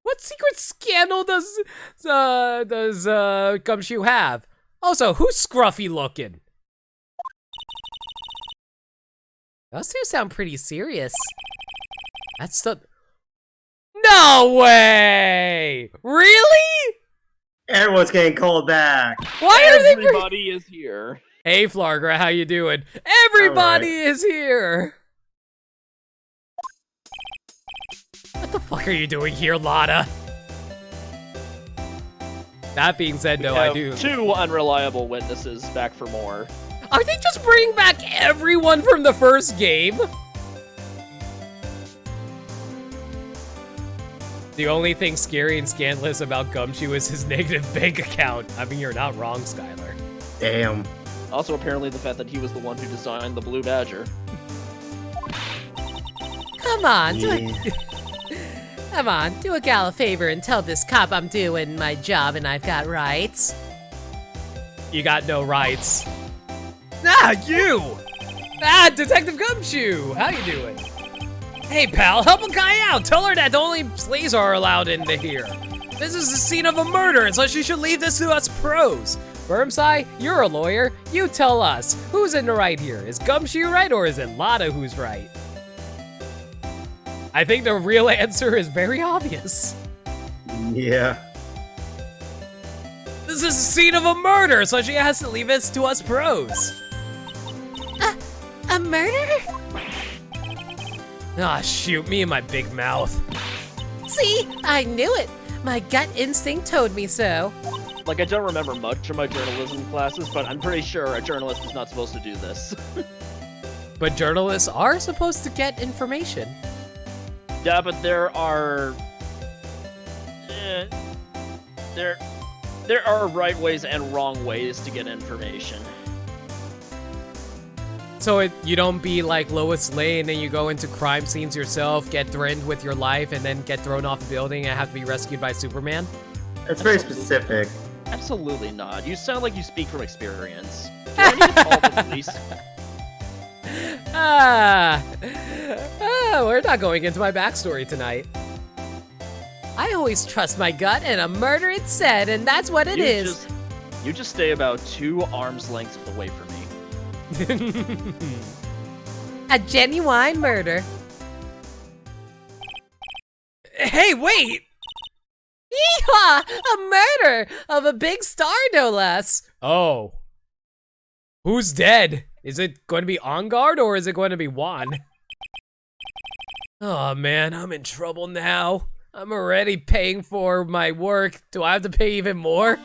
What secret scandal does Gumshoe have? Also, who's scruffy looking? Those two sound pretty serious. That's the... No way! Really? Everyone's getting called back. Why are they... Everybody is here. Hey, Flargra, how you doing? Everybody is here! What the fuck are you doing here, Lotta? That being said, though, I do... 2 unreliable witnesses back for more. Are they just bringing back everyone from the first game? The only thing scary and scandalous about Gumshoe is his negative bank account. I mean, you're not wrong, Skylar. Damn. Also, apparently, the fact that he was the one who designed the Blue Badger. Come on, Come on, do a gal a favor and tell this cop I'm doing my job and I've got rights. You got no rights. Ah, you! Ah, Detective Gumshoe! How you doing? Hey, pal, help a guy out! Tell her that only slaves are allowed into here. This is the scene of a murder, and so she should leave this to us pros. Wormseye, you're a lawyer. You tell us. Who's in the right here? Is Gumshoe right, or is it Lotta who's right? I think the real answer is very obvious. Yeah. This is a scene of a murder, so she has to leave this to us pros. A murder? Ah, shoot, me and my big mouth. See, I knew it. My gut instinct told me so. Like, I don't remember much of my journalism classes, but I'm pretty sure a journalist is not supposed to do this. But journalists are supposed to get information. Yeah, but there are... there are right ways and wrong ways to get information. So you don't be like Lois Lane and you go into crime scenes yourself, get threatened with your life, and then get thrown off a building and have to be rescued by Superman? That's very specific. Absolutely not. You sound like you speak from experience. Do I need to call the police? We're not going into my backstory tonight. I always trust my gut, and a murder it said, and that's what it is. You just stay about 2 arms lengths away from me. A genuine murder. Hey, wait! Yeehaw! A murder of a big star, no less. Oh. Who's dead? Is it going to be On Guard or is it going to be Juan? Oh man, I'm in trouble now. I'm already paying for my work. Do I have to pay even more?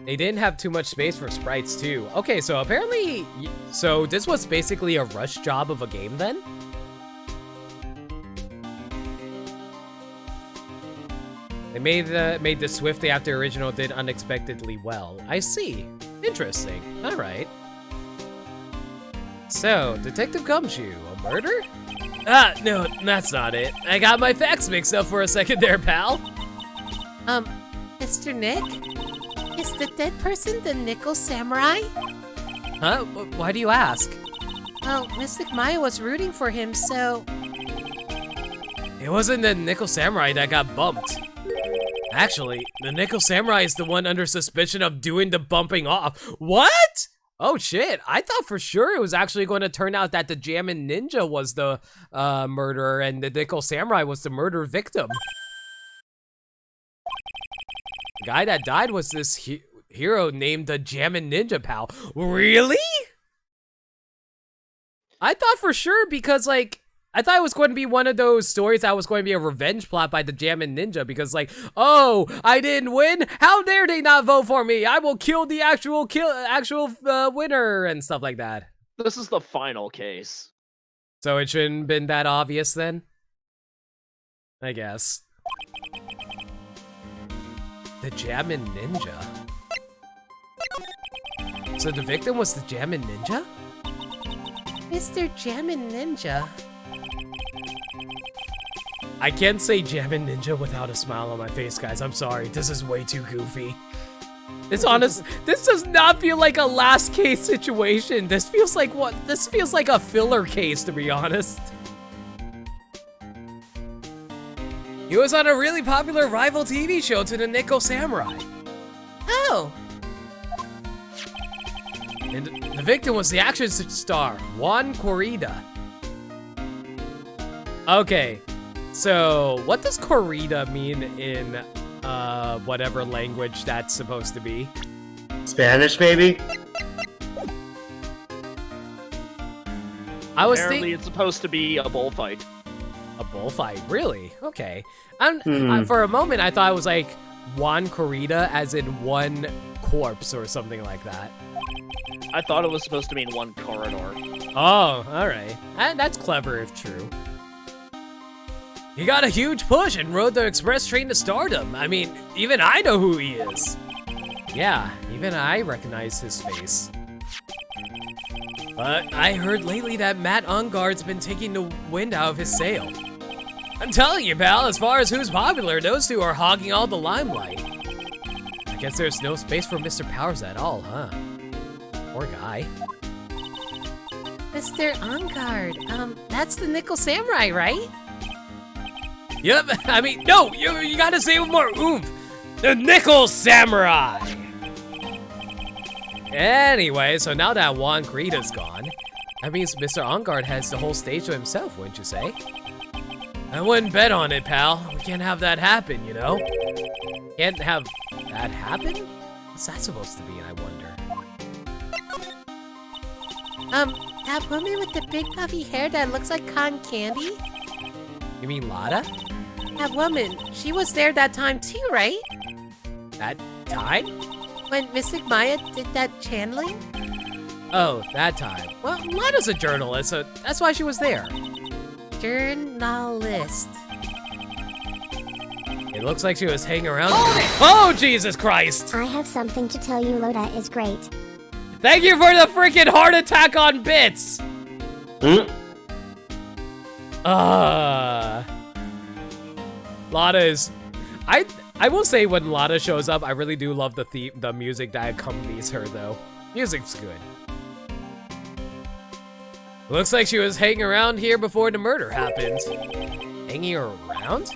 They didn't have too much space for sprites too. Okay, so apparently, so this was basically a rush job of a game then? They made the Swiftly after original did unexpectedly well. I see. Interesting. All right. So, Detective Gumshoe, a murder? Ah, no, that's not it. I got my facts mixed up for a second there, pal. Mr. Nick? Is the dead person the Nickel Samurai? Huh? Why do you ask? Well, Mystic Maya was rooting for him, so... It wasn't the Nickel Samurai that got bumped. Actually, the Nickel Samurai is the one under suspicion of doing the bumping off. What? Oh shit, I thought for sure it was actually going to turn out that the Jammin' Ninja was the murderer and the Nickel Samurai was the murder victim. The guy that died was this hero named the Jammin' Ninja, pal. Really? I thought for sure because, like, I thought it was going to be one of those stories that was going to be a revenge plot by the Jammin' Ninja because, like, oh, I didn't win? How dare they not vote for me? I will kill the actual winner and stuff like that. This is the final case. So it shouldn't have been that obvious then? I guess. The Jammin' Ninja? So the victim was the Jammin' Ninja? Mr. Jammin' Ninja. I can't say Jammin' Ninja without a smile on my face, guys. I'm sorry. This is way too goofy. This does not feel like a last case situation. This feels like what? This feels like a filler case, to be honest. He was on a really popular rival TV show to the Nickel Samurai. Oh. And the victim was the action star, Juan Corrida. Okay, so what does Corrida mean in whatever language that's supposed to be? Spanish, maybe? I was Apparently it's supposed to be a bullfight. A bullfight, really? Okay. For a moment, I thought it was like Juan Corrida as in one corpse or something like that. I thought it was supposed to mean one corridor. Oh, alright. That's clever if true. He got a huge push and rode the express train to stardom. I mean, even I know who he is. Yeah, even I recognize his face. But I heard lately that Matt Ungard's been taking the wind out of his sail. I'm telling you, pal, as far as who's popular, those two are hogging all the limelight. I guess there's no space for Mr. Powers at all, huh? Poor guy. Mr. Ungard, that's the Nickel Samurai, right? Yep, I mean, no, you gotta say it with more oomph. The Nickel Samurai! Anyway, so now that Juan Corrida's gone, that means Mr. Ungard has the whole stage to himself, wouldn't you say? I wouldn't bet on it, pal. We can't have that happen, you know? Can't have that happen? What's that supposed to be, I wonder? That woman with the big puffy hair that looks like cotton candy? You mean Lada? That woman, she was there that time too, right? That time? When Mystic Maya did that channeling? Oh, that time. Well, Lada's a journalist, so that's why she was there. Journalist. It looks like she was hanging around. Oh, Jesus Christ! I have something to tell you. Loda is great. Thank you for the freaking heart attack on bits! Lada is... I will say when Lada shows up, I really do love the music that accompanies her, though. Music's good. Looks like she was hanging around here before the murder happened. Hanging around?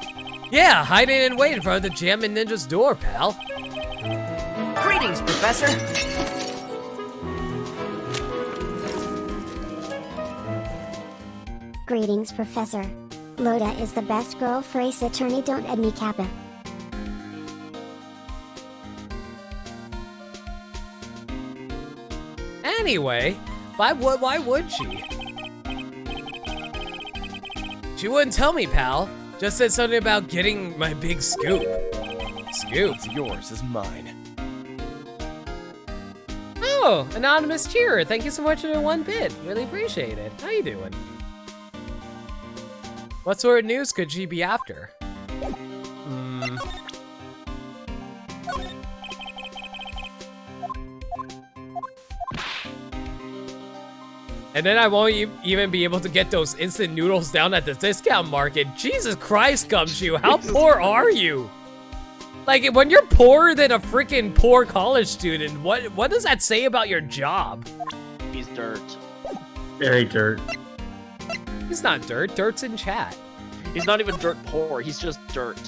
Yeah, hiding and waiting in front of the Jammin' Ninja's door, pal. Greetings, Professor. Greetings, Professor. Loda is the best girl for Ace Attorney, don't add me Kappa. Anyway, why would she? She wouldn't tell me, pal. Just said something about getting my big scoop. Scoop? It's yours is mine. Oh, anonymous cheerer. Thank you so much for the 1 bit. Really appreciate it. How you doing? What sort of news could she be after? And then I won't even be able to get those instant noodles down at the discount market. Jesus Christ, Gumshoe, how poor are you? Like, when you're poorer than a freaking poor college student, what does that say about your job? He's dirt. Very dirt. He's not dirt. Dirt's in chat. He's not even dirt poor. He's just dirt.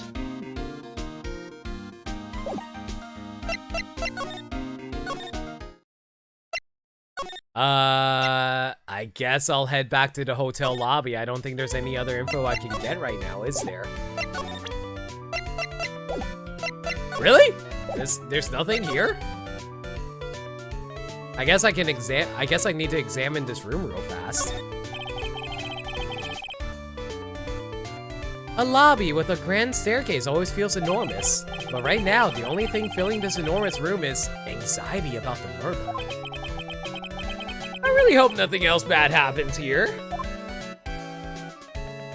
I guess I'll head back to the hotel lobby. I don't think there's any other info I can get right now, is there? Really? There's nothing here? I guess I need to examine this room real fast. A lobby with a grand staircase always feels enormous. But right now, the only thing filling this enormous room is anxiety about the murder. I really hope nothing else bad happens here.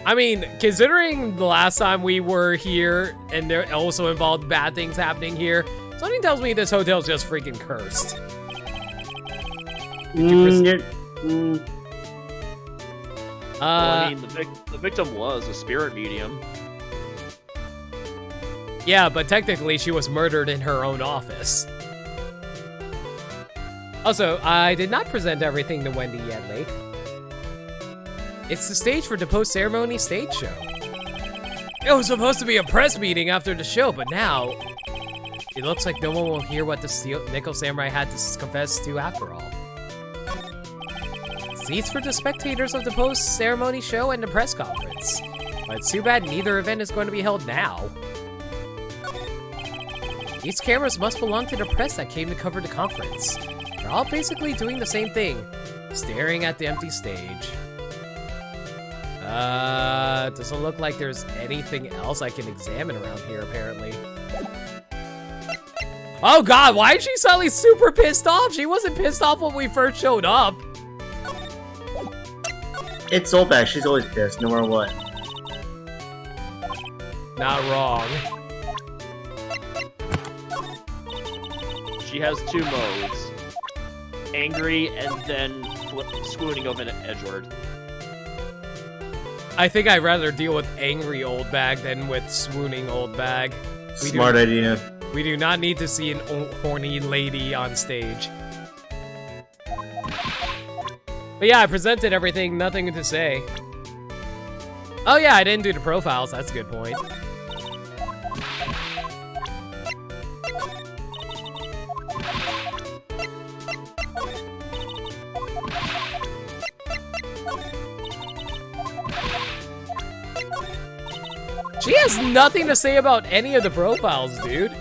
I mean, considering the last time we were here and there also involved bad things happening here, something tells me this hotel's just freaking cursed. Well, I mean, the victim was a spirit medium. Yeah, but technically she was murdered in her own office. Also, I did not present everything to Wendy yet, Lake. It's the stage for the post-ceremony stage show. It was supposed to be a press meeting after the show, but now it looks like no one will hear what the Nickel Samurai had to confess to after all. Seats for the spectators of the post-ceremony show and the press conference. But it's too bad neither event is going to be held now. These cameras must belong to the press that came to cover the conference. They're all basically doing the same thing, staring at the empty stage. Doesn't look like there's anything else I can examine around here, apparently. Oh god, why is she suddenly super pissed off? She wasn't pissed off when we first showed up. It's Soulback, she's always pissed, no matter what. Not wrong. She has 2 modes. Angry and then swooning over to Edward. I think I'd rather deal with angry old bag than with swooning old bag. Smart idea. We do not need to see an horny lady on stage. But yeah, I presented everything, nothing to say. Oh yeah, I didn't do the profiles, that's a good point. She has nothing to say about any of the profiles, dude.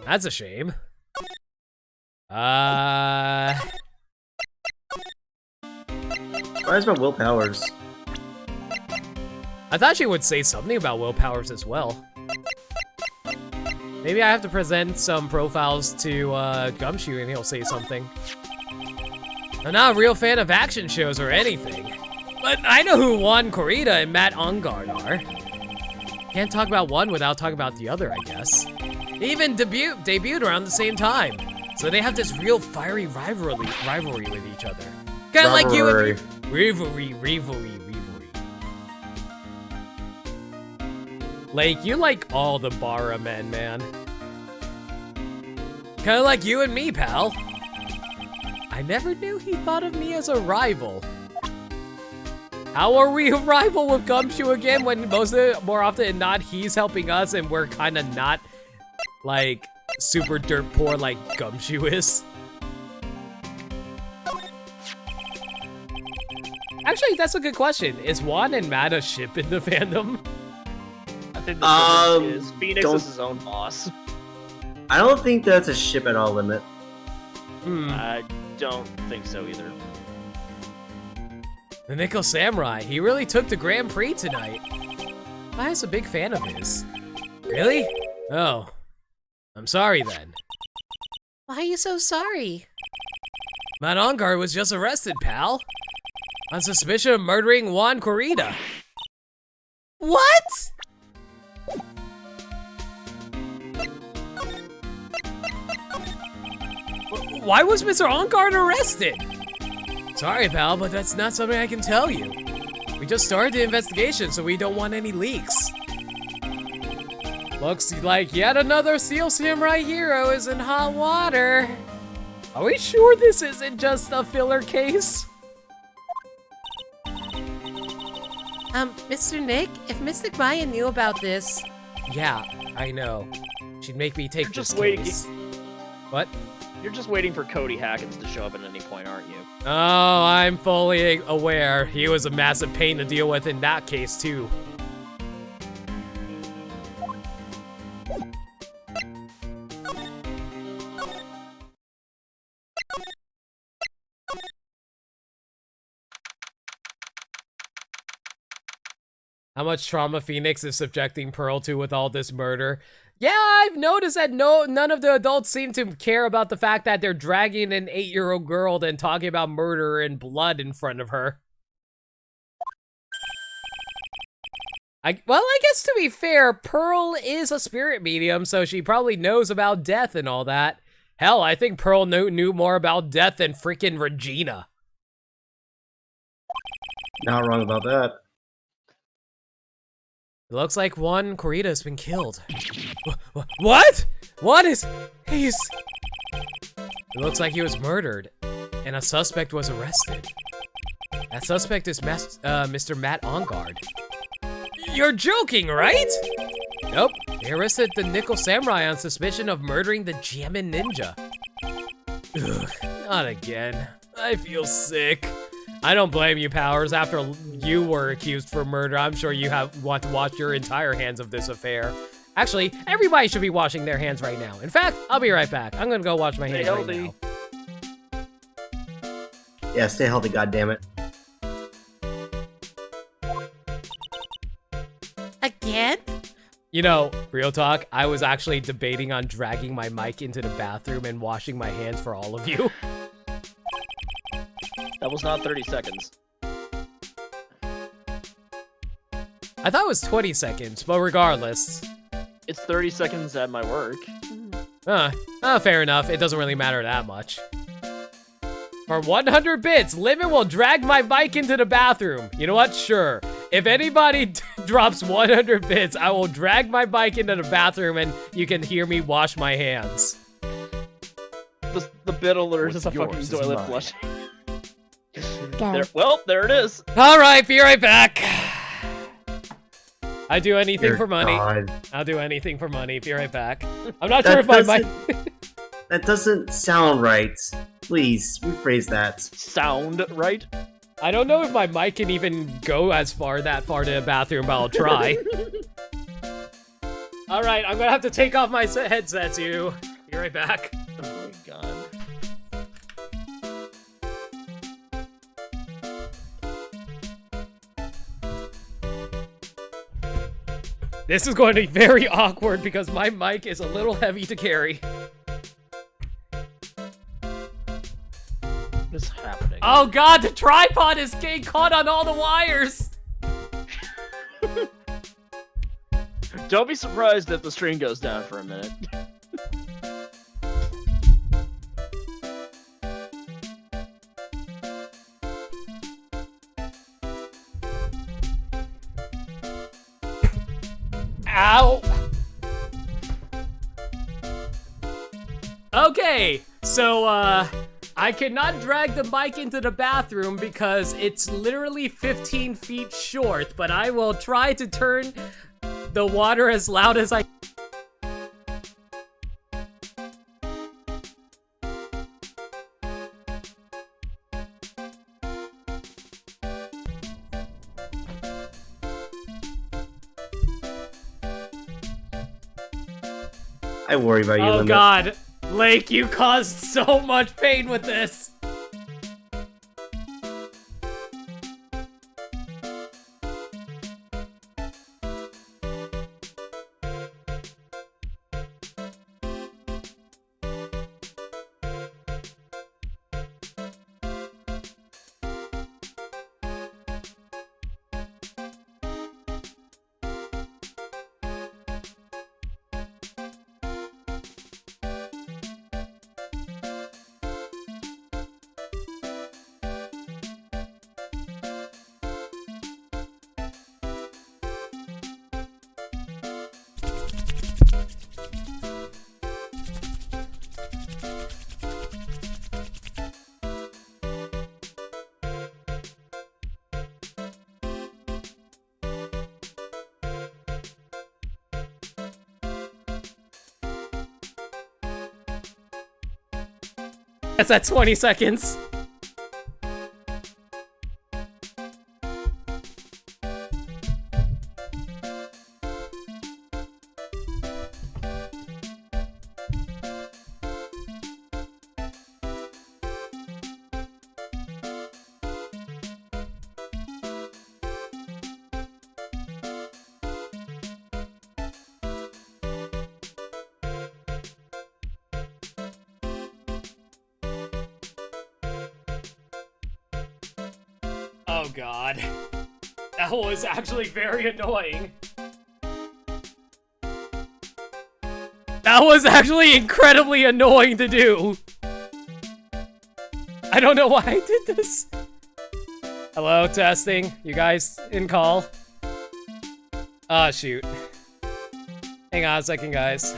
That's a shame. Surprised about Will Powers. I thought she would say something about Will Powers as well. Maybe I have to present some profiles to Gumshoe and he'll say something. I'm not a real fan of action shows or anything, but I know who Juan Corrida and Matt Ungard are. Can't talk about one without talking about the other, I guess. They even debuted around the same time, so they have this real fiery rivalry with each other. Kind of like you and me. Rivalry. Like, you like all the Bara men, man. Kind of like you and me, pal. I never knew he thought of me as a rival. How are we a rival with Gumshoe again when more often than not, he's helping us and we're kind of not, like, super dirt poor like Gumshoe is? Actually, that's a good question. Is Juan and Matt a ship in the fandom? I think the difference is Phoenix don't- is his own boss. I don't think that's a ship at all limit. I don't think so either. The Nickel Samurai, he really took the Grand Prix tonight. I was a big fan of his. Really? Oh. I'm sorry then. Why are you so sorry? Matt Ongar was just arrested, pal. On suspicion of murdering Juan Corrida. What? Why was Mr. Ongar arrested? Sorry, pal, but that's not something I can tell you. We just started the investigation, so we don't want any leaks. Looks like yet another Steel Samurai hero is in hot water. Are we sure this isn't just a filler case? Mr. Nick, if Mystic Maya knew about this... Yeah, I know. She'd make me take You're this just waiting. case. What? You're just waiting for Cody Hackins to show up at any point, aren't you? Oh, I'm fully aware. He was a massive pain to deal with in that case, too. How much trauma Phoenix is subjecting Pearl to with all this murder. Yeah, I've noticed that none of the adults seem to care about the fact that they're dragging an 8-year-old girl and talking about murder and blood in front of her. Well, I guess to be fair, Pearl is a spirit medium, so she probably knows about death and all that. Hell, I think Pearl knew more about death than freaking Regina. Not wrong about that. It looks like Juan Corrida has been killed. What? What is... He's... It looks like he was murdered, and a suspect was arrested. That suspect is Mr. Matt Ongard. You're joking, right? Nope. They arrested the Nickel Samurai on suspicion of murdering the Jammin' Ninja. Ugh, not again. I feel sick. I don't blame you, Powers. After you were accused for murder, I'm sure you want to wash your entire hands of this affair. Actually, everybody should be washing their hands right now. In fact, I'll be right back. I'm gonna go wash my hands right now. Yeah, stay healthy, goddammit. Again? You know, real talk, I was actually debating on dragging my mic into the bathroom and washing my hands for all of you. That was not 30 seconds. I thought it was 20 seconds, but regardless. It's 30 seconds at my work. Fair enough. It doesn't really matter that much. For 100 bits, Limit will drag my bike into the bathroom. You know what? Sure. If anybody drops 100 bits, I will drag my bike into the bathroom and you can hear me wash my hands. The bit alert is a What's yours fucking is toilet mine. flush. Go. There it is. All right, be right back. I do anything Dear for money. God. I'll do anything for money. Be right back. I'm not sure if my mic... That doesn't sound right. Please, rephrase that. Sound right? I don't know if my mic can even go that far to the bathroom, but I'll try. All right, I'm gonna have to take off my headset too. Be right back. Oh my god. This is going to be very awkward because my mic is a little heavy to carry. What is happening? Oh god, the tripod is getting caught on all the wires! Don't be surprised if the stream goes down for a minute. Ow! Okay, so, I cannot drag the mic into the bathroom because it's literally 15 feet short, but I will try to turn the water as loud as I... I worry about you, Oh Limit. god. Lake, you caused so much pain with this. That's at 20 seconds. Oh god. That was actually very annoying. That was actually incredibly annoying to do. I don't know why I did this. Hello, testing. You guys in call? Ah, shoot. Hang on a second, guys.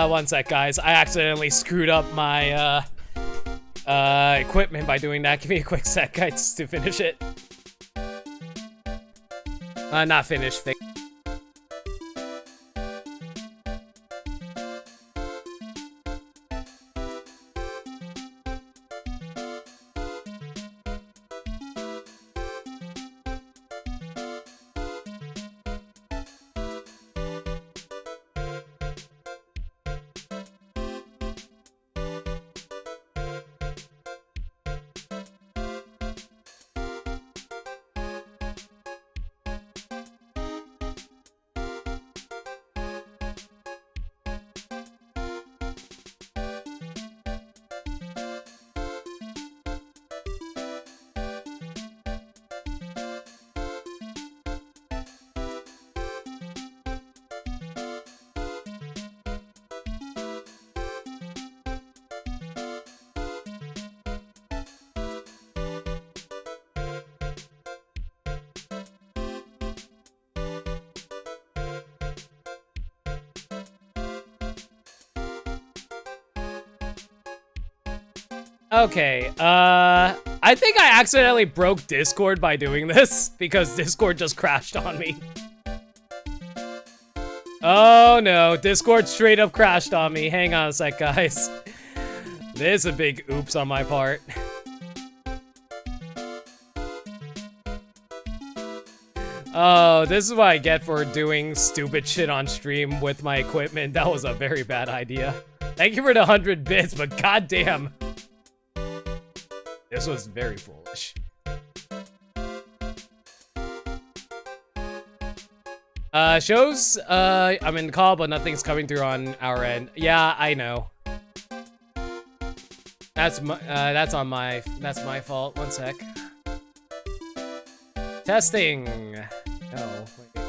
One sec, guys. I accidentally screwed up my, equipment by doing that. Give me a quick sec, guys, to finish it. Not finish. Okay, I think I accidentally broke Discord by doing this, because Discord just crashed on me. Oh no, Discord straight up crashed on me. Hang on a sec, guys. This is a big oops on my part. Oh, this is what I get for doing stupid shit on stream with my equipment. That was a very bad idea. Thank you for the 100 bits, but goddamn. This was very foolish. Shows, I'm in the call, but nothing's coming through on our end. Yeah, I know. That's my fault. One sec. Testing. No, wait.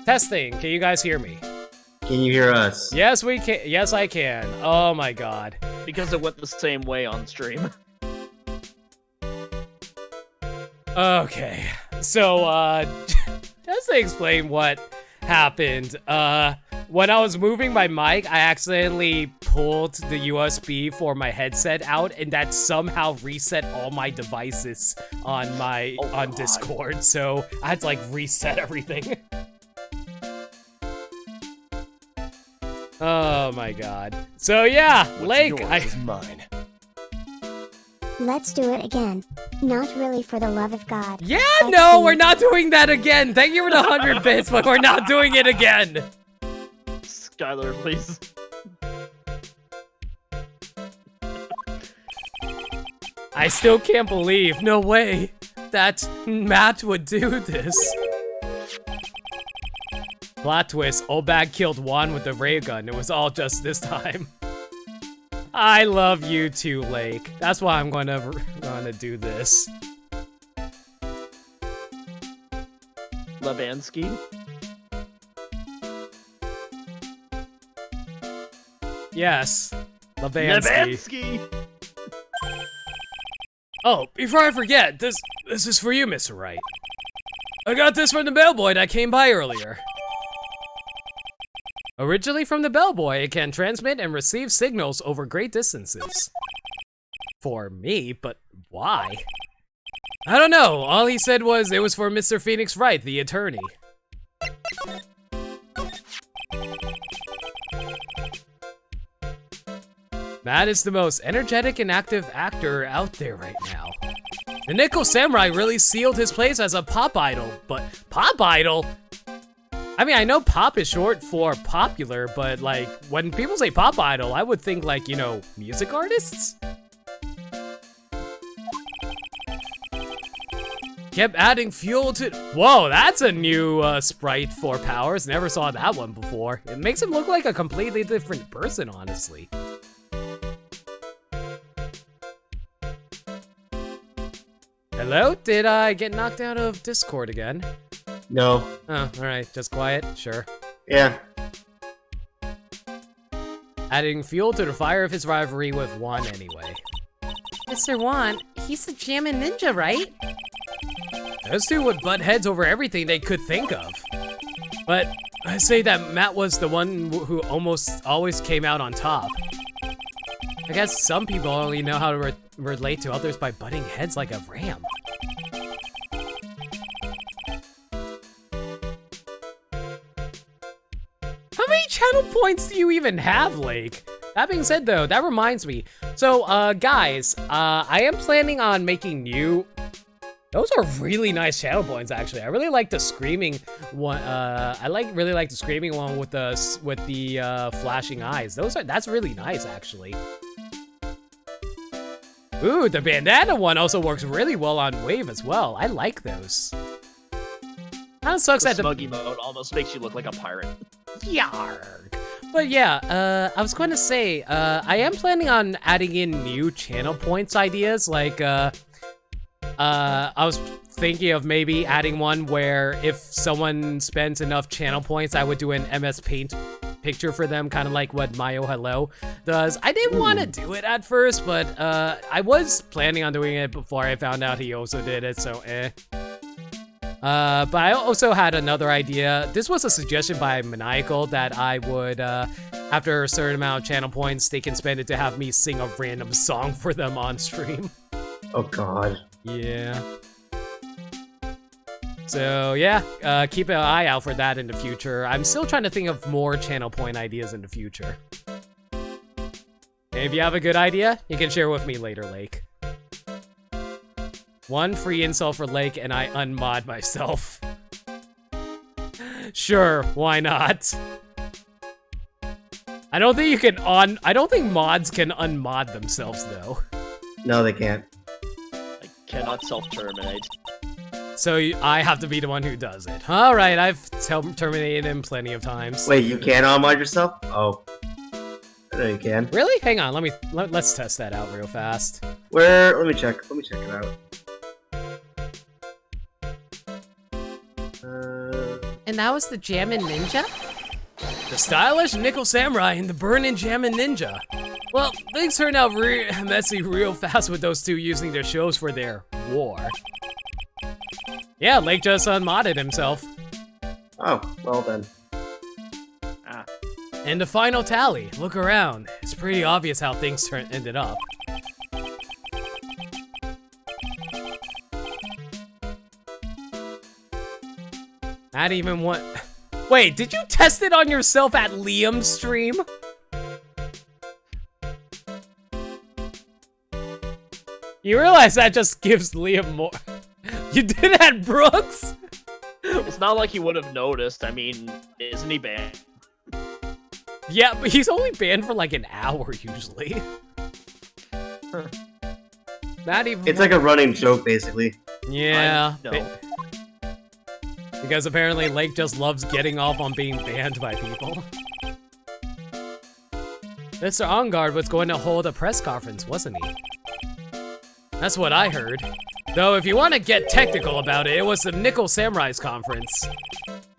Testing. Can you guys hear me? Can you hear us? Yes, we can. Yes, I can. Oh my god. Because it went the same way on stream. Okay. So, just to explain what happened. When I was moving my mic, I accidentally pulled the USB for my headset out, and that somehow reset all my devices on Discord. So I had to like reset everything. Oh my god. So yeah, Lake, is mine. Let's do it again. Not really, for the love of God. Yeah, Let's no, see. we're not doing that again. Thank you for the 100 bits, but we're not doing it again. Skylar, please. I still can't believe, no way, that Matt would do this. Plot twist, Obag killed Juan with the ray gun. It was all just this time. I love you too, Lake. That's why I'm gonna do this. Labansky? Yes, Labansky. Labansky! Oh, before I forget, this is for you, Mr. Wright. I got this from the bellboy that came by earlier. Originally from the bellboy, it can transmit and receive signals over great distances. For me, but why? I don't know. All he said was it was for Mr. Phoenix Wright, the attorney. Matt is the most energetic and active actor out there right now. The Nickel Samurai really sealed his place as a pop idol, but pop idol? I mean, I know pop is short for popular, but like, when people say pop idol, I would think like, you know, music artists? Kept adding fuel to- Whoa, that's a new sprite for powers. Never saw that one before. It makes him look like a completely different person, honestly. Hello? Did I get knocked out of Discord again? No. Oh, alright, just quiet, sure. Yeah. Adding fuel to the fire of his rivalry with Juan anyway. Mr. Juan, he's the Jammin' Ninja, right? Those two would butt heads over everything they could think of. But I say that Matt was the one who almost always came out on top. I guess some people only know how to relate to others by butting heads like a ram. How many channel points do you even have, Lake? That being said, though, that reminds me. So, guys, I am planning on making new... Those are really nice channel points, actually. I really like the screaming one. Really like the screaming one with the flashing eyes. That's really nice, actually. Ooh, the bandana one also works really well on Wave as well. I like those. Kind of sucks The that the smuggy mode almost makes you look like a pirate. Yarg. But yeah, I was going to say, I am planning on adding in new channel points ideas, like, I was thinking of maybe adding one where if someone spends enough channel points, I would do an MS Paint picture for them, kind of like what Mayo Hello does. I didn't want to do it at first, but I was planning on doing it before I found out he also did it, so eh. But I also had another idea. This was a suggestion by Maniacal that I would, after a certain amount of channel points, they can spend it to have me sing a random song for them on stream. Oh god. Yeah. So yeah, keep an eye out for that in the future. I'm still trying to think of more channel point ideas in the future. If you have a good idea, you can share with me later, Lake. One free insult for Lake and I unmod myself. Sure, why not? I don't think mods can unmod themselves though. No, they can't. I cannot self-terminate. So I have to be the one who does it. All right, I've terminated him plenty of times. Wait, you can't unmod yourself? Oh. I know you can. Really? Hang on, let's test that out real fast. Where? Let me check it out. And that was the Jammin' Ninja? The stylish Nickel Samurai and the burnin' Jammin' Ninja. Well, things turned out messy real fast with those two using their shows for their war. Yeah, Lake just unmodded himself. Oh, well then. And the final tally. Look around. It's pretty obvious how things ended up. Not even one. Wait, did you test it on yourself at Liam's stream? You realize that just gives Liam more. You did it at Brooks? It's not like he would have noticed. I mean, isn't he banned? Yeah, but he's only banned for like an hour usually. Not even. It's like a running joke, basically. Yeah. No. Because apparently Lake just loves getting off on being banned by people. Mr. OnGuard was going to hold a press conference, wasn't he? That's what I heard. Though if you want to get technical about it, it was the Nickel Samurai's conference.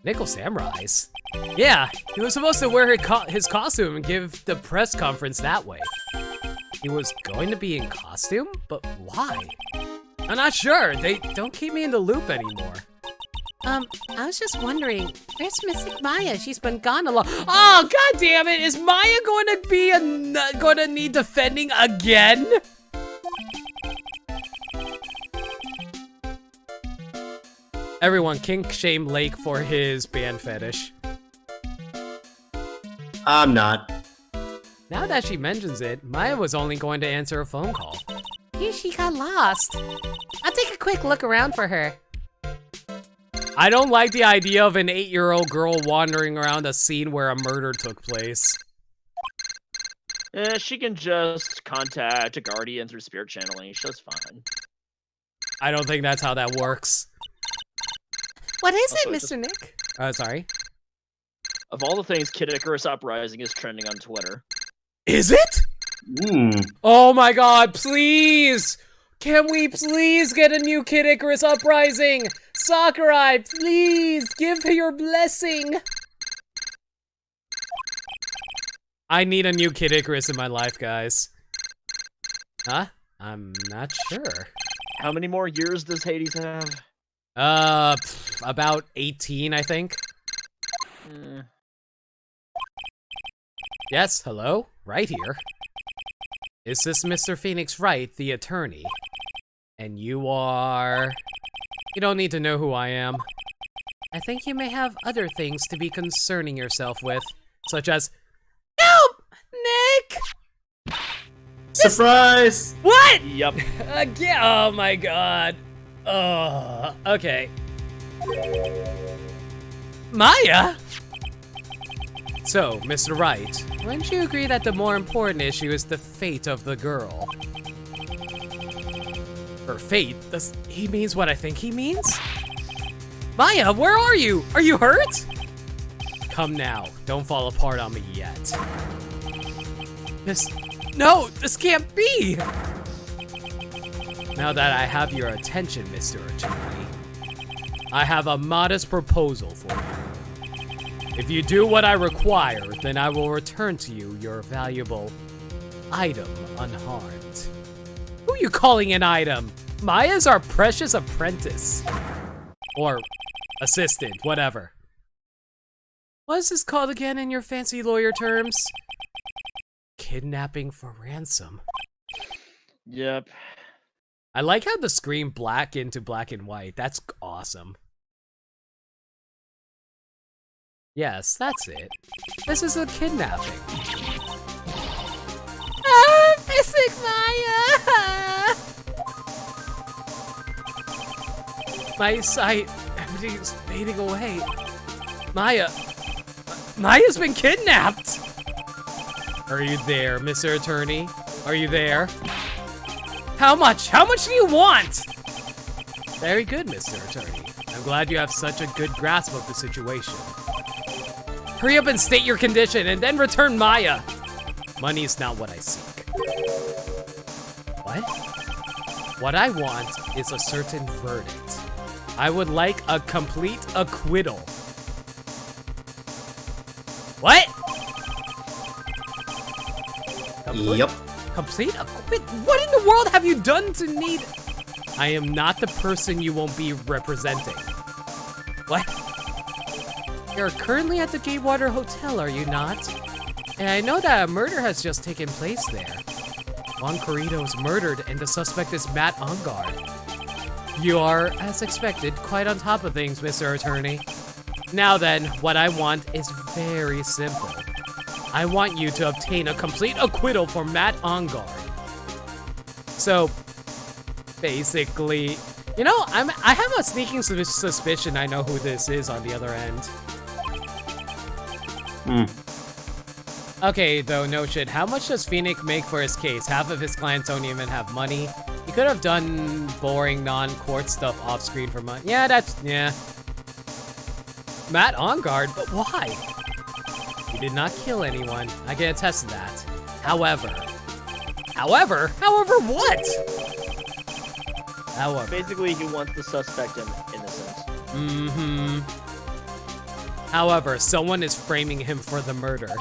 Nickel Samurai's? Yeah, he was supposed to wear his costume and give the press conference that way. He was going to be in costume? But why? I'm not sure. They don't keep me in the loop anymore. I was just wondering, where's Mystic Maya? She's been gone a long. Oh, god damn it! Is Maya going to be going to need defending again? Everyone kink shame Lake for his band fetish. I'm not. Now that she mentions it, Maya was only going to answer a phone call. Here she got lost. I'll take a quick look around for her. I don't like the idea of an 8-year-old girl wandering around a scene where a murder took place. She can just contact a guardian through spirit channeling. She's fine. I don't think that's how that works. What is Also, it, Mr. Nick? Sorry. Of all the things, Kid Icarus Uprising is trending on Twitter. Is it? Oh my god, please! Can we please get a new Kid Icarus Uprising? Sakurai, please give your blessing. I need a new Kid Icarus in my life, guys. Huh? I'm not sure. How many more years does Hades have? About 18, I think. Yes, hello? Right here. Is this Mr. Phoenix Wright, the attorney? And you are... You don't need to know who I am. I think you may have other things to be concerning yourself with, such as... Help! Nick! Surprise! What? Yup. Again? Oh my god. Oh, okay. Maya? So, Mr. Wright, wouldn't you agree that the more important issue is the fate of the girl? Her fate? Does he means what I think he means? Maya, where are you? Are you hurt? Come now, don't fall apart on me yet. No, this can't be! Now that I have your attention, Mr. Attorney, I have a modest proposal for you. If you do what I require, then I will return to you your valuable item unharmed. Who are you calling an item? Maya's our precious apprentice. Or assistant, whatever. What is this called again in your fancy lawyer terms? Kidnapping for ransom. Yep. I like how the screen black into black and white. That's awesome. Yes, that's it. This is a kidnapping. Ah, Mystic Maya! My sight, everything's fading away. Maya's been kidnapped! Are you there, Mr. Attorney? Are you there? How much? How much do you want? Very good, Mr. Attorney. I'm glad you have such a good grasp of the situation. Hurry up and state your condition, and then return Maya. Money is not what I seek. What? What I want is a certain verdict. I would like a complete acquittal. What? Yep. Complete acquit? What in the world have you done to need? I am not the person you won't be representing. What? You're currently at the Gatewater Hotel, are you not? And I know that a murder has just taken place there. Juan Corrido is murdered and the suspect is Matt Ungard. You are, as expected, quite on top of things, Mr. Attorney. Now then, what I want is very simple. I want you to obtain a complete acquittal for Matt Ungard. So, basically, you know, I have a sneaking suspicion I know who this is on the other end. Okay, though, no shit. How much does Phoenix make for his case? Half of his clients don't even have money. He could have done boring non-court stuff off-screen for money. Yeah, yeah. Matt Ungard, but why? He did not kill anyone. I can attest to that. However what? However. Basically, he wants the suspect innocent. However, someone is framing him for the murder.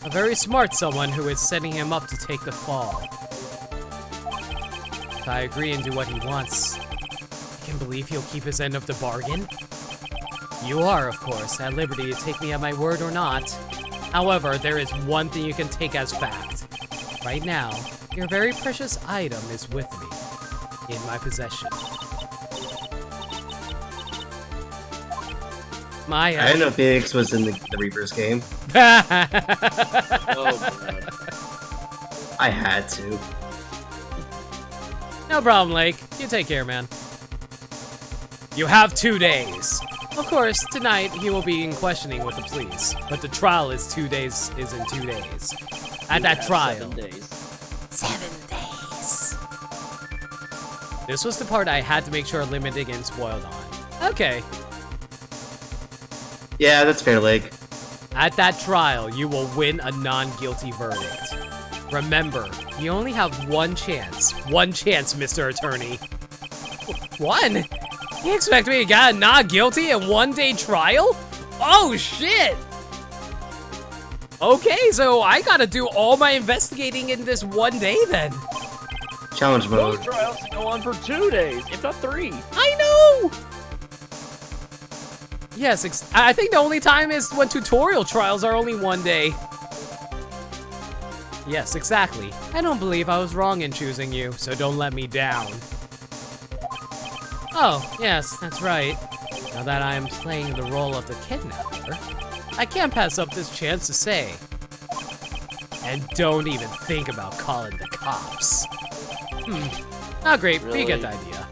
A very smart someone who is setting him up to take the fall. If I agree and do what he wants, I can believe he'll keep his end of the bargain. You are, of course, at liberty to take me at my word or not. However, there is one thing you can take as fact. Right now, your very precious item is with me, in my possession. Maya. I didn't know Phoenix was in the Reaper's game. Oh, God. I had to. No problem, Lake. You take care, man. You have 2 days. Of course, tonight he will be in questioning with the police, but the trial is in 2 days. At that trial. 7 days. 7 days. This was the part I had to make sure Limit didn't get spoiled on. Okay. Yeah, that's fair, Lake. At that trial, you will win a non-guilty verdict. Remember, you only have one chance. One chance, Mr. Attorney. One? You expect me to get a not guilty in 1 day trial? Oh, shit! Okay, so I gotta do all my investigating in this 1 day then. Challenge mode. Those trials go on for 2 days, if not 3. I know! Yes, I think the only time is when tutorial trials are only 1 day. Yes, exactly. I don't believe I was wrong in choosing you, so don't let me down. Oh, yes, that's right. Now that I am playing the role of the kidnapper, I can't pass up this chance to say. And don't even think about calling the cops. Not great, but you get the idea.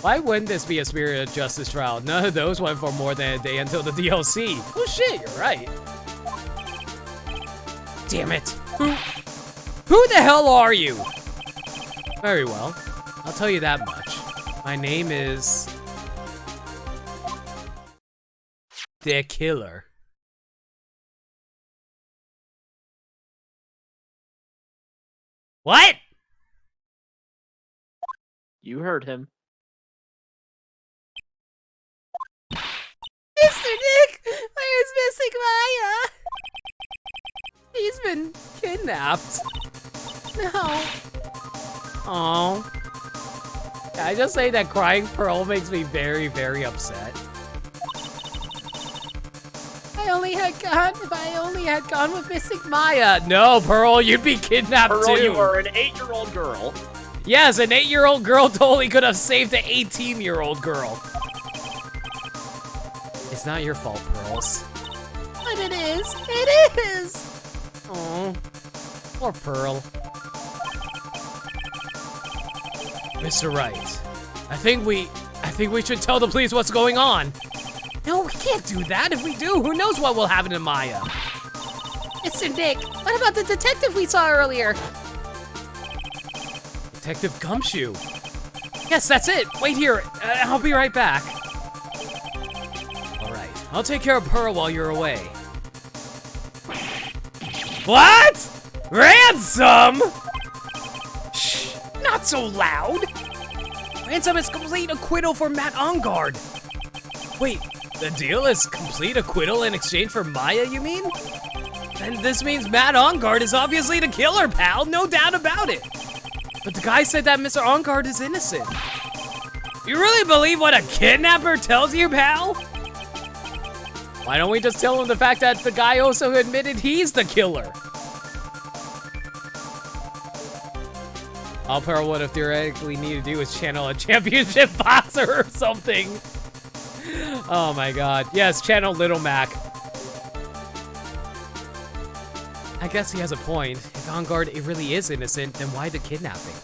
Why wouldn't this be a Spirit of Justice trial? None of those went for more than a day until the DLC. Oh shit, you're right. Damn it. Who the hell are you? Very well. I'll tell you that much. My name is... The Killer. What? You heard him. Mr. Nick, where's Mystic Maya? He's been kidnapped. No. Oh. Can I just say that crying Pearl makes me very, very upset? If I only had gone with Mystic Maya. No, Pearl, you'd be kidnapped Pearl, too. you are an 8-year-old girl. Yes, an 8-year-old girl totally could have saved an 18-year-old girl. It's not your fault, Pearls. But it is. It is. Oh, poor Pearl. Mr. Wright, I think we should tell the police what's going on. No, we can't do that. If we do, who knows what will happen to Maya? Mr. Nick, what about the detective we saw earlier? Detective Gumshoe. Yes, that's it. Wait here. I'll be right back. All right, I'll take care of Pearl while you're away. What? Ransom? Shh, not so loud. Ransom is complete acquittal for Matt Ungard. Wait, the deal is complete acquittal in exchange for Maya, you mean? Then this means Matt Ungard is obviously the killer, pal, no doubt about it. But the guy said that Mr. Ungard is innocent. You really believe what a kidnapper tells you, pal? Why don't we just tell him the fact that the guy also admitted he's the killer? All Pearl would have theoretically needed to do is channel a championship boxer or something. Oh my god. Yes, channel Little Mac. I guess he has a point. If On Guard it really is innocent, then why the kidnapping?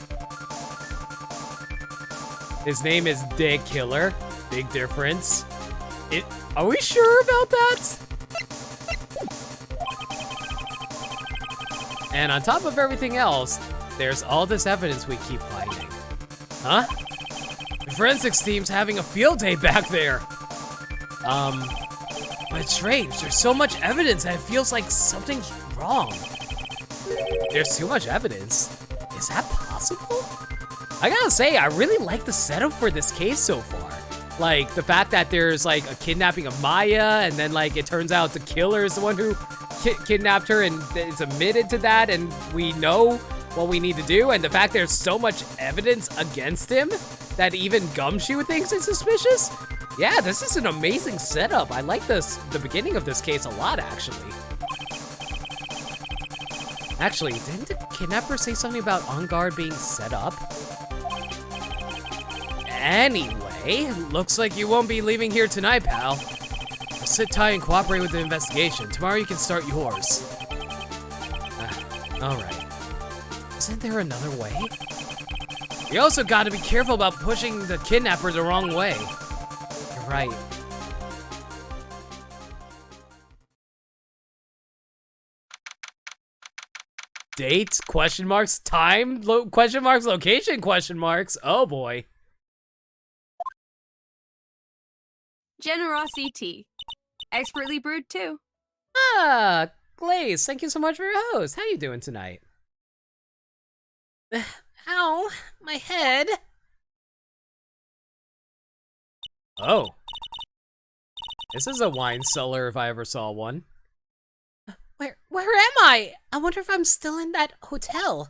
His name is Dick Killer. Big difference. Are we sure about that? And on top of everything else, there's all this evidence we keep finding. Huh? The forensics team's having a field day back there. But it's strange. There's so much evidence that it feels like something's wrong. There's too much evidence. Is that possible? I gotta say, I really like the setup for this case so far. Like, the fact that there's, like, a kidnapping of Maya, and then, like, it turns out the killer is the one who kidnapped her, and is admitted to that, and we know what we need to do, and the fact there's so much evidence against him that even Gumshoe thinks it's suspicious. Yeah, this is an amazing setup. I like the beginning of this case a lot, actually. Actually, didn't the kidnapper say something about On Guard being set up? Anyway, looks like you won't be leaving here tonight, pal. Sit tight and cooperate with the investigation. Tomorrow you can start yours. Alright. Isn't there another way? You also gotta be careful about pushing the kidnapper the wrong way. You're right. Dates? Question marks? Time? Question marks? Location? Question marks? Oh boy. Generosity tea. Expertly brewed too. Ah, Glaze, thank you so much for your host. How you doing tonight? Ow, my head. Oh. This is a wine cellar if I ever saw one. Where am I? I wonder if I'm still in that hotel.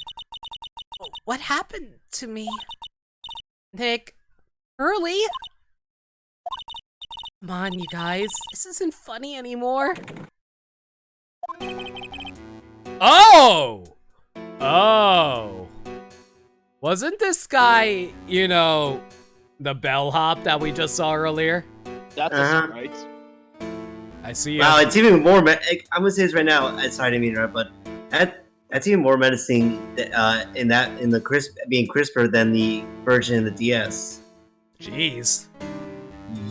What happened to me? Nick, early? Come on, you guys. This isn't funny anymore. Oh! Oh. Wasn't this guy, you know, the bellhop that we just saw earlier? That's right. I see. Wow, it's even more. I'm gonna say this right now. I'm sorry to interrupt, but that's even more menacing in the being crisper than the version in the DS. Jeez.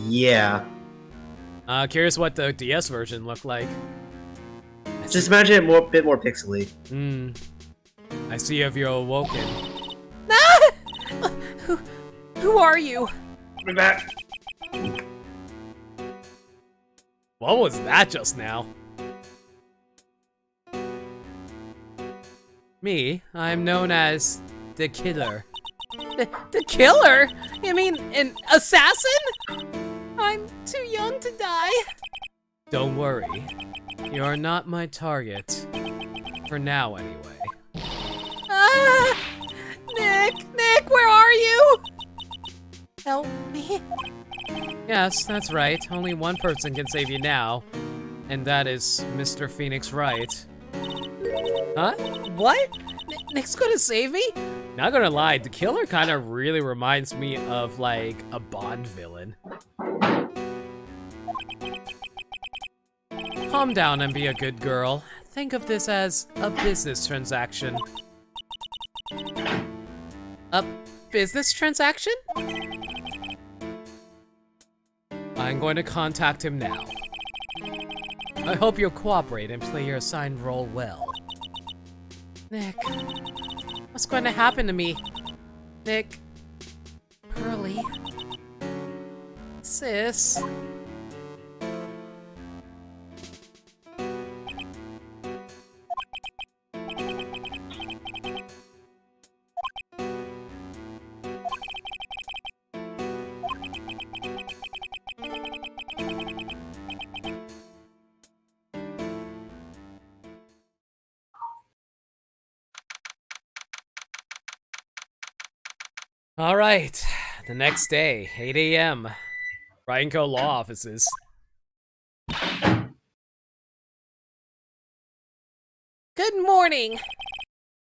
Yeah. Curious what the DS version looked like. Just imagine it bit more pixely. I see if you're awoken. Ah! Who are you? Be back. What was that just now? Me, I'm known as the killer. The killer? You mean an assassin? I'm too young to die. Don't worry. You're not my target. For now, anyway. Ah! Nick, where are you? Help me. Yes, that's right. Only one person can save you now. And that is Mr. Phoenix Wright. Huh? What? Nick's gonna save me? Not gonna lie, the killer kind of really reminds me of, like, a Bond villain. Calm down and be a good girl. Think of this as a business transaction. A business transaction? I'm going to contact him now. I hope you'll cooperate and play your assigned role well. Nick, what's going to happen to me? Nick, Pearly, sis. All right, the next day, 8 a.m. Ryanco Law Offices. Good morning.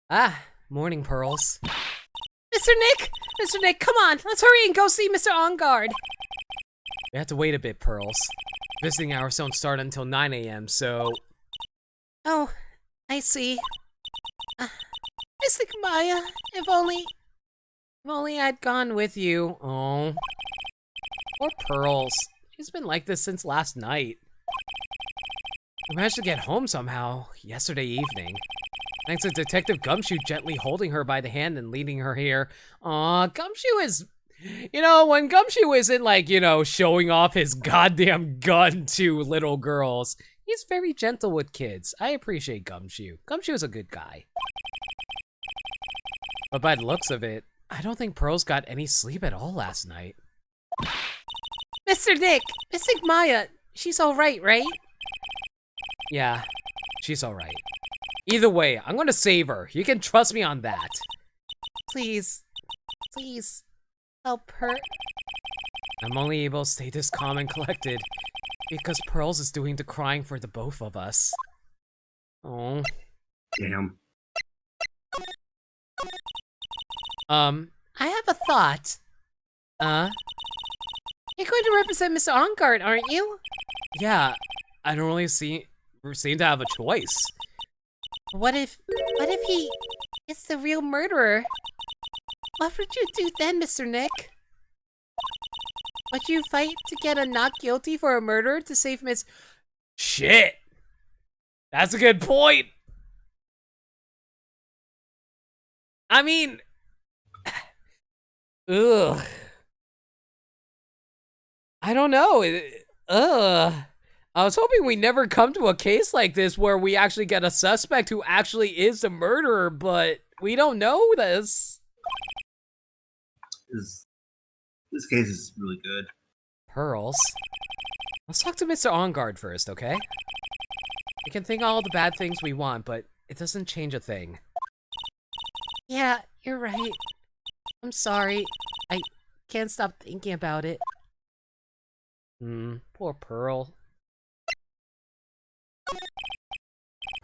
Ah, morning, Pearls. Mr. Nick! Mr. Nick, come on! Let's hurry and go see Mr. On Guard! We have to wait a bit, Pearls. Visiting hours don't start until 9 a.m., so... Oh, I see. Mystic Maya, if only I'd gone with you. Oh. Poor Pearls. She's been like this since last night. We managed to get home somehow yesterday evening. Thanks to Detective Gumshoe gently holding her by the hand and leading her here. Aw, Gumshoe is... You know, when Gumshoe isn't like, you know, showing off his goddamn gun to little girls, he's very gentle with kids. I appreciate Gumshoe. Gumshoe is a good guy. But by the looks of it, I don't think Pearls got any sleep at all last night. Mr. Nick, Mystic Maya, she's alright, right? Yeah, she's alright. Either way, I'm gonna save her. You can trust me on that. Please, please, help her. I'm only able to stay this calm and collected because Pearls is doing the crying for the both of us. Oh. Damn. I have a thought. You're going to represent Mr. On Guard, aren't you? Yeah, I don't really seem to have a choice. What if he is the real murderer? What would you do then, Mr. Nick? Would you fight to get a not guilty for a murderer to save Miss... Shit! That's a good point! I mean... Ugh. I don't know. I was hoping we never come to a case like this where we actually get a suspect who actually is the murderer, but we don't know this. This case is really good. Pearls. Let's talk to Mr. On Guard first, okay? We can think all the bad things we want, but it doesn't change a thing. Yeah, you're right. I'm sorry. I can't stop thinking about it. Poor Pearl.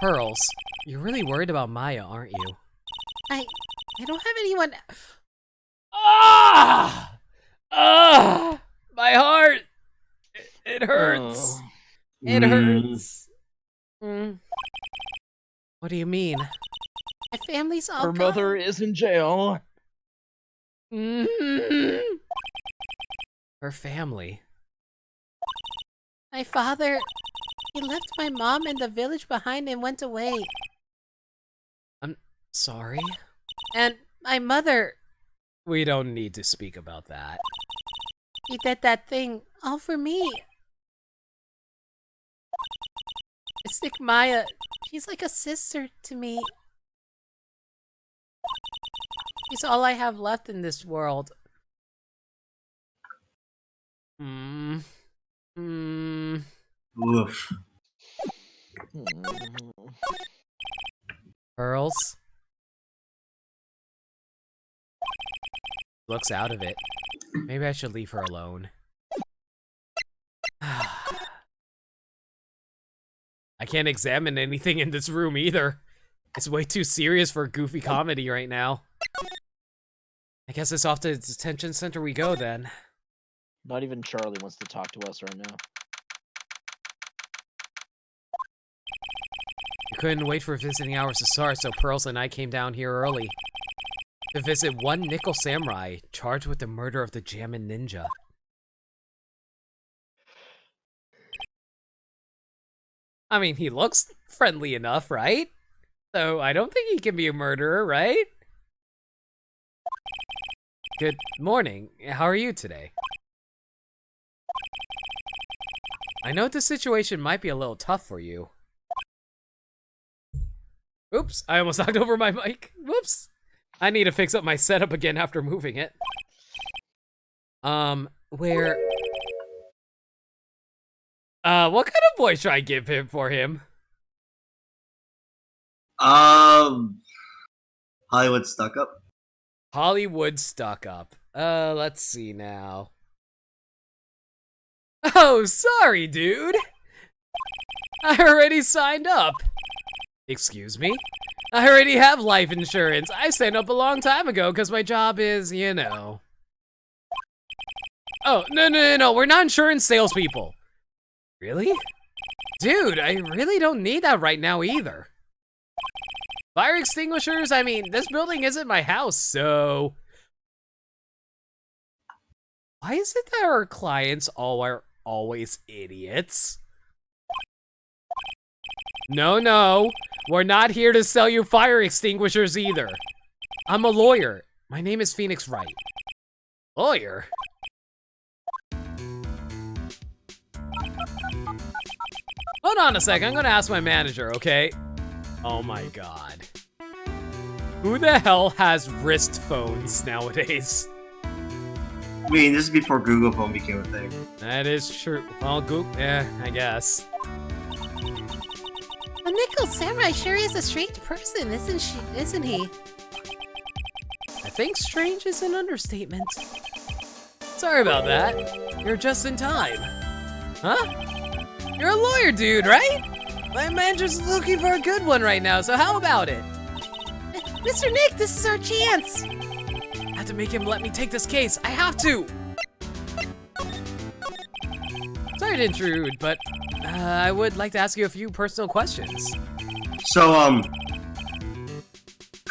Pearls, you're really worried about Maya, aren't you? I don't have anyone... Ah! Ah! My heart! It hurts. It hurts. What do you mean? My family's all Her mother is in jail. Her family. My father, he left my mom and the village behind and went away. I'm sorry. And my mother... We don't need to speak about that. He did that thing all for me. Mystic Maya, she's like a sister to me. She's all I have left in this world. Oof. Pearls? Looks out of it. Maybe I should leave her alone. I can't examine anything in this room either. It's way too serious for goofy comedy right now. I guess it's off to the detention center we go then. Not even Charlie wants to talk to us right now. We couldn't wait for visiting hours to start, so Pearls and I came down here early to visit one nickel samurai charged with the murder of the Jammin Ninja. I mean, he looks friendly enough, right? So I don't think he can be a murderer, right? Good morning. How are you today? I know the situation might be a little tough for you. Oops, I almost knocked over my mic. Whoops. I need to fix up my setup again after moving it. What kind of voice should I give him for him? Hollywood stuck up. Hollywood stuck up. Let's see now. Oh, sorry, dude. I already signed up. Excuse me? I already have life insurance. I signed up a long time ago because my job is, you know. Oh, no, we're not insurance salespeople. Really? Dude, I really don't need that right now either. Fire extinguishers? I mean, this building isn't my house, so... Why is it that our clients are always idiots? No, we're not here to sell you fire extinguishers either. I'm a lawyer. My name is Phoenix Wright. Lawyer? Hold on a sec, I'm gonna ask my manager, okay? Oh my god. Who the hell has wrist phones nowadays? I mean, this is before Google Phone became a thing. That is true. Well, I guess. The Nickel Samurai sure is a strange person, isn't he? I think strange is an understatement. Sorry about that. You're just in time. Huh? You're a lawyer, dude, right? My manager's looking for a good one right now, so how about it? Mr. Nick, this is our chance! I have to make him let me take this case. I have to! Sorry to intrude, but I would like to ask you a few personal questions. So, I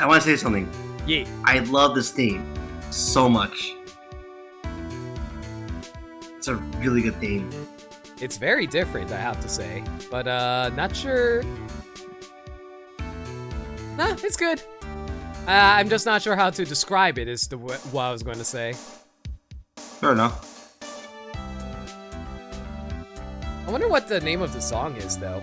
want to say something. Yeah. I love this theme so much. It's a really good theme. It's very different, I have to say, but not sure. Nah, it's good. I'm just not sure how to describe it, is what I was going to say. Fair enough. I wonder what the name of the song is, though.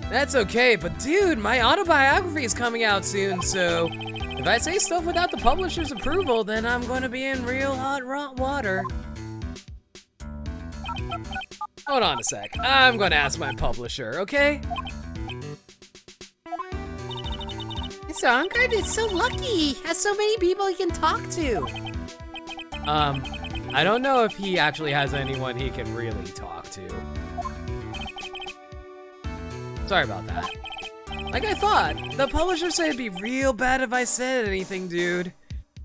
That's okay, but dude, my autobiography is coming out soon, so if I say stuff without the publisher's approval, then I'm going to be in real hot water. Hold on a sec. I'm going to ask my publisher, okay? Mr. Ongard is so lucky. He has so many people he can talk to. I don't know if he actually has anyone he can really talk to. Sorry about that. Like I thought, the publisher said it'd be real bad if I said anything, dude.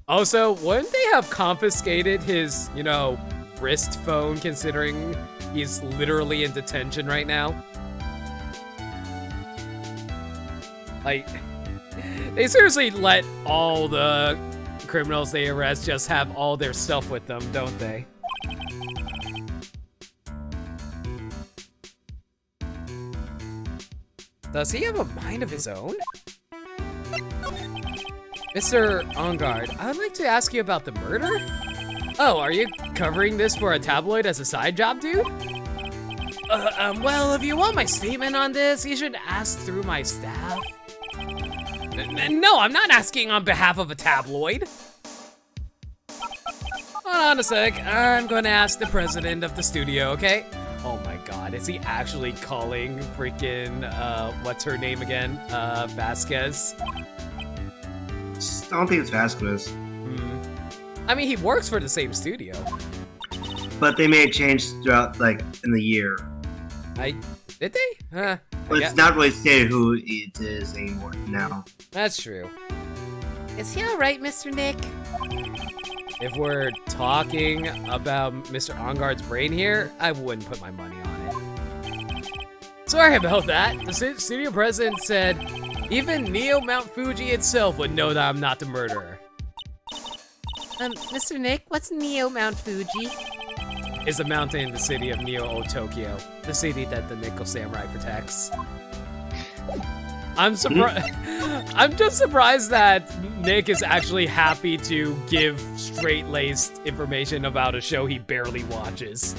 Also, wouldn't they have confiscated his, you know, wrist phone considering he's literally in detention right now? Like, they seriously let all the criminals they arrest just have all their stuff with them, don't they? Does he have a mind of his own? Mr. Ongard, I would like to ask you about the murder? Oh, are you covering this for a tabloid as a side job, dude? Well, if you want my statement on this, you should ask through my staff. No, I'm not asking on behalf of a tabloid. Hold on a sec, I'm gonna ask the president of the studio, okay? Oh my god, is he actually calling freaking, what's her name again? Vasquez? I don't think it's Vasquez. I mean, he works for the same studio. But they made a change throughout, like, in the year. Did they? But it's not really stated who it is anymore now. That's true. Is he alright, Mr. Nick? If we're talking about Mr. Ongard's brain here, I wouldn't put my money on it. Sorry about that. The studio president said even Neo Mount Fuji itself would know that I'm not the murderer. Mr. Nick, what's Neo Mount Fuji? Is a mountain in the city of Neo Tokyo, the city that the Nickel Samurai protects. I'm surprised. I'm just surprised that Nick is actually happy to give straight-laced information about a show he barely watches.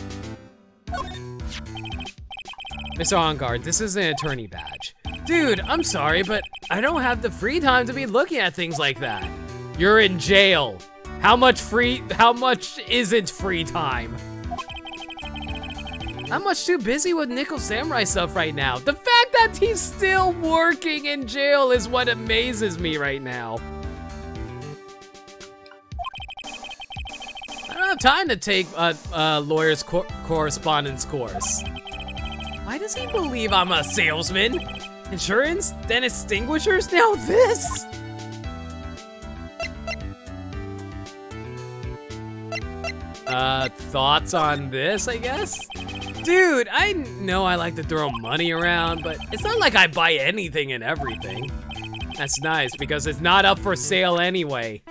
Mr. Ongard, this is an attorney badge. Dude, I'm sorry, but I don't have the free time to be looking at things like that. You're in jail. How much isn't free time? I'm much too busy with Nickel Samurai stuff right now. The fact that he's still working in jail is what amazes me right now. I don't have time to take a lawyer's correspondence course. Why does he believe I'm a salesman? Insurance, then extinguishers, now this? Thoughts on this, I guess? Dude, I know I like to throw money around, but it's not like I buy anything and everything. That's nice, because it's not up for sale anyway.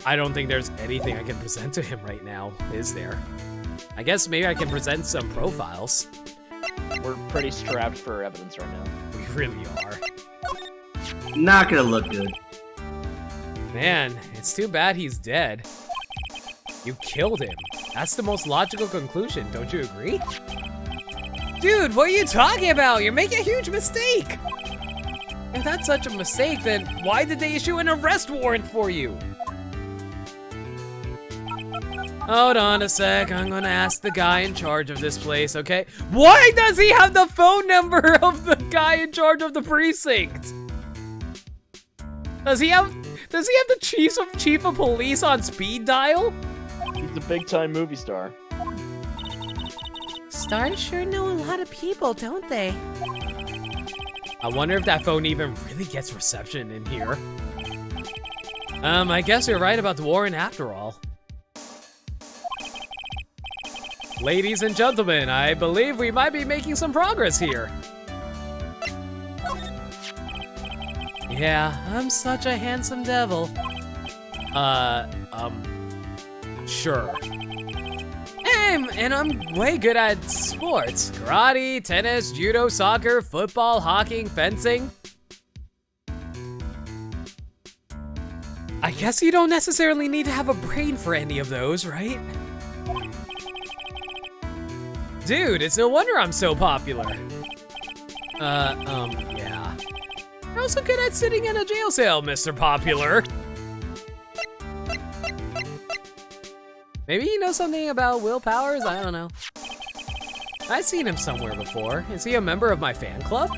I don't think there's anything I can present to him right now, is there? I guess maybe I can present some profiles. We're pretty strapped for evidence right now. We really are. Not gonna look good. Man, it's too bad he's dead. You killed him. That's the most logical conclusion, don't you agree? Dude, what are you talking about? You're making a huge mistake! If that's such a mistake, then why did they issue an arrest warrant for you? Hold on a sec, I'm gonna ask the guy in charge of this place, okay? Why does he have the phone number of the guy in charge of the precinct? Does he have the chief of police on speed dial? He's a big-time movie star. Stars sure know a lot of people, don't they? I wonder if that phone even really gets reception in here. I guess you're right about the warrant after all. Ladies and gentlemen, I believe we might be making some progress here. Yeah, I'm such a handsome devil. Sure. And I'm way good at sports. Karate, tennis, judo, soccer, football, hockey, fencing. I guess you don't necessarily need to have a brain for any of those, right? Dude, it's no wonder I'm so popular. Yeah. You're also good at sitting in a jail cell, Mr. Popular. Maybe you know something about Will Powers? I don't know. I've seen him somewhere before. Is he a member of my fan club?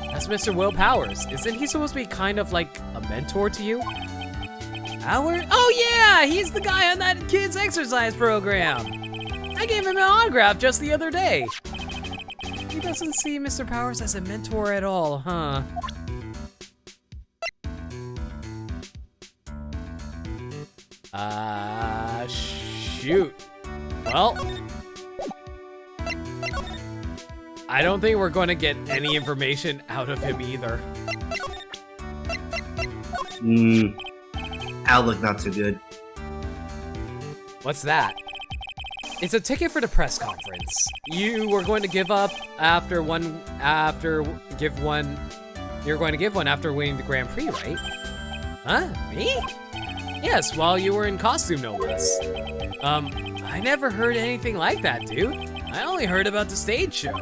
That's Mr. Will Powers. Isn't he supposed to be kind of like a mentor to you? Howard? Oh yeah, he's the guy on that kid's exercise program. I gave him an autograph just the other day. He doesn't see Mr. Powers as a mentor at all, huh? Shoot. Well, I don't think we're going to get any information out of him either. Outlook not too good. What's that? It's a ticket for the press conference. You were going to give up you're going to give one after winning the Grand Prix, right? Huh? Me? Yes, while you were in costume, no less. I never heard anything like that, dude. I only heard about the stage show.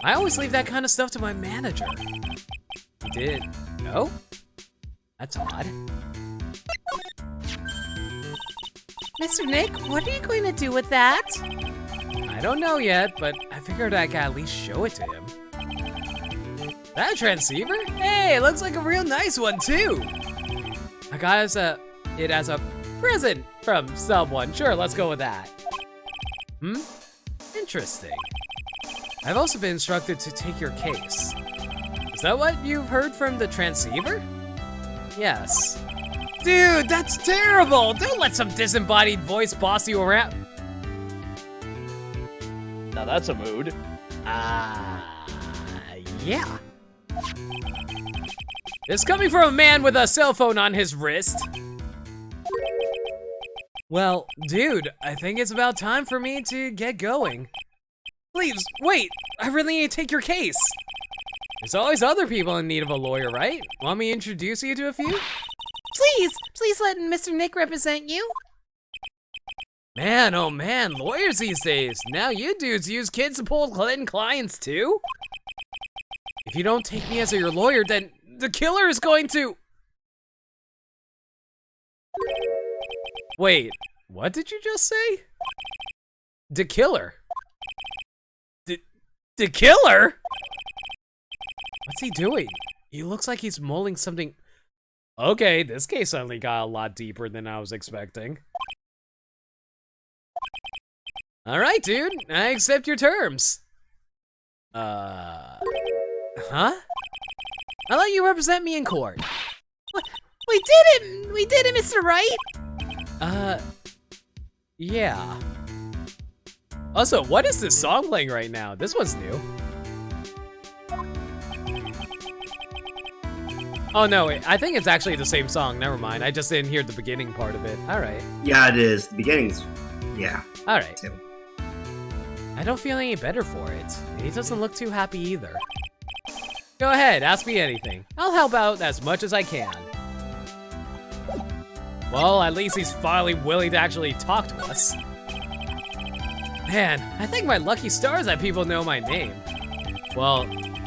I always leave that kind of stuff to my manager. You did? No? That's odd. Mr. Nick, what are you going to do with that? I don't know yet, but I figured I could at least show it to him. That a transceiver? Hey, it looks like a real nice one, too. I got it as a present from someone. Sure, let's go with that. Interesting. I've also been instructed to take your case. Is that what you've heard from the transceiver? Yes. Dude, that's terrible! Don't let some disembodied voice boss you around. Now that's a mood. Yeah. This coming from a man with a cell phone on his wrist. Well, dude, I think it's about time for me to get going. Please, wait, I really need to take your case. There's always other people in need of a lawyer, right? Want me to introduce you to a few? Please let Mr. Nick represent you. Man, oh man, lawyers these days. Now you dudes use kids to pull in clients too? If you don't take me as your lawyer, then the killer is going to... Wait, what did you just say? The killer? The killer? What's he doing? He looks like he's mulling something. Okay, this case suddenly got a lot deeper than I was expecting. All right, dude. I accept your terms. Huh? I'll let you represent me in court. What? We did it! We did it, Mr. Right! Yeah. Also, what is this song playing right now? This one's new. Oh no, wait, I think it's actually the same song. Never mind. I just didn't hear the beginning part of it. All right. Yeah, it is. The beginning's, yeah. All right. Same. I don't feel any better for it. He doesn't look too happy either. Go ahead, ask me anything. I'll help out as much as I can. Well, at least he's finally willing to actually talk to us. Man, I think my lucky stars that people know my name. Well,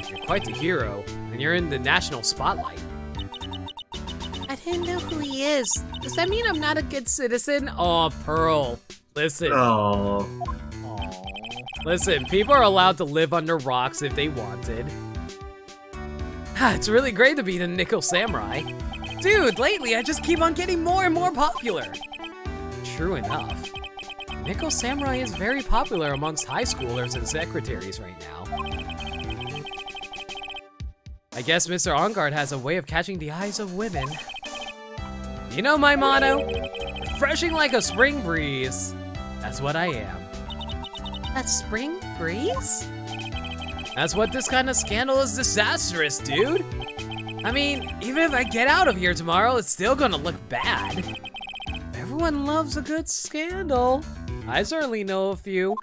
you're quite the hero, and you're in the national spotlight. I didn't know who he is. Does that mean I'm not a good citizen? Oh, Pearl, listen. Oh. Listen, people are allowed to live under rocks if they wanted. It's really great to be the Nickel Samurai. Dude, lately I just keep on getting more and more popular. True enough. Nickel Samurai is very popular amongst high schoolers and secretaries right now. I guess Mr. OnGuard has a way of catching the eyes of women. You know my motto? Refreshing like a spring breeze. That's what I am. A spring breeze? That's what this kind of scandal is disastrous, dude. I mean, even if I get out of here tomorrow, it's still gonna look bad. Everyone loves a good scandal. I certainly know a few.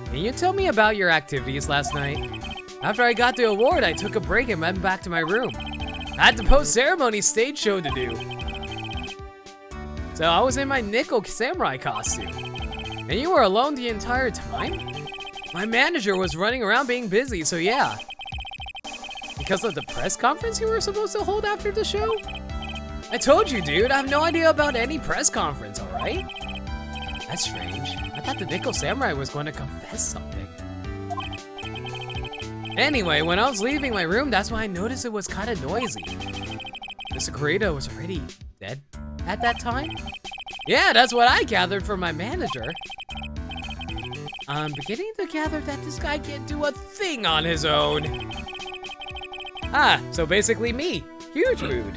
Can you tell me about your activities last night? After I got the award, I took a break and went back to my room. I had the post-ceremony stage show to do. So I was in my Nickel Samurai costume. And you were alone the entire time? My manager was running around being busy, so yeah. Because of the press conference you were supposed to hold after the show? I told you, dude, I have no idea about any press conference, alright? That's strange. I thought the Nickel Samurai was going to confess something. Anyway, when I was leaving my room, that's when I noticed it was kind of noisy. Mr. Kurita was already dead at that time? Yeah, that's what I gathered from my manager. I'm beginning to gather that this guy can't do a thing on his own. Ah, so basically me. Huge mood.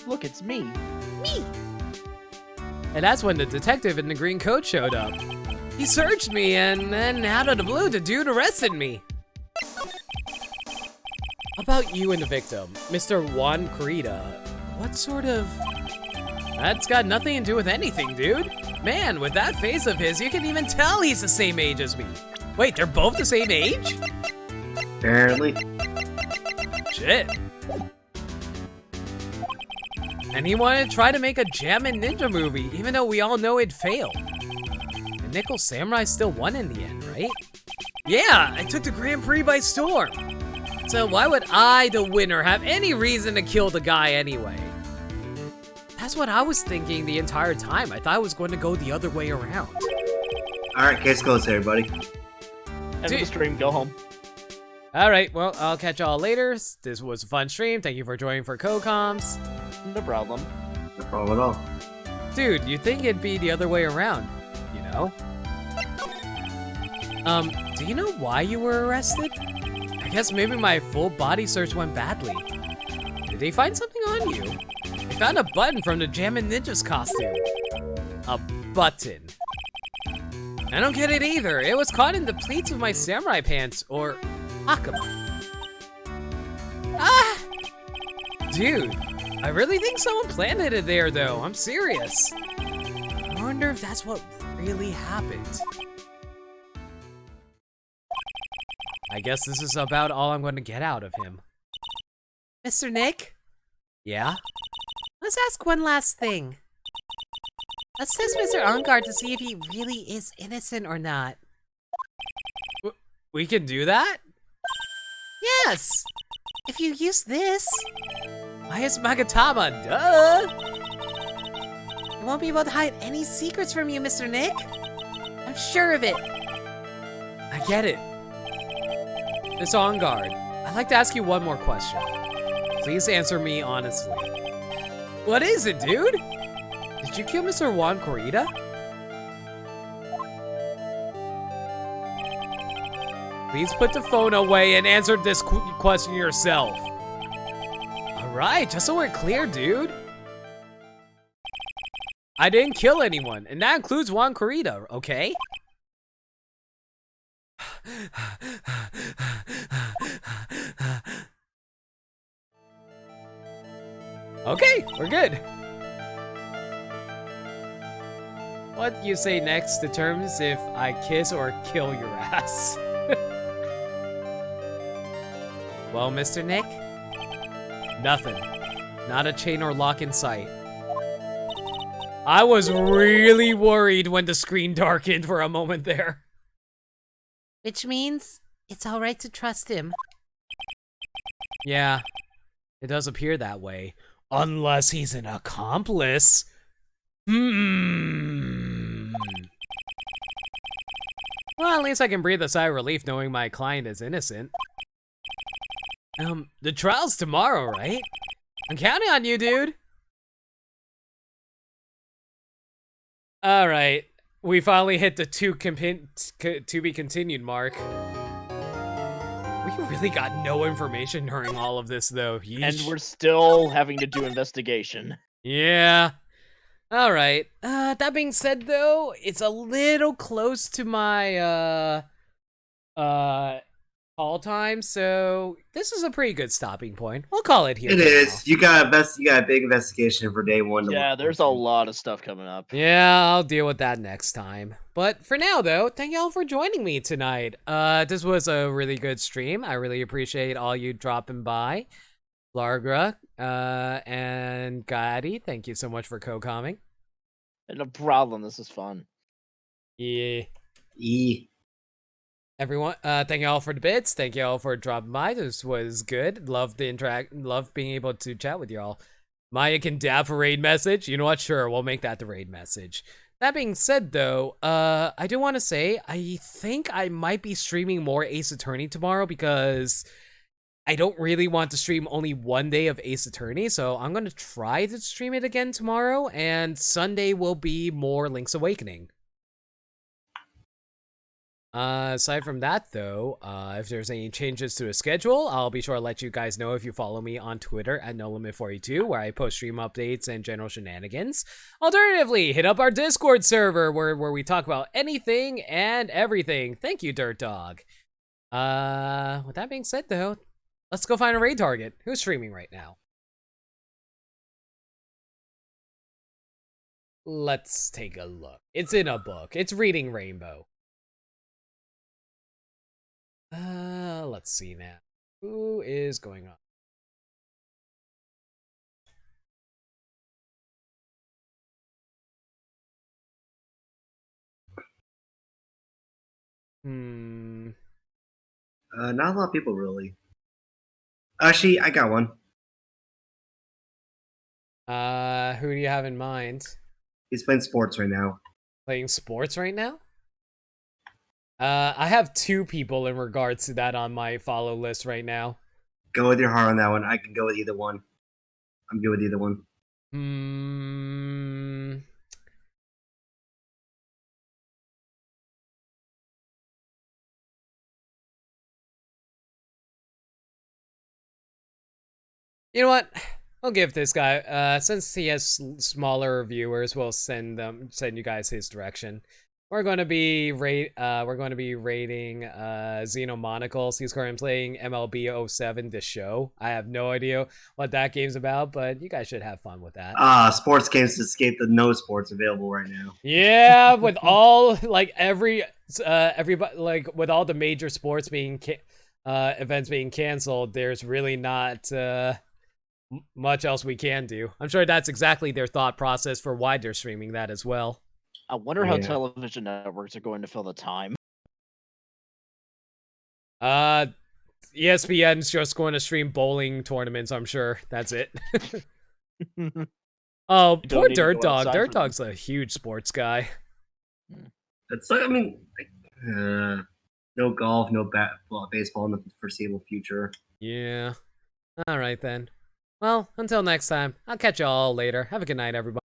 Look, it's me. Me! And that's when the detective in the green coat showed up. He searched me, and then out of the blue, the dude arrested me. About you and the victim, Mr. Juan Kurita, what sort of... That's got nothing to do with anything, dude. Man, with that face of his, you can even tell he's the same age as me. Wait, they're both the same age? Apparently. Shit. And he wanted to try to make a Jammin' Ninja movie, even though we all know it'd fail. The Nickel Samurai still won in the end, right? Yeah, I took the Grand Prix by storm. So why would I, the winner, have any reason to kill the guy anyway? That's what I was thinking the entire time. I thought it was going to go the other way around. Alright, case closed, everybody. End of the stream, go home. Alright, well, I'll catch y'all later. This was a fun stream. Thank you for joining for CoComs. No problem. No problem at all. Dude, you'd think it'd be the other way around, you know? Do you know why you were arrested? I guess maybe my full body search went badly. Did they find something on you? They found a button from the Jammin' Ninja's costume. A button. I don't get it either. It was caught in the pleats of my samurai pants, or hakama. Ah! Dude, I really think someone planted it there though. I'm serious. I wonder if that's what really happened. I guess this is about all I'm going to get out of him. Mr. Nick? Yeah? Let's ask one last thing. Let's test Mr. OnGuard to see if he really is innocent or not. We can do that? Yes! If you use this... Why is Magatama? Duh! I won't be able to hide any secrets from you, Mr. Nick. I'm sure of it. I get it. Miss OnGuard, I'd like to ask you one more question. Please answer me honestly. What is it, dude? Did you kill Mr. Juan Corrida? Please put the phone away and answer this question yourself. Alright, just so we're clear, dude. I didn't kill anyone, and that includes Juan Corrida, okay? Okay, we're good. What you say next determines if I kiss or kill your ass. Well, Mr. Nick? Nothing. Not a chain or lock in sight. I was really worried when the screen darkened for a moment there. Which means it's alright to trust him. Yeah, it does appear that way. Unless he's an accomplice. Well, at least I can breathe a sigh of relief knowing my client is innocent. The trial's tomorrow, right? I'm counting on you, dude. Alright, we finally hit the to be continued mark. We really got no information during all of this, though. Yeesh. And we're still having to do investigation. Yeah. Alright. That being said, though, it's a little close to my, call time, so this is a pretty good stopping point. We'll call it here. It is. You got a big investigation for day one. Yeah, there's a lot of stuff coming up. Yeah, I'll deal with that next time. But for now, though, thank y'all for joining me tonight. This was a really good stream. I really appreciate all you dropping by. Largra, and Gadi, thank you so much for co-commenting. No problem, this is fun. Yeah. Everyone, thank you all for the bits. Thank you all for dropping by. This was good. Love the love being able to chat with y'all. Maya can dab a raid message. You know what? Sure, we'll make that the raid message. That being said, though, I do want to say I think I might be streaming more Ace Attorney tomorrow because I don't really want to stream only one day of Ace Attorney, so I'm going to try to stream it again tomorrow, and Sunday will be more Link's Awakening. Aside from that, though, if there's any changes to the schedule, I'll be sure to let you guys know if you follow me on Twitter at NoLimit42, where I post stream updates and general shenanigans. Alternatively, hit up our Discord server, where we talk about anything and everything. Thank you, Dirt Dog. With that being said, though, let's go find a raid target. Who's streaming right now? Let's take a look. It's in a book. It's Reading Rainbow. Let's see now. Who is going on? Not a lot of people, really. Actually, I got one. Who do you have in mind? He's playing sports right now. Playing sports right now? I have two people in regards to that on my follow list right now. Go with your heart on that one. I can go with either one. I'm good with either one. You know what? I'll give this guy, since he has smaller viewers, we'll send you guys his direction. We're going to be rating Xenomonocles. He's currently playing MLB 07, the show. I have no idea what that game's about, but you guys should have fun with that. Sports games to escape the no sports available right now. Yeah, with all everybody with all the major sports being events being canceled, there's really not much else we can do. I'm sure that's exactly their thought process for why they're streaming that as well. I wonder how television networks are going to fill the time. ESPN's just going to stream bowling tournaments, I'm sure. That's it. Oh, poor Dirt Dog. Dirt Dog's a huge sports guy. It's like, I mean, no golf, no baseball in the foreseeable future. Yeah. All right, then. Well, until next time, I'll catch you all later. Have a good night, everybody.